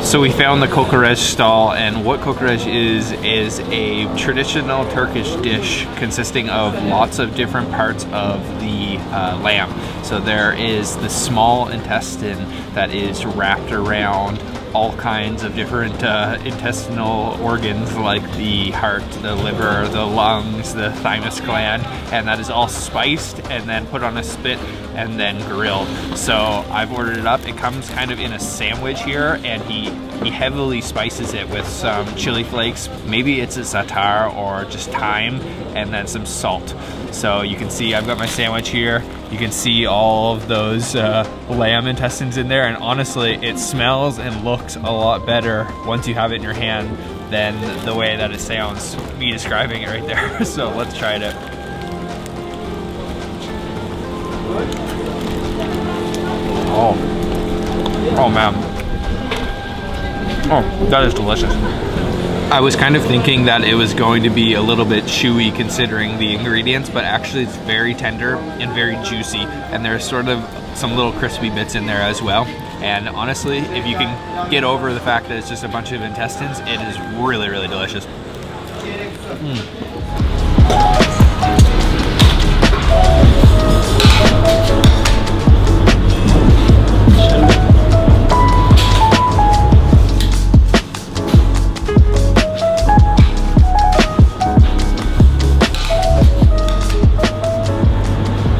So we found the kokoreç stall, and what kokoreç is a traditional Turkish dish consisting of lots of different parts of the lamb. So there is the small intestine that is wrapped around all kinds of different intestinal organs like the heart, the liver, the lungs, the thymus gland, and that is all spiced and then put on a spit and then grilled. So I've ordered it up. It comes kind of in a sandwich here, and he heavily spices it with some chili flakes. Maybe it's a za'atar or just thyme, and then some salt. So you can see I've got my sandwich here. You can see all of those lamb intestines in there, and honestly it smells and looks a lot better once you have it in your hand than the way that it sounds me describing it right there. So let's try it out. Oh man. Oh, that is delicious. I was kind of thinking that it was going to be a little bit chewy considering the ingredients, but actually it's very tender and very juicy, and there's sort of some little crispy bits in there as well. And honestly, if you can get over the fact that it's just a bunch of intestines, it is really, really delicious.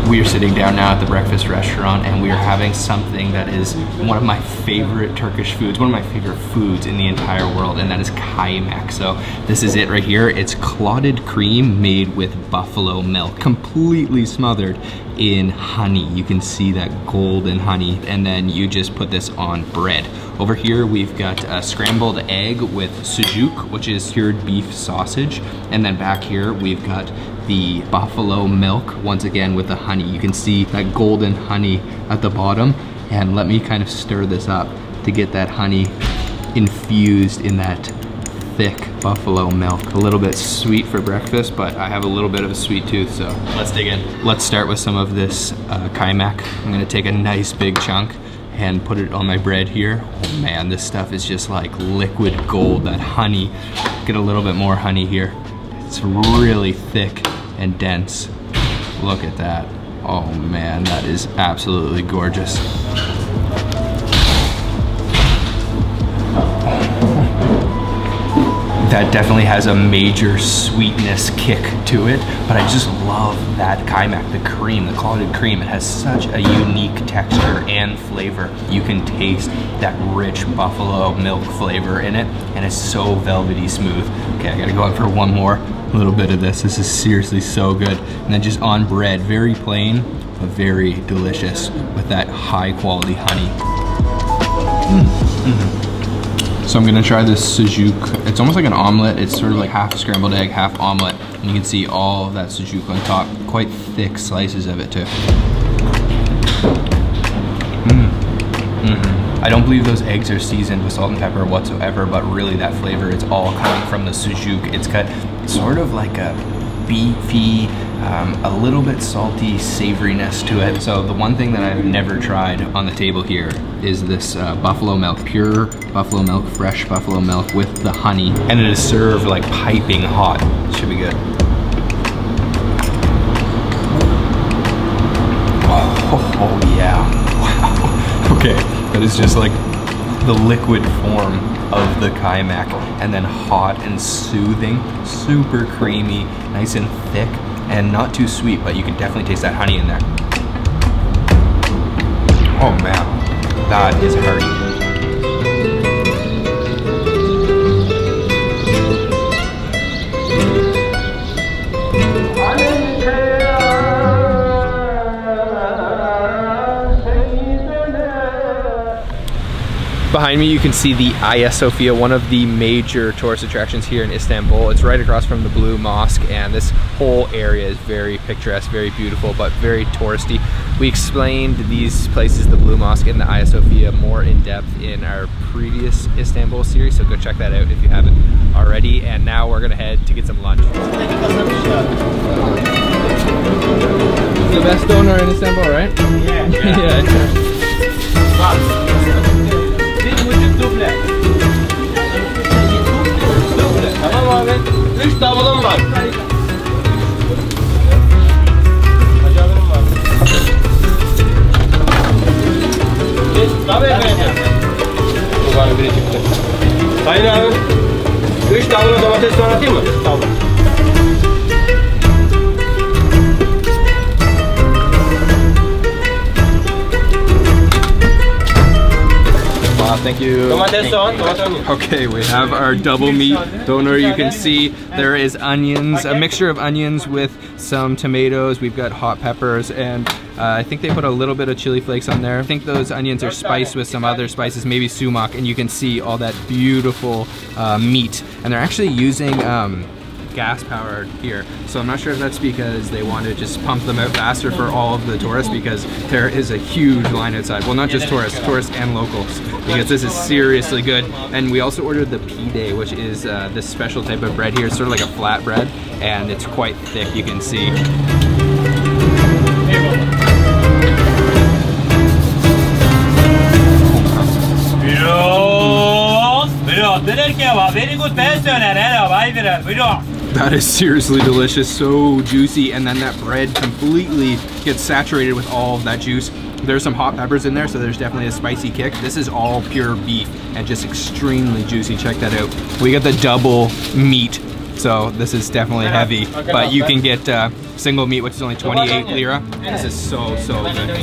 We are sitting down now at the breakfast restaurant, and we are having something that is one of my favorite Turkish foods, one of my favorite foods in the entire world, and that is kaymak. So this is it right here. It's clotted cream made with buffalo milk, completely smothered in honey. You can see that golden honey, and then you just put this on bread. Over here we've got a scrambled egg with sucuk, which is cured beef sausage, and then back here we've got the buffalo milk, once again with the honey. You can see that golden honey at the bottom, and let me kind of stir this up to get that honey infused in that thick buffalo milk. A little bit sweet for breakfast, but I have a little bit of a sweet tooth, so let's dig in. Let's start with some of this kaymak. I'm gonna take a nice big chunk and put it on my bread here. Oh man, this stuff is just like liquid gold, that honey. Get a little bit more honey here. It's really thick and dense. Look at that. Oh man, that is absolutely gorgeous. That definitely has a major sweetness kick to it, but I just love that kaymak, the cream, the clotted cream. It has such a unique texture and flavor. You can taste that rich buffalo milk flavor in it, and it's so velvety smooth. Okay, I gotta go out for one more little bit of this. This is seriously so good. And then just on bread, very plain, but very delicious with that high quality honey. So I'm gonna try this sucuk. It's almost like an omelet. It's sort of like half scrambled egg, half omelet. And you can see all of that sucuk on top. Quite thick slices of it too. I don't believe those eggs are seasoned with salt and pepper whatsoever, but really that flavor, it's all coming from the sucuk. It's got sort of like a beefy, a little bit salty savoriness to it. So the one thing that I've never tried on the table here is this buffalo milk, pure buffalo milk, fresh buffalo milk with the honey, and it is served like piping hot. It should be good. Oh yeah, wow. Okay, that is just like the liquid form of the kaymak, and then hot and soothing, super creamy, nice and thick, and not too sweet, but you can definitely taste that honey in there. Oh man, that is hearty. behind me you can see the Hagia Sophia, one of the major tourist attractions here in Istanbul. It's right across from the Blue Mosque, and this whole area is very picturesque, very beautiful, but very touristy. We explained these places, the Blue Mosque and the Hagia Sophia, more in depth in our previous Istanbul series, so go check that out if you haven't already. And now we're gonna head to get some lunch. The best donor in Istanbul, right? Yeah. Yeah. Tamam abi. 3 tablom var. Acabım var. Tabii efendim. Bu bana biri çıktı. Sayın abi. 3 tablo domates soğan atayım mı? Tamam. Thank you. Okay, we have our double meat doner. You can see there is onions, a mixture of onions with some tomatoes. We've got hot peppers, and I think they put a little bit of chili flakes on there. I think those onions are spiced with some other spices, maybe sumac, and you can see all that beautiful meat. And they're actually using gas powered here, so I'm not sure if that's because they want to just pump them out faster for all of the tourists, because there is a huge line outside. Well, not just tourists and locals, because this is seriously good. And we also ordered the pide, which is this special type of bread here. It's sort of like a flat bread, and it's quite thick, you can see. That is seriously delicious, so juicy, and then that bread completely gets saturated with all of that juice. There's some hot peppers in there, so there's definitely a spicy kick. This is all pure beef and just extremely juicy. Check that out. We got the double meat, so this is definitely heavy, but you can get single meat, which is only 28 lira. This is so good.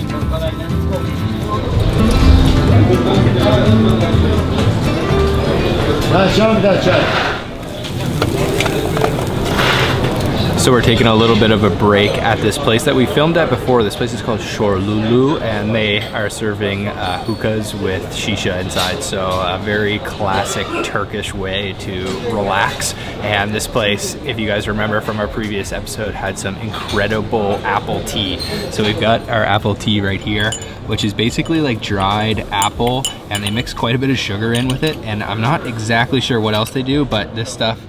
So we're taking a little bit of a break at this place that we filmed at before. This place is called Shorlulu, and they are serving hookahs with shisha inside. So a very classic Turkish way to relax. And this place, if you guys remember from our previous episode, had some incredible apple tea. So we've got our apple tea right here, which is basically like dried apple, and they mix quite a bit of sugar in with it. And I'm not exactly sure what else they do, but this stuff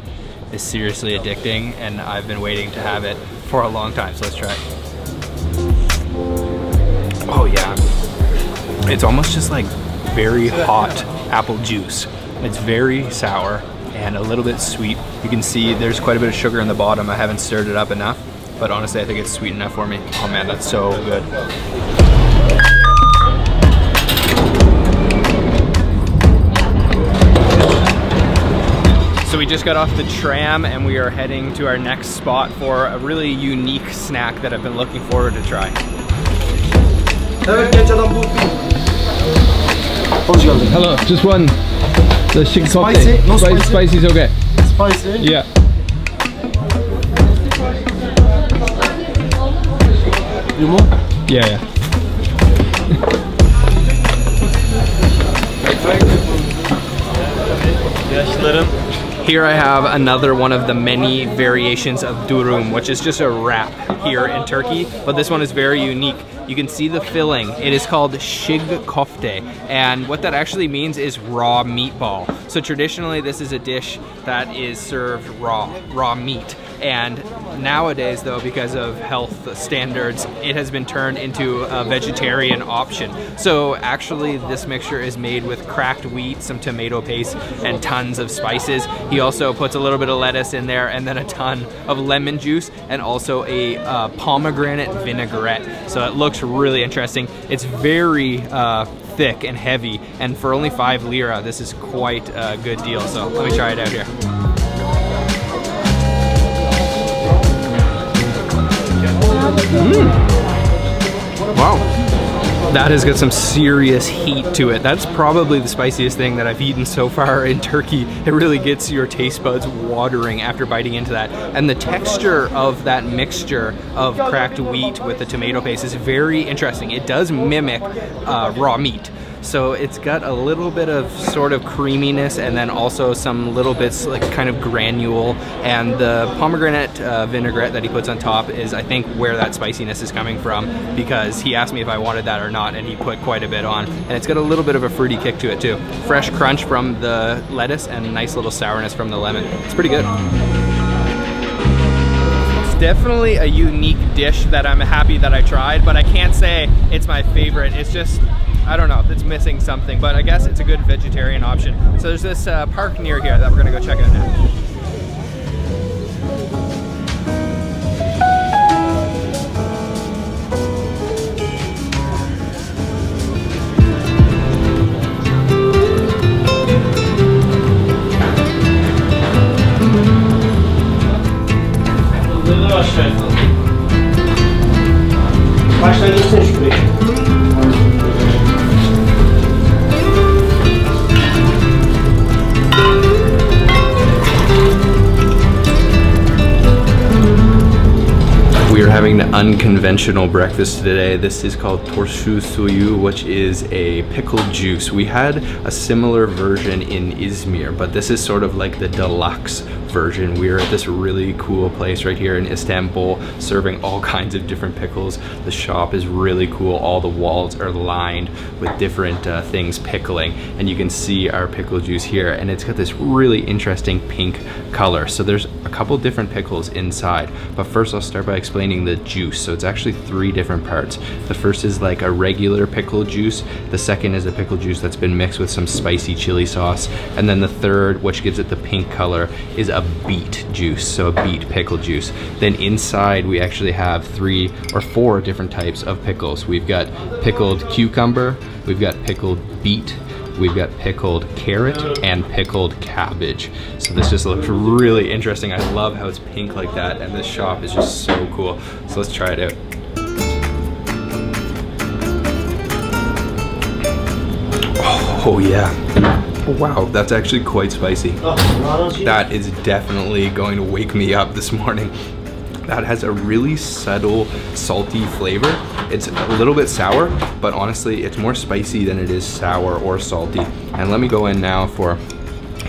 is seriously addicting, and I've been waiting to have it for a long time, so let's try it. Oh yeah, it's almost just like very hot apple juice. It's very sour and a little bit sweet. You can see there's quite a bit of sugar in the bottom. I haven't stirred it up enough, but honestly I think it's sweet enough for me. Oh man, that's so good. So we just got off the tram and we are heading to our next spot for a really unique snack that I've been looking forward to try. Hello, just one. The chicken Spicy? No spicy? Spicy is okay. Spicy? Yeah. You want? Yeah. Here I have another one of the many variations of durum, which is just a wrap here in Turkey, but this one is very unique. You can see the filling. It is called shig kofte, and what that actually means is raw meatball. So traditionally this is a dish that is served raw meat. And nowadays though, because of health standards, it has been turned into a vegetarian option. So actually this mixture is made with cracked wheat, some tomato paste, and tons of spices. He also puts a little bit of lettuce in there, and then a ton of lemon juice, and also a pomegranate vinaigrette. So it looks really interesting. It's very thick and heavy, and for only 5 lira, this is quite a good deal. So let me try it out here. Wow, that has got some serious heat to it. That's probably the spiciest thing that I've eaten so far in Turkey. It really gets your taste buds watering after biting into that. And the texture of that mixture of cracked wheat with the tomato paste is very interesting. It does mimic raw meat. So it's got a little bit of sort of creaminess and then also some little bits like kind of granule, and the pomegranate vinaigrette that he puts on top is I think where that spiciness is coming from, because he asked me if I wanted that or not and he put quite a bit on, and it's got a little bit of a fruity kick to it too. Fresh crunch from the lettuce and nice little sourness from the lemon. It's pretty good. Definitely a unique dish that I'm happy that I tried, but I can't say it's my favorite. It's just, I don't know, it's missing something, but I guess it's a good vegetarian option. So there's this park near here that we're gonna go check out now. We are having an unconventional breakfast today. This is called turqiouis, which is a pickled juice. We had a similar version in Izmir, but this is sort of like the deluxe version. We're at this really cool place right here in Istanbul, serving all kinds of different pickles. The shop is really cool. All the walls are lined with different things pickling, and you can see our pickle juice here, and it's got this really interesting pink color. So there's a couple different pickles inside, but first I'll start by explaining the juice. So it's actually 3 different parts. The first is like a regular pickle juice. The second is a pickle juice that's been mixed with some spicy chili sauce. And then the third, which gives it the pink color, is a beet juice, so a beet pickle juice. Then inside we actually have 3 or 4 different types of pickles. We've got pickled cucumber, we've got pickled beet, we've got pickled carrot, and pickled cabbage. So this just looks really interesting. I love how it's pink like that, and this shop is just so cool. So let's try it out. Oh yeah. Wow, that's actually quite spicy. That is definitely going to wake me up this morning. That has a really subtle, salty flavor. It's a little bit sour, but honestly, it's more spicy than it is sour or salty. And let me go in now for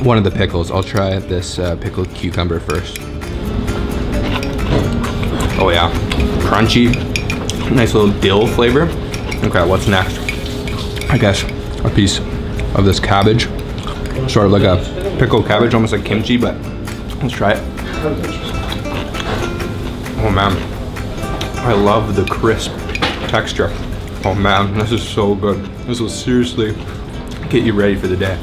one of the pickles. I'll try this pickled cucumber first. Oh yeah, crunchy, nice little dill flavor. Okay, what's next? I guess a piece of this cabbage. Sort of like a pickled cabbage, almost like kimchi, but let's try it. Oh man, I love the crisp texture. Oh man, this is so good. This will seriously get you ready for the day.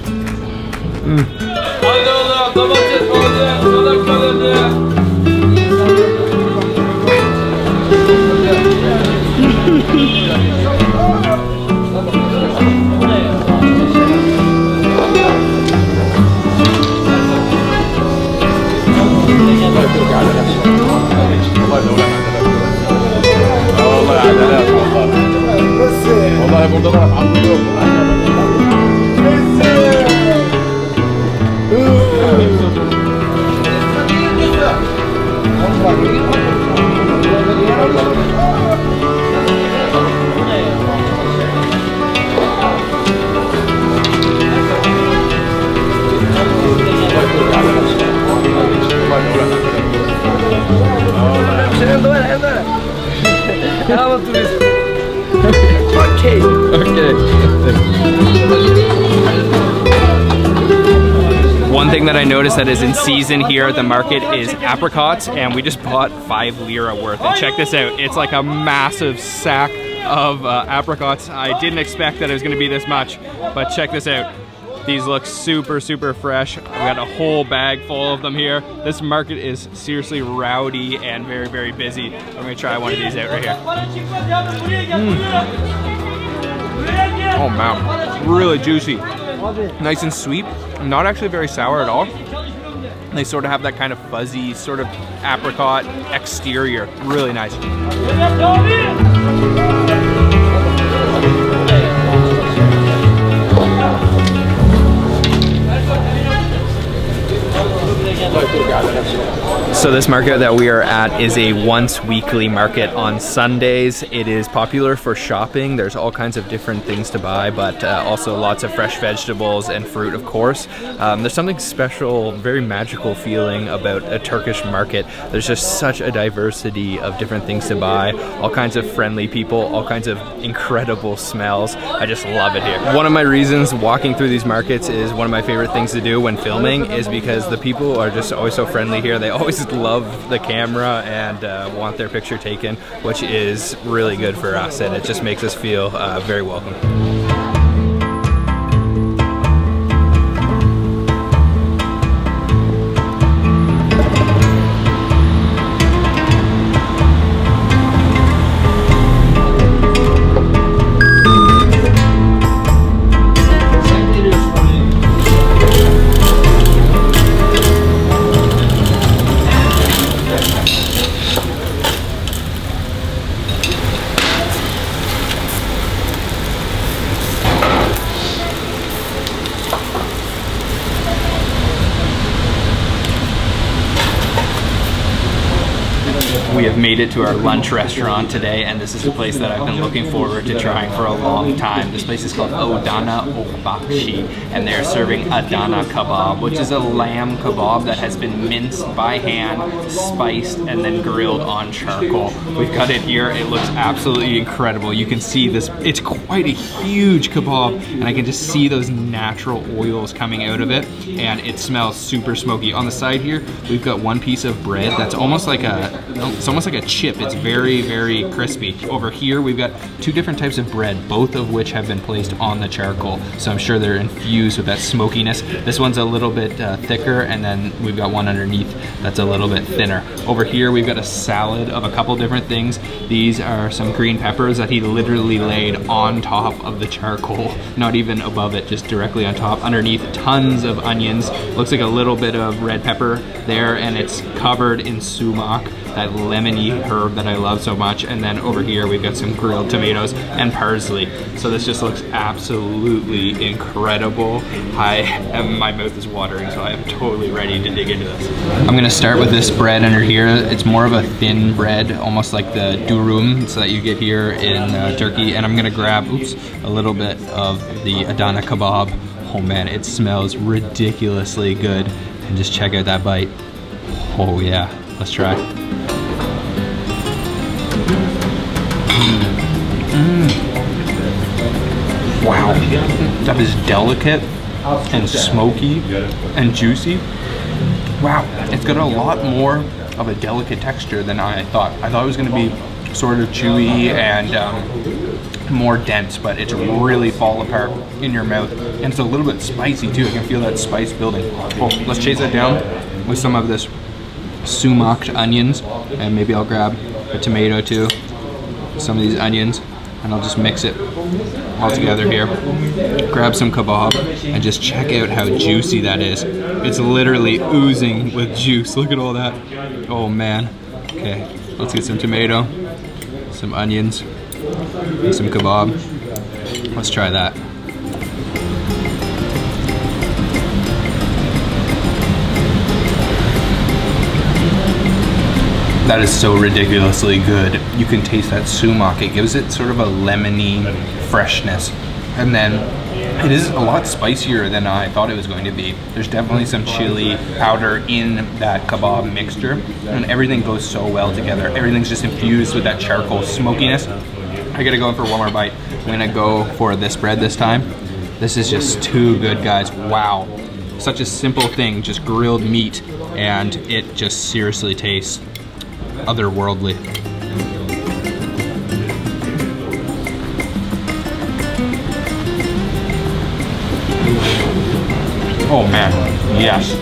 One thing that I noticed that is in season here at the market is apricots, and we just bought 5 lira worth. And check this out, it's like a massive sack of apricots. I didn't expect that it was gonna be this much, but check this out. These look super, super fresh. We got a whole bag full of them here. This market is seriously rowdy and very, very busy. I'm gonna try one of these out right here. Oh man, really juicy. Nice and sweet, not actually very sour at all. They sort of have that kind of fuzzy, sort of apricot exterior. Really nice. So this market that we are at is a once weekly market on Sundays. It is popular for shopping. There's all kinds of different things to buy, but also lots of fresh vegetables and fruit, of course. There's something special, very magical feeling about a Turkish market. There's just such a diversity of different things to buy, all kinds of friendly people, all kinds of incredible smells. I just love it here. One of my reasons walking through these markets is one of my favorite things to do when filming is because the people are just always so friendly here. They always love the camera and want their picture taken, which is really good for us, and it just makes us feel very welcome. We have made it to our lunch restaurant today, and this is a place that I've been looking forward to trying for a long time. This place is called Adana Okbakshi, and they're serving Adana kebab, which is a lamb kebab that has been minced by hand, spiced, and then grilled on charcoal. We've got it here. It looks absolutely incredible. You can see this. It's quite a huge kebab, and I can just see those natural oils coming out of it, and it smells super smoky. On the side here, we've got one piece of bread that's almost like it's almost like a chip. It's very, very crispy. Over here, we've got two different types of bread, both of which have been placed on the charcoal. So I'm sure they're infused with that smokiness. This one's a little bit thicker, and then we've got one underneath that's a little bit thinner. Over here, we've got a salad of a couple different things. These are some green peppers that he literally laid on top of the charcoal, not even above it, just directly on top. Underneath, tons of onions. Looks like a little bit of red pepper there, and it's covered in sumac, that lemony herb that I love so much. And then over here we've got some grilled tomatoes and parsley. So this just looks absolutely incredible. My mouth is watering, so I am totally ready to dig into this. I'm gonna start with this bread under here. It's more of a thin bread, almost like the durum that you get here in Turkey. And I'm gonna grab, a little bit of the Adana kebab. Oh man, it smells ridiculously good. And just check out that bite. Oh yeah, let's try. Wow, that is delicate and smoky and juicy. Wow, it's got a lot more of a delicate texture than I thought. I thought it was going to be sort of chewy and more dense, but it's really fall apart in your mouth. And it's a little bit spicy too. I can feel that spice building. Oh, let's chase that down with some of this sumac onions, and maybe I'll grab a tomato too, some of these onions, and I'll just mix it all together here. Grab some kebab and just check out how juicy that is. It's literally oozing with juice. Look at all that. Oh man. Okay, let's get some tomato, some onions, and some kebab. Let's try that. That is so ridiculously good. You can taste that sumac. It gives it sort of a lemony freshness. And then it is a lot spicier than I thought it was going to be. There's definitely some chili powder in that kebab mixture, and everything goes so well together. Everything's just infused with that charcoal smokiness. I gotta go in for one more bite. I'm gonna go for this bread this time. This is just too good, guys. Wow. Such a simple thing, just grilled meat, and it just seriously tastes otherworldly. Oh man, yes.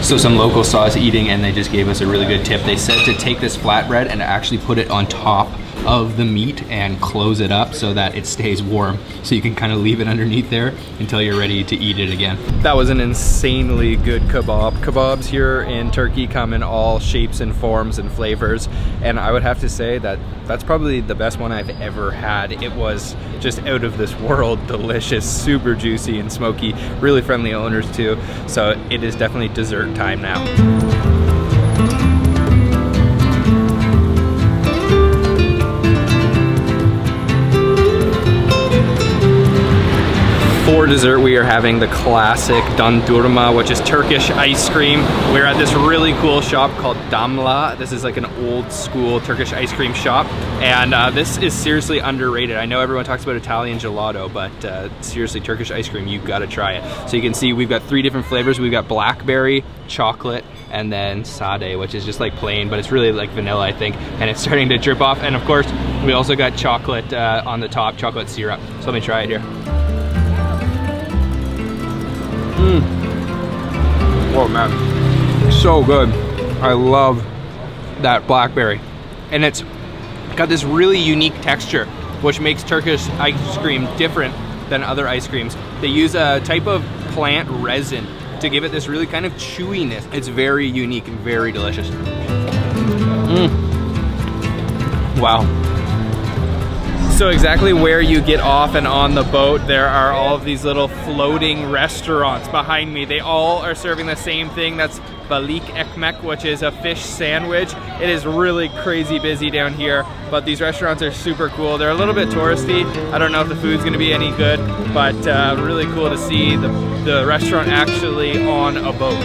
So some local saw us eating, and they just gave us a really good tip. They said to take this flatbread and actually put it on top of the meat and close it up so that it stays warm. So you can kind of leave it underneath there until you're ready to eat it again. That was an insanely good kebab. Kebabs here in Turkey come in all shapes and forms and flavors, and I would have to say that that's probably the best one I've ever had. It was just out of this world delicious, super juicy and smoky, really friendly owners too. So it is definitely dessert time now. dessert, we are having the classic dondurma, which is Turkish ice cream. We're at this really cool shop called Damla. This is like an old school Turkish ice cream shop, and this is seriously underrated. I know everyone talks about Italian gelato, but seriously, Turkish ice cream, you've got to try it. So you can see we've got 3 different flavors. We've got blackberry, chocolate, and then sade, which is just like plain, but it's really like vanilla, I think, and it's starting to drip off. And of course, we also got chocolate on the top, chocolate syrup. So let me try it here. Whoa, man, so good. I love that blackberry, and it's got this really unique texture, which makes Turkish ice cream different than other ice creams. They use a type of plant resin to give it this really kind of chewiness. It's very unique and very delicious. Wow. So exactly where you get off and on the boat, there are all of these little floating restaurants behind me. They all are serving the same thing. That's balik ekmek, which is a fish sandwich. It is really crazy busy down here, but these restaurants are super cool. They're a little bit touristy. I don't know if the food's gonna be any good, but really cool to see the restaurant actually on a boat.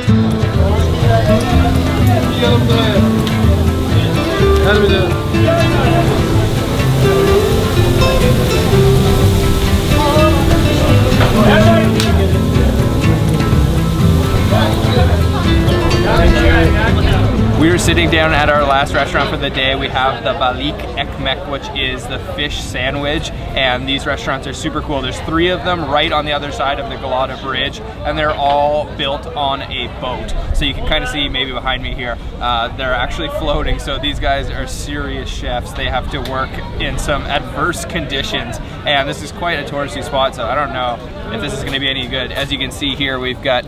We are sitting down at our last restaurant for the day. We have the balik ekmek, which is the fish sandwich, and these restaurants are super cool. There's 3 of them right on the other side of the Galata Bridge, and they're all built on a boat. So you can kind of see maybe behind me here, they're actually floating. So these guys are serious chefs. They have to work in some adverse conditions, and this is quite a touristy spot, so I don't know if this is gonna be any good. As you can see here, we've got,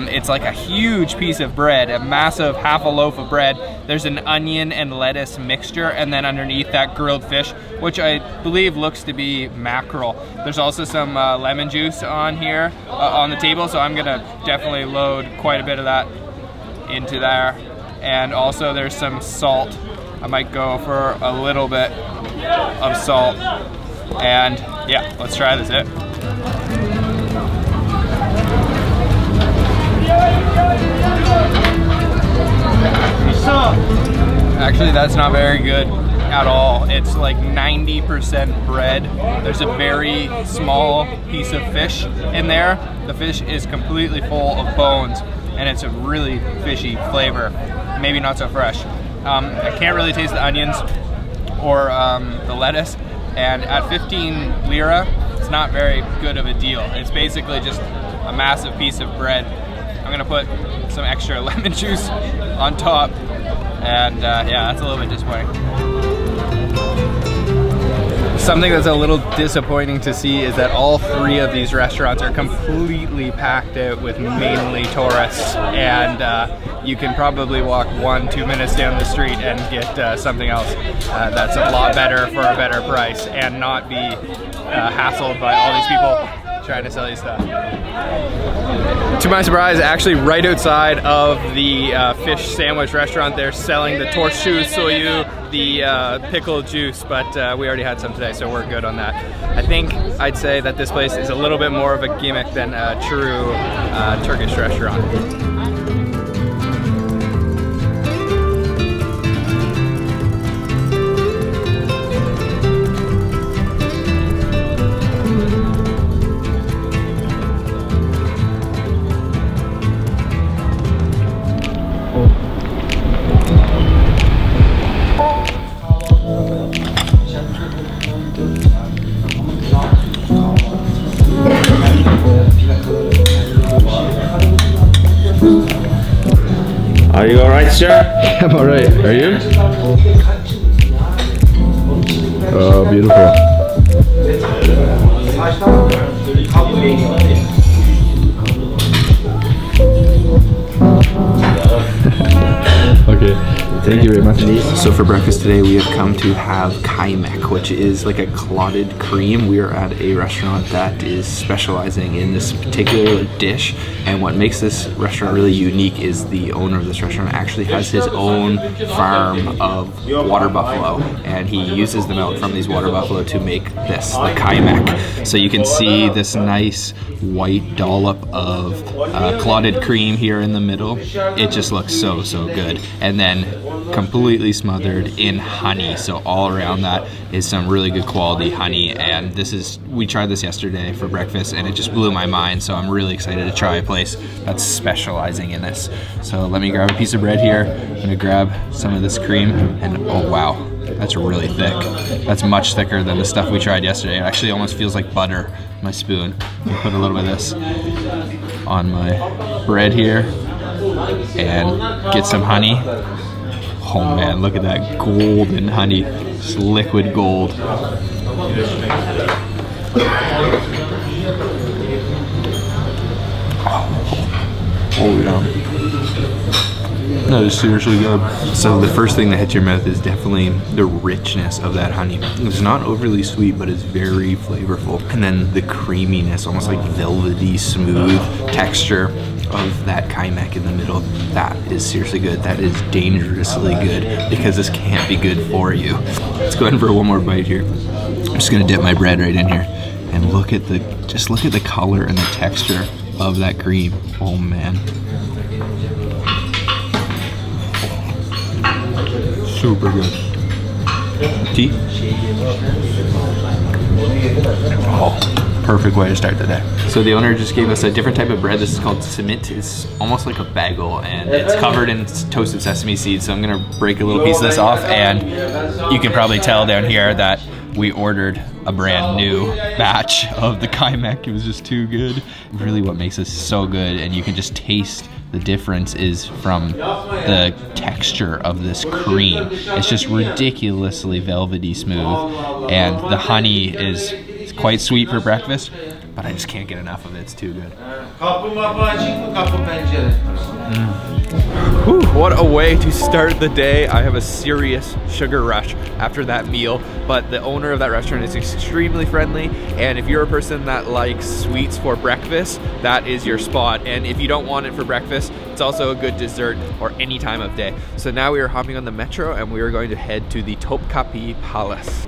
it's like a huge piece of bread, a massive half a loaf of bread. There's an onion and lettuce mixture, and then underneath that grilled fish, which I believe looks to be mackerel. There's also some lemon juice on here, on the table, so I'm gonna definitely load quite a bit of that into there. And also there's some salt. I might go for a little bit of salt. And yeah, let's try this out. Actually, that's not very good at all. It's like 90% bread. There's a very small piece of fish in there. The fish is completely full of bones, and it's a really fishy flavor. Maybe not so fresh. I can't really taste the onions or the lettuce, and at 15 lira, it's not very good of a deal. It's basically just a massive piece of bread. I'm gonna put some extra lemon juice on top, and yeah, that's a little bit disappointing. Something that's a little disappointing to see is that all 3 of these restaurants are completely packed out with mainly tourists, and you can probably walk 1-2 minutes down the street and get something else that's a lot better for a better price and not be hassled by all these people trying to sell you stuff. To my surprise, actually right outside of the fish sandwich restaurant, they're selling the turqiouis, the pickle juice, but we already had some today, so we're good on that. I think I'd say that this place is a little bit more of a gimmick than a true Turkish restaurant. Are you alright, sir? I'm alright. Are you? Oh, beautiful. Okay. Thank you very much. So for breakfast today, we have come to have kaymak, which is like a clotted cream. We are at a restaurant that is specializing in this particular dish. And what makes this restaurant really unique is the owner of this restaurant actually has his own farm of water buffalo. And he uses the milk from these water buffalo to make this, the kaymak. So you can see this nice white dollop of clotted cream here in the middle. It just looks so, so good. And then completely smothered in honey. So all around that is some really good quality honey. And this is, we tried this yesterday for breakfast and it just blew my mind. So I'm really excited to try a place that's specializing in this. So let me grab a piece of bread here. I'm gonna grab some of this cream and oh wow, that's really thick. That's much thicker than the stuff we tried yesterday. It actually almost feels like butter. My spoon. I'll put a little bit of this on my bread here and get some honey. Oh man, look at that golden honey. It's liquid gold. Oh yeah. That is seriously good. So the first thing that hits your mouth is definitely the richness of that honey. It's not overly sweet, but it's very flavorful. And then the creaminess, almost like velvety, smooth texture of that kaymak in the middle. That is seriously good. That is dangerously good because this can't be good for you. Let's go ahead for one more bite here. I'm just gonna dip my bread right in here and look at the, just look at the color and the texture of that cream. Oh man. Super good. Tea? Oh, perfect way to start the day. So the owner just gave us a different type of bread. This is called simit. It's almost like a bagel and it's covered in toasted sesame seeds. So I'm gonna break a little piece of this off and you can probably tell down here that we ordered a brand new batch of the kaymak. It was just too good. Really what makes this so good, and you can just taste the difference, is from the texture of this cream. It's just ridiculously velvety smooth, and the honey is quite sweet for breakfast, but I just can't get enough of it. It's too good. Whew, what a way to start the day. I have a serious sugar rush after that meal, but the owner of that restaurant is extremely friendly, and if you're a person that likes sweets for breakfast, that is your spot. And if you don't want it for breakfast, it's also a good dessert or any time of day. So now we are hopping on the metro and we are going to head to the Topkapi Palace.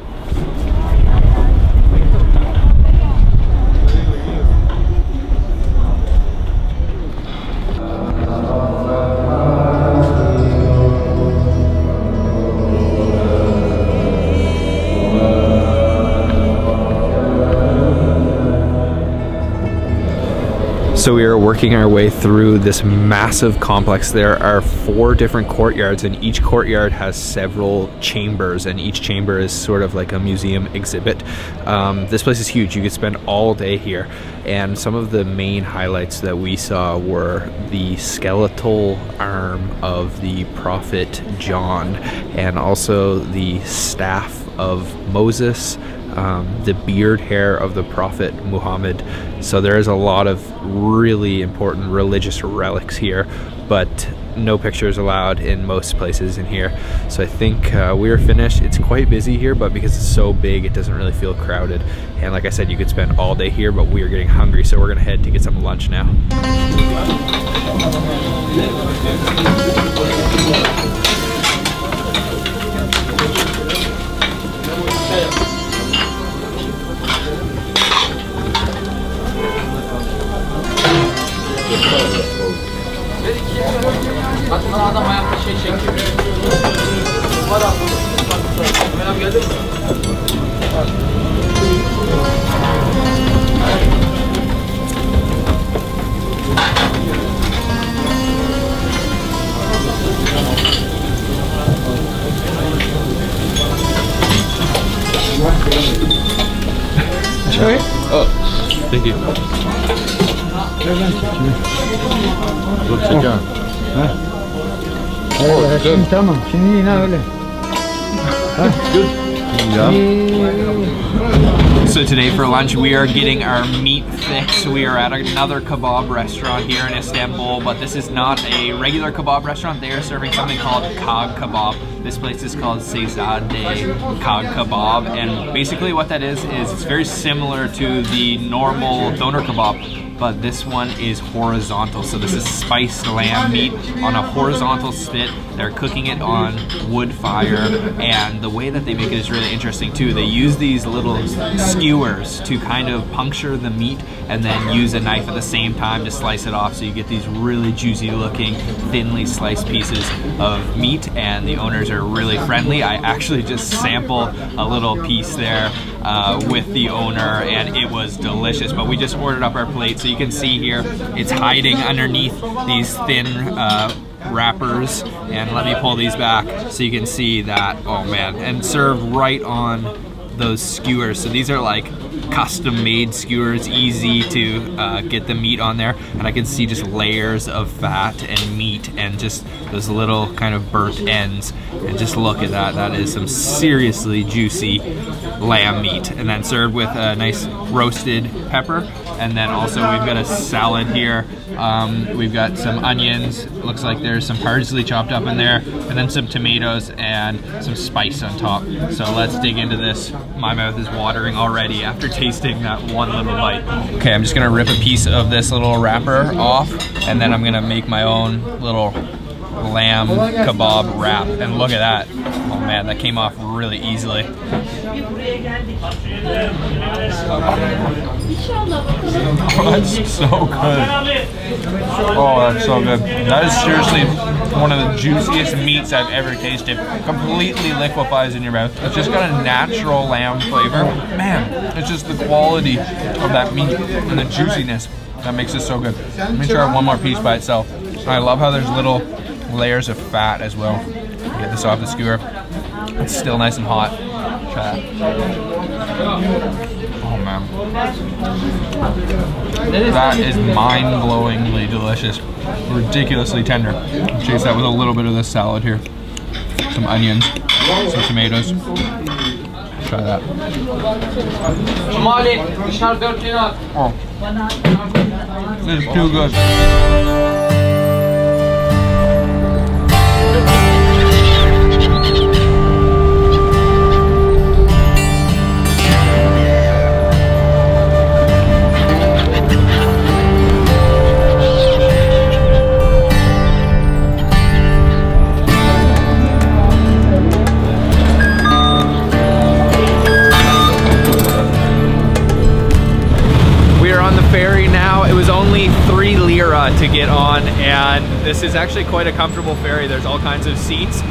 So we are working our way through this massive complex. There are 4 different courtyards, and each courtyard has several chambers, and each chamber is sort of like a museum exhibit. This place is huge. You could spend all day here. And some of the main highlights that we saw were the skeletal arm of the prophet John, and also the staff of Moses, the beard hair of the prophet Muhammad. So there is a lot of really important religious relics here, but no pictures allowed in most places in here. So I think we are finished. It's quite busy here, but because it's so big, it doesn't really feel crowded. And like I said, you could spend all day here, but we are getting hungry, so we're gonna head to get some lunch now. Adam ayakta şey çekiyor. Adam geldi mi? Sorry? Oh, thank you. Looks like John. Evet, şimdi tamam. Şimdi yine öyle. Good. Yeah. So today for lunch we are getting our meat fix. We are at another kebab restaurant here in Istanbul, but this is not a regular kebab restaurant. They are serving something called kag kebab. This place is called Sezade Kag Kebab, and basically what that is it's very similar to the normal doner kebab, but this one is horizontal. So this is spiced lamb meat on a horizontal spit. They're cooking it on wood fire, and the way that they make it is really interesting too. They use these little skewers to kind of puncture the meat and then use a knife at the same time to slice it off, so you get these really juicy looking, thinly sliced pieces of meat, and the owners are really friendly. I actually just sampled a little piece there with the owner, and it was delicious, but we just ordered up our plate. So you can see here, it's hiding underneath these thin wrappers, and let me pull these back so you can see that. Oh man, and served right on those skewers. So these are like custom made skewers, easy to get the meat on there, and I can see just layers of fat and meat and just those little kind of burnt ends, and just look at that. That is some seriously juicy lamb meat, and then served with a nice roasted pepper. And then also we've got a salad here. We've got some onions, looks like there's some parsley chopped up in there, and then some tomatoes and some spice on top. So let's dig into this. My mouth is watering already after tasting that one little bite. Okay, I'm just gonna rip a piece of this little wrapper off, and then I'm gonna make my own little lamb kebab wrap. And look at that. Oh man, that came off really easily. Oh, that's so good. Oh, that's so good. That is seriously one of the juiciest meats I've ever tasted. Completely liquefies in your mouth. It's just got a natural lamb flavor. Man, it's just the quality of that meat and the juiciness that makes it so good. Let me try one more piece by itself. I love how there's little layers of fat as well. Get this off the skewer. It's still nice and hot. Try that. Oh man. That is mind-blowingly delicious. Ridiculously tender. Chase that with a little bit of this salad here. Some onions, some tomatoes. Try that. Oh. This is too good. To get on, and this is actually quite a comfortable ferry. There's all kinds of seats.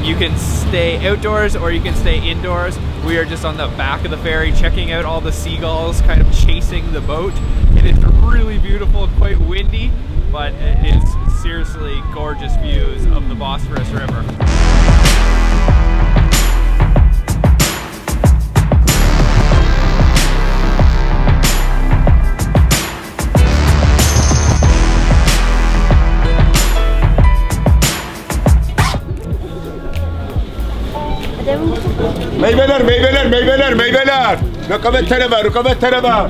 You can stay outdoors or you can stay indoors. We are just on the back of the ferry checking out all the seagulls kind of chasing the boat. It is really beautiful, quite windy, but it is seriously gorgeous views of the Bosphorus River. Meyveler, meyveler, meyveler, meyveler. Rakavet terebe, rakavet terebe.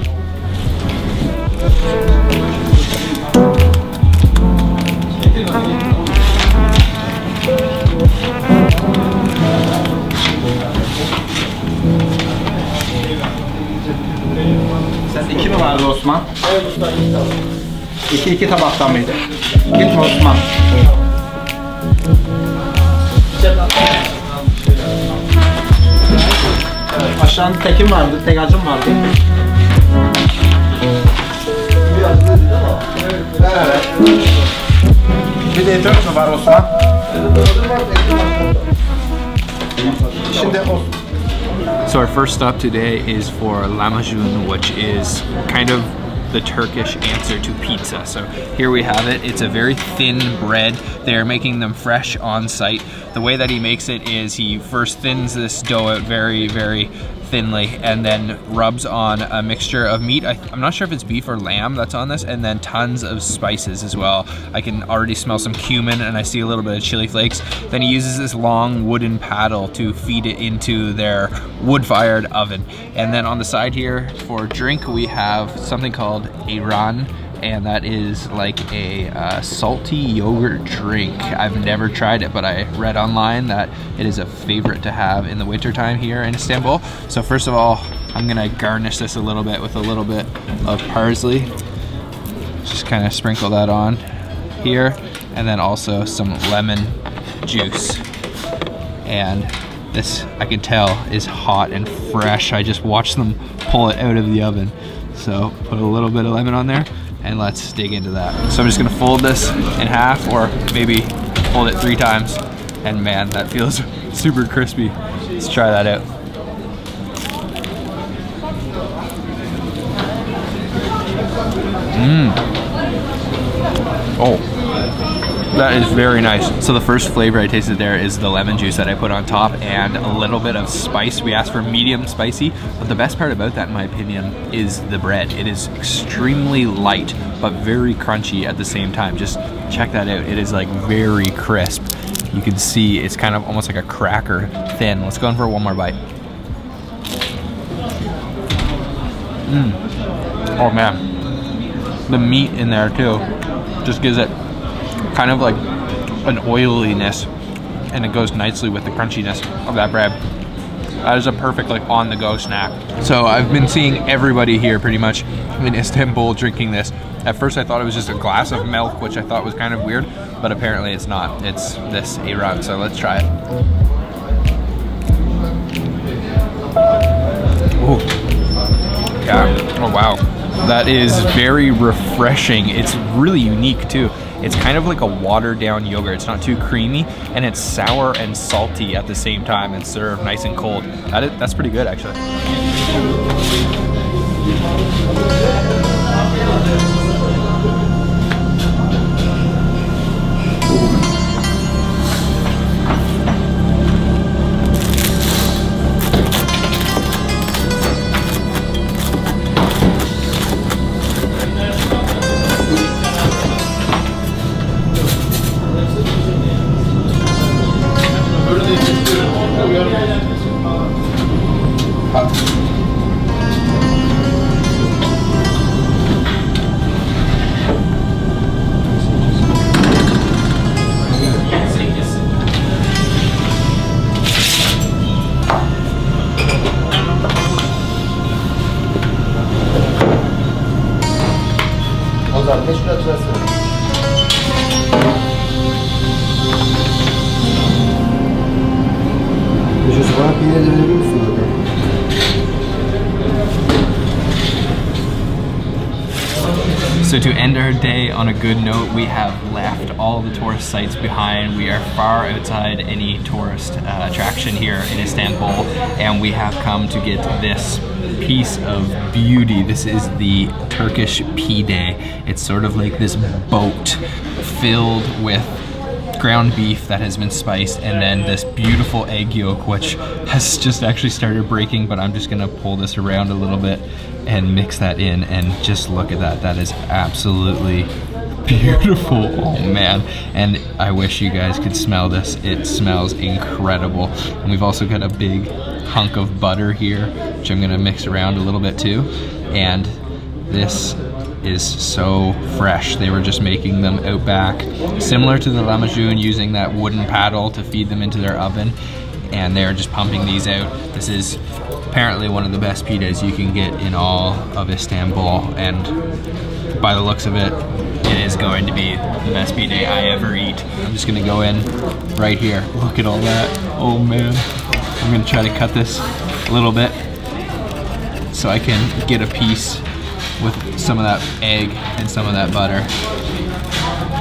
Sen 2 mi vardı Osman? Evet usta, 2 tabaktan mıydı? Git mi Osman? Aşağında tekim vardı, tegacım vardı. Evet. Bir de Türk mü var Osman? Şimdi So our first stop today is for lahmacun, which is kind of the Turkish answer to pizza. So here we have it. It's a very thin bread. They're making them fresh on site. The way that he makes it is he first thins this dough out very, very thinly and then rubs on a mixture of meat. I'm not sure if it's beef or lamb that's on this, and then tons of spices as well. I can already smell some cumin and I see a little bit of chili flakes. Then he uses this long wooden paddle to feed it into their wood-fired oven. And then on the side here for drink we have something called ayran, and that is like a salty yogurt drink. I've never tried it, but I read online that it is a favorite to have in the wintertime here in Istanbul. So first of all, I'm gonna garnish this a little bit with a little bit of parsley. Just kind of sprinkle that on here, and then also some lemon juice. And this, I can tell, is hot and fresh. I just watched them pull it out of the oven. So put a little bit of lemon on there, and let's dig into that. So I'm just gonna fold this in half, or maybe fold it 3 times. And man, that feels super crispy. Let's try that out. Oh, that is very nice. So the first flavor I tasted there is the lemon juice that I put on top and a little bit of spice. We asked for medium spicy, but the best part about that in my opinion is the bread. It is extremely light, but very crunchy at the same time. Just check that out. It is like very crisp. You can see it's kind of almost like a cracker thin. Let's go in for one more bite. Oh man, the meat in there too just gives it kind of like an oiliness, and it goes nicely with the crunchiness of that bread. That is a perfect like on-the-go snack. So I've been seeing everybody here pretty much in Istanbul drinking this. At first I thought it was just a glass of milk, which I thought was kind of weird, but apparently it's not. It's this ayran, so let's try it. Ooh. Yeah, oh wow. That is very refreshing. It's really unique too. It's kind of like a watered down yogurt. It's not too creamy, and it's sour and salty at the same time, and served nice and cold. That's pretty good actually. So to end our day on a good note, we have left all the tourist sites behind. We are far outside any tourist attraction here in Istanbul, and we have come to get this piece of beauty. This is the Turkish pide. It's sort of like this boat filled with ground beef that has been spiced, and then this beautiful egg yolk, which has just actually started breaking, but I'm just gonna pull this around a little bit and mix that in, and just look at that. That is absolutely beautiful. Oh man, and I wish you guys could smell this. It smells incredible. And we've also got a big hunk of butter here, which I'm gonna mix around a little bit too. And this is so fresh. They were just making them out back, similar to the lahmacun, using that wooden paddle to feed them into their oven, and they're just pumping these out. This is apparently one of the best pides you can get in all of Istanbul, and by the looks of it, it is going to be the best pide I ever eat. I'm just gonna go in right here. Look at all that. Oh man. I'm gonna try to cut this a little bit so I can get a piece with some of that egg and some of that butter.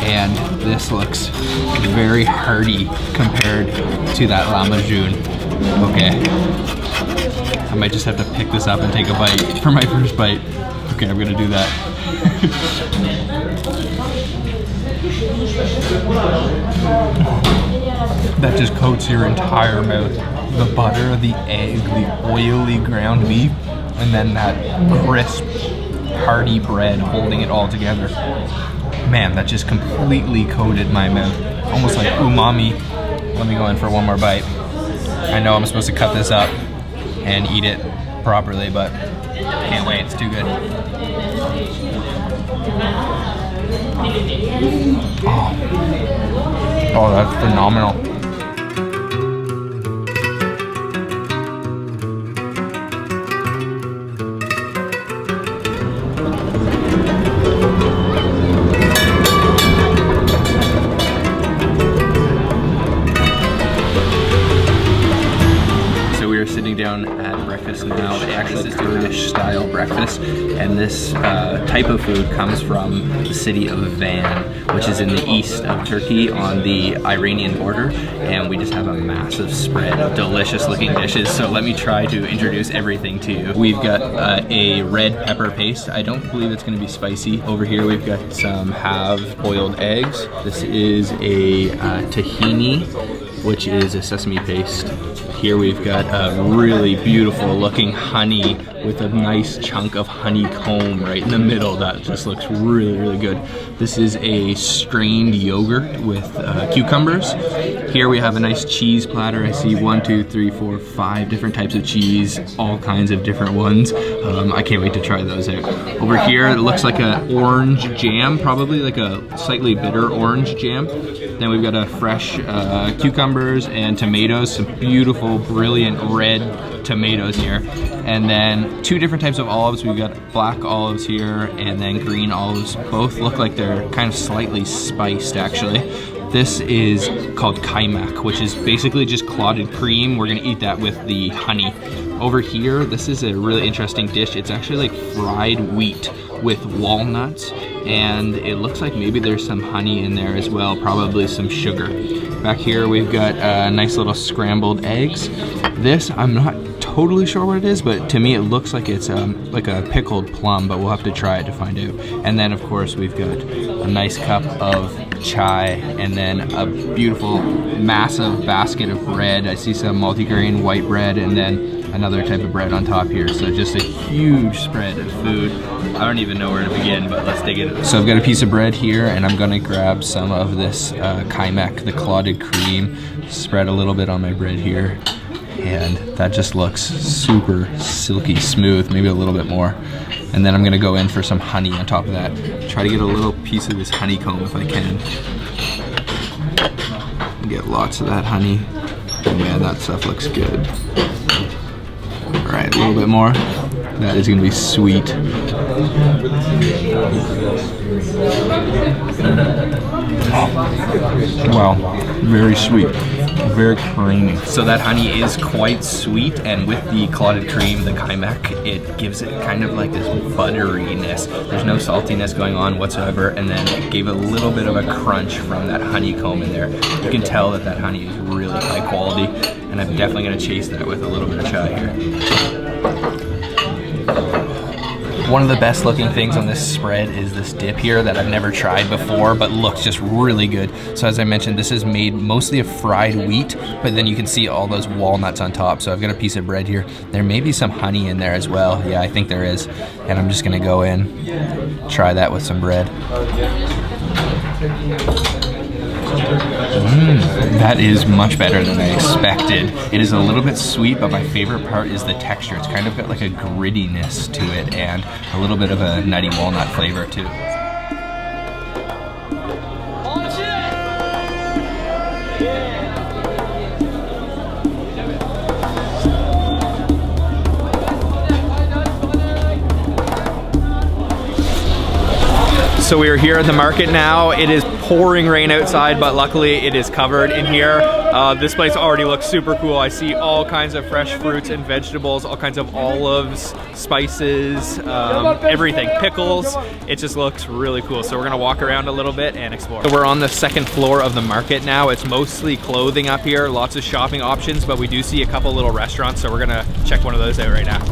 And this looks very hearty compared to that lahmacun. Okay, I might just have to pick this up and take a bite for my first bite. Okay, I'm gonna do that. that just coats your entire mouth. The butter, the egg, the oily ground beef, and then that crisp, hearty bread holding it all together. Man, that just completely coated my mouth. Almost like umami. Let me go in for one more bite. I know I'm supposed to cut this up and eat it properly, but can't wait, it's too good. Oh, that's phenomenal. Down at breakfast now. This is Turkish style breakfast, and this type of food comes from the city of Van, which is in the east of Turkey on the Iranian border, and we just have a massive spread of delicious looking dishes. So let me try to introduce everything to you. We've got a red pepper paste. I don't believe it's going to be spicy. Over here we've got some half-boiled eggs. This is a tahini, which is a sesame paste. Here we've got a really beautiful looking honey with a nice chunk of honeycomb right in the middle. That just looks really, really good. This is a strained yogurt with cucumbers. Here we have a nice cheese platter. I see 1, 2, 3, 4, 5 different types of cheese, all kinds of different ones. I can't wait to try those out. Over here it looks like an orange jam, probably like a slightly bitter orange jam. Then we've got a fresh cucumbers and tomatoes, some beautiful, brilliant red tomatoes here. And then 2 different types of olives. We've got black olives here and then green olives. Both look like they're kind of slightly spiced actually. This is called kaymak, which is basically just clotted cream. We're gonna eat that with the honey. Over here, this is a really interesting dish. It's actually like fried wheat with walnuts, and it looks like maybe there's some honey in there as well, probably some sugar. Back here we've got nice little scrambled eggs. This, I'm not totally sure what it is, but to me it looks like it's like a pickled plum, but we'll have to try it to find out. And then of course we've got a nice cup of chai, and then a beautiful massive basket of bread. I see some multigrain white bread and then another type of bread on top here. So just a huge spread of food. I don't even know where to begin, but let's dig in. So I've got a piece of bread here, and I'm gonna grab some of this kaymak, the clotted cream, spread a little bit on my bread here. And that just looks super silky smooth, maybe a little bit more. And then I'm gonna go in for some honey on top of that. Try to get a little piece of this honeycomb if I can. Get lots of that honey. Oh man, that stuff looks good. All right, a little bit more. That is gonna be sweet. Wow, very sweet, very creamy. So that honey is quite sweet, and with the clotted cream, the kaymak, it gives it kind of like this butteriness. There's no saltiness going on whatsoever, and then it gave a little bit of a crunch from that honeycomb in there. You can tell that that honey is really high quality, and I'm definitely gonna chase that with a little bit of chai here. One of the best looking things on this spread is this dip here that I've never tried before, but looks just really good. So as I mentioned, this is made mostly of fried wheat, but then you can see all those walnuts on top. So I've got a piece of bread here. There may be some honey in there as well. Yeah, I think there is. And I'm just gonna go in, try that with some bread. That is much better than I expected. It is a little bit sweet, but my favorite part is the texture. It's kind of got like a grittiness to it and a little bit of a nutty walnut flavor too. So we are here at the market now. It is pouring rain outside, but luckily it is covered in here. This place already looks super cool. I see all kinds of fresh fruits and vegetables, all kinds of olives, spices, everything, pickles. It just looks really cool. So we're gonna walk around a little bit and explore. So we're on the second floor of the market now. It's mostly clothing up here, lots of shopping options, but we do see a couple little restaurants, so we're gonna check one of those out right now.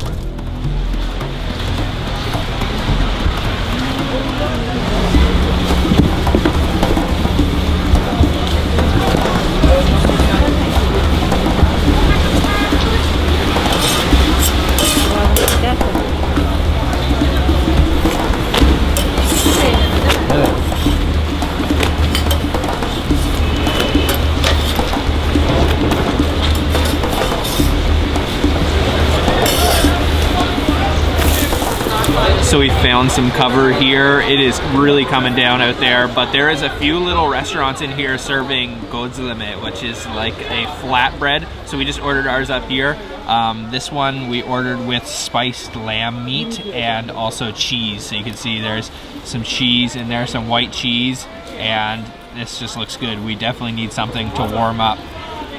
So we found some cover here. It is really coming down out there, but there is a few little restaurants in here serving gözleme, which is like a flatbread. So we just ordered ours up here. This one we ordered with spiced lamb meat and also cheese. So you can see there's some cheese in there, some white cheese, and this just looks good. We definitely need something to warm up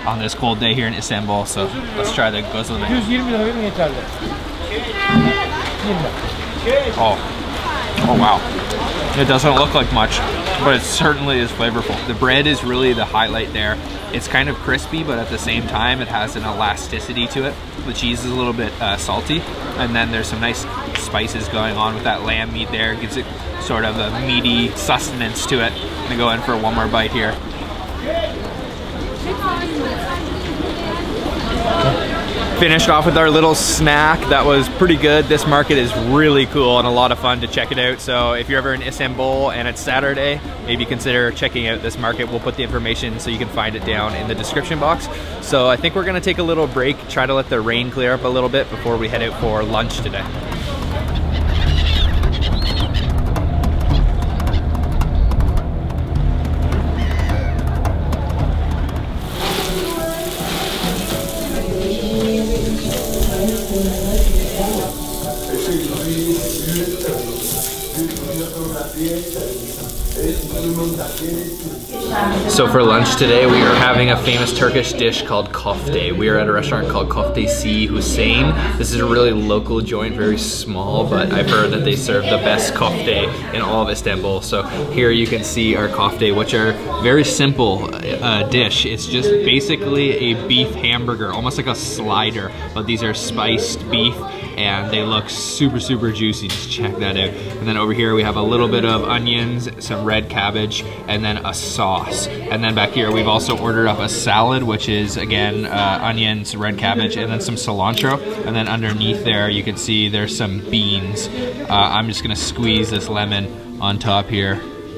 on this cold day here in Istanbul. So let's try the gözleme. Oh wow. It doesn't look like much, but it certainly is flavorful. The bread is really the highlight there. It's kind of crispy, but at the same time, it has an elasticity to it. The cheese is a little bit salty, and then there's some nice spices going on with that lamb meat there. It gives it sort of a meaty sustenance to it. I'm gonna go in for one more bite here. Finished off with our little snack. That was pretty good. This market is really cool and a lot of fun to check it out. So if you're ever in Istanbul and it's Saturday, maybe consider checking out this market. We'll put the information so you can find it down in the description box. So I think we're gonna take a little break, try to let the rain clear up a little bit before we head out for lunch today. So for lunch today, we are having a famous Turkish dish called kofte. We are at a restaurant called Köfteci Hüseyin. This is a really local joint, very small, but I've heard that they serve the best kofte in all of Istanbul. So here you can see our kofte, which are very simple dish. It's just basically a beef hamburger, almost like a slider, but these are spiced beef and they look super, super juicy. Just check that out. And then over here we have a little bit of onions, some red cabbage, and then a sauce. And then back here we've also ordered up a salad, which is again onions, red cabbage, and then some cilantro. And then underneath there you can see there's some beans. I'm just gonna squeeze this lemon on top here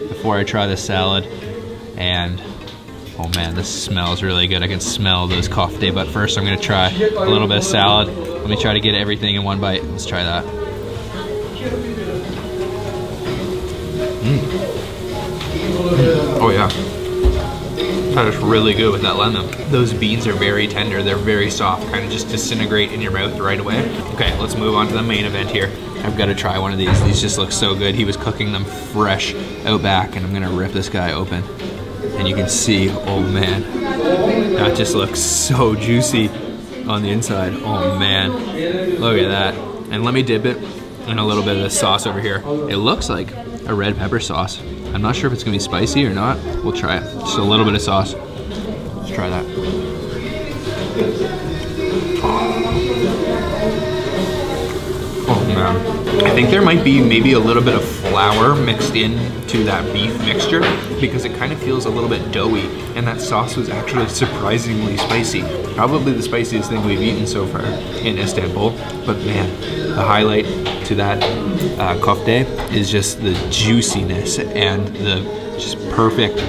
before I try the salad. And oh man, this smells really good. I can smell those kofte, but first I'm gonna try a little bit of salad. Let me try to get everything in one bite. Let's try that. Oh yeah, that is really good with that lemon. Those beans are very tender, they're very soft, kind of just disintegrate in your mouth right away. Okay, let's move on to the main event here. I've got to try one of these. These just look so good. He was cooking them fresh out back, and I'm gonna rip this guy open. And you can see, oh man, that just looks so juicy on the inside. Oh man, look at that. And let me dip it in a little bit of this sauce over here. It looks like a red pepper sauce. I'm not sure if it's gonna be spicy or not. We'll try it. Just a little bit of sauce. Let's try that. Oh man. I think there might be maybe a little bit of flour mixed into that beef mixture because it kind of feels a little bit doughy, and that sauce was actually surprisingly spicy. Probably the spiciest thing we've eaten so far in Istanbul, but man, the highlight to that kofte is just the juiciness and the just perfect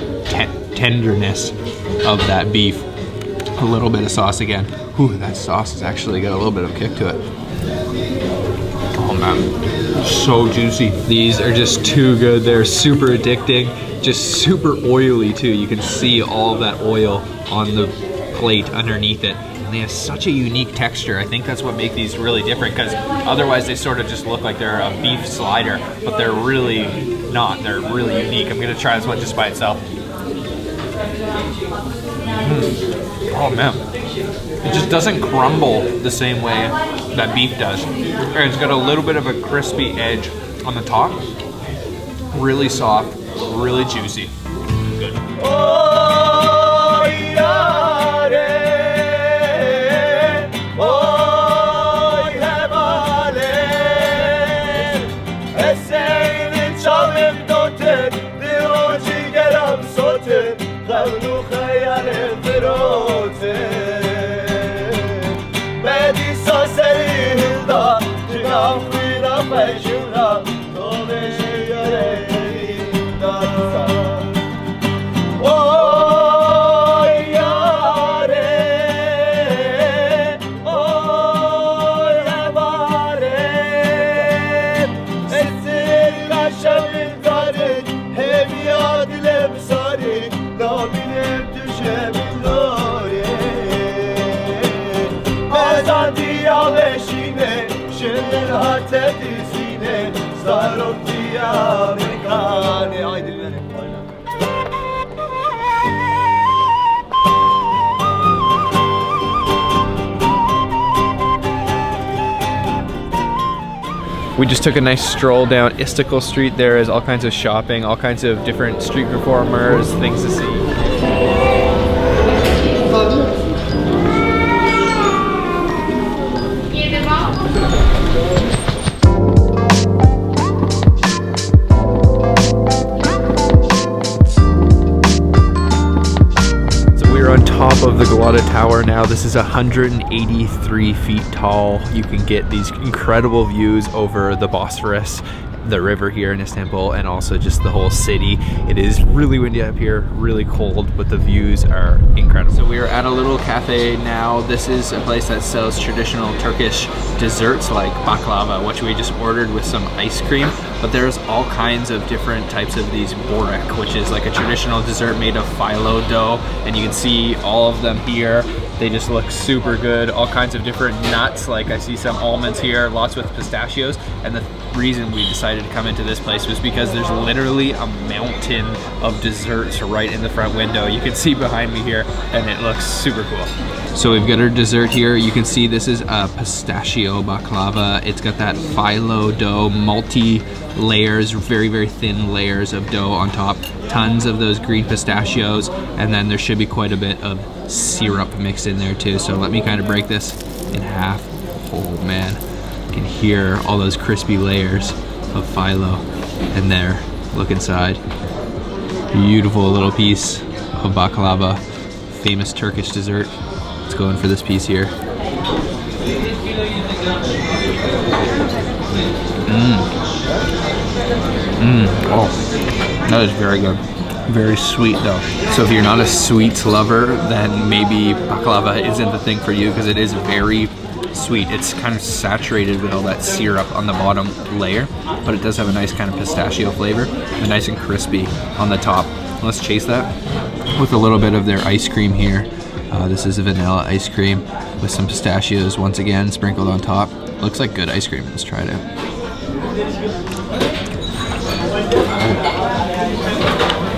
tenderness of that beef. A little bit of sauce again. Ooh, that sauce has actually got a little bit of kick to it. Oh man, so juicy. These are just too good. They're super addicting, just super oily too. You can see all of that oil on the plate underneath it. And they have such a unique texture. I think that's what makes these really different, because otherwise they sort of just look like they're a beef slider, but they're really not. They're really unique. I'm gonna try this one just by itself. Oh man, it just doesn't crumble the same way that beef does. And it's got a little bit of a crispy edge on the top. Really soft, really juicy. Good. Oh We just took a nice stroll down Istanbul Street. There is all kinds of shopping, all kinds of different street performers, things to see. On top of the Galata Tower now. This is 183 feet tall. You can get these incredible views over the Bosphorus, the river here in Istanbul, and also just the whole city. It is really windy up here, really cold, but the views are incredible. So we are at a little cafe now. This is a place that sells traditional Turkish desserts like baklava, which we just ordered with some ice cream. But there's all kinds of different types of these börek, which is like a traditional dessert made of phyllo dough, and you can see all of them here. They just look super good. All kinds of different nuts, like I see some almonds here, lots with pistachios. And the reason we decided to come into this place was because there's literally a mountain of desserts right in the front window. You can see behind me here, and it looks super cool. So we've got our dessert here. You can see this is a pistachio baklava. It's got that phyllo dough, multi-layers, very, very thin layers of dough on top. Tons of those green pistachios, and then there should be quite a bit of syrup mixed in there too. So let me kind of break this in half. Oh man, you can hear all those crispy layers of phyllo. And there, look inside. Beautiful little piece of baklava, famous Turkish dessert. Let's go in for this piece here. Oh, that is very good. Very sweet though. So if you're not a sweets lover, then maybe baklava isn't the thing for you, because it is very sweet. It's kind of saturated with all that syrup on the bottom layer, but it does have a nice kind of pistachio flavor, and nice and crispy on the top. Let's chase that with a little bit of their ice cream here. This is a vanilla ice cream with some pistachios once again sprinkled on top. Looks like good ice cream. Let's try it out.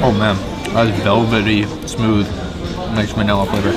Oh man, that is velvety, smooth, nice vanilla flavor.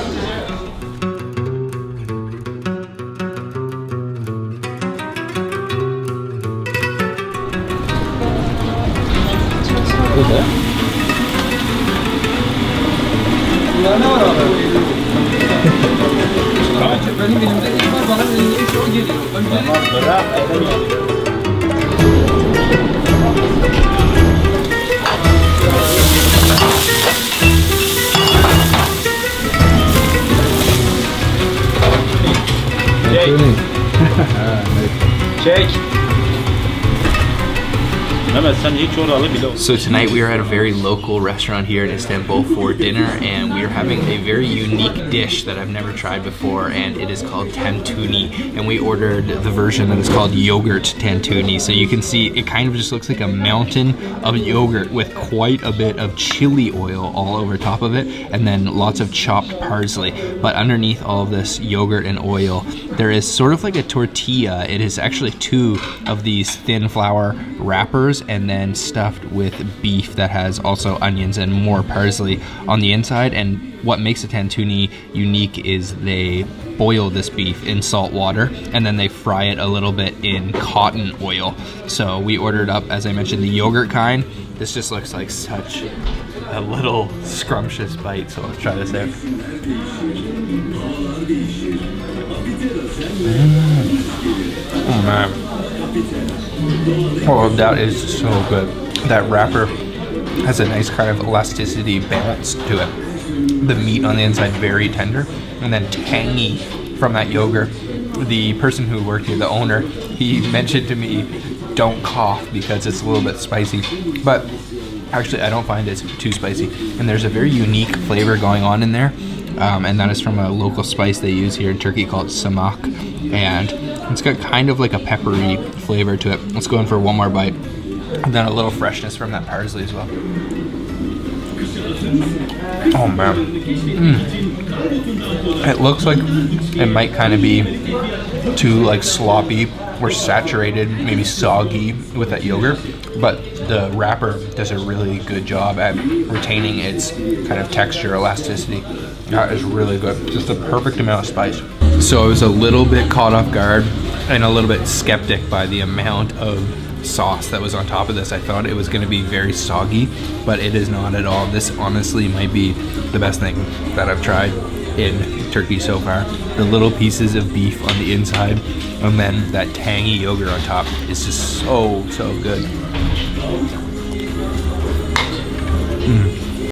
So tonight we are at a very local restaurant here in Istanbul for dinner, and we are having a very unique dish that I've never tried before, and it is called tantuni, and we ordered the version that is called yogurt tantuni. So you can see it kind of just looks like a mountain of yogurt with quite a bit of chili oil all over top of it, and then lots of chopped parsley. But underneath all of this yogurt and oil, there is sort of like a tortilla. It is actually two of these thin flour wrappers, and then stuffed with beef that has also onions and more parsley on the inside. And what makes a tantuni unique is they boil this beef in salt water, and then they fry it a little bit in cotton oil. So we ordered up, as I mentioned, the yogurt kind. This just looks like such a little scrumptious bite, so let's try this out. Oh man. Oh, that is so good. That wrapper has a nice kind of elasticity balance to it. The meat on the inside very tender, and then tangy from that yogurt. The person who worked here, the owner, he mentioned to me, don't cough because it's a little bit spicy. But actually I don't find it too spicy. And there's a very unique flavor going on in there. And that is from a local spice they use here in Turkey called sumak. And it's got kind of like a peppery flavor to it. Let's go in for one more bite. And then a little freshness from that parsley as well. Oh man. It looks like it might kind of be too like sloppy or saturated, maybe soggy with that yogurt. But the wrapper does a really good job at retaining its kind of texture, elasticity. That is really good. Just the perfect amount of spice. So I was a little bit caught off guard and a little bit skeptic by the amount of sauce that was on top of this. I thought it was going to be very soggy, but it is not at all. This honestly might be the best thing that I've tried in Turkey so far. The little pieces of beef on the inside and then that tangy yogurt on top is just so good.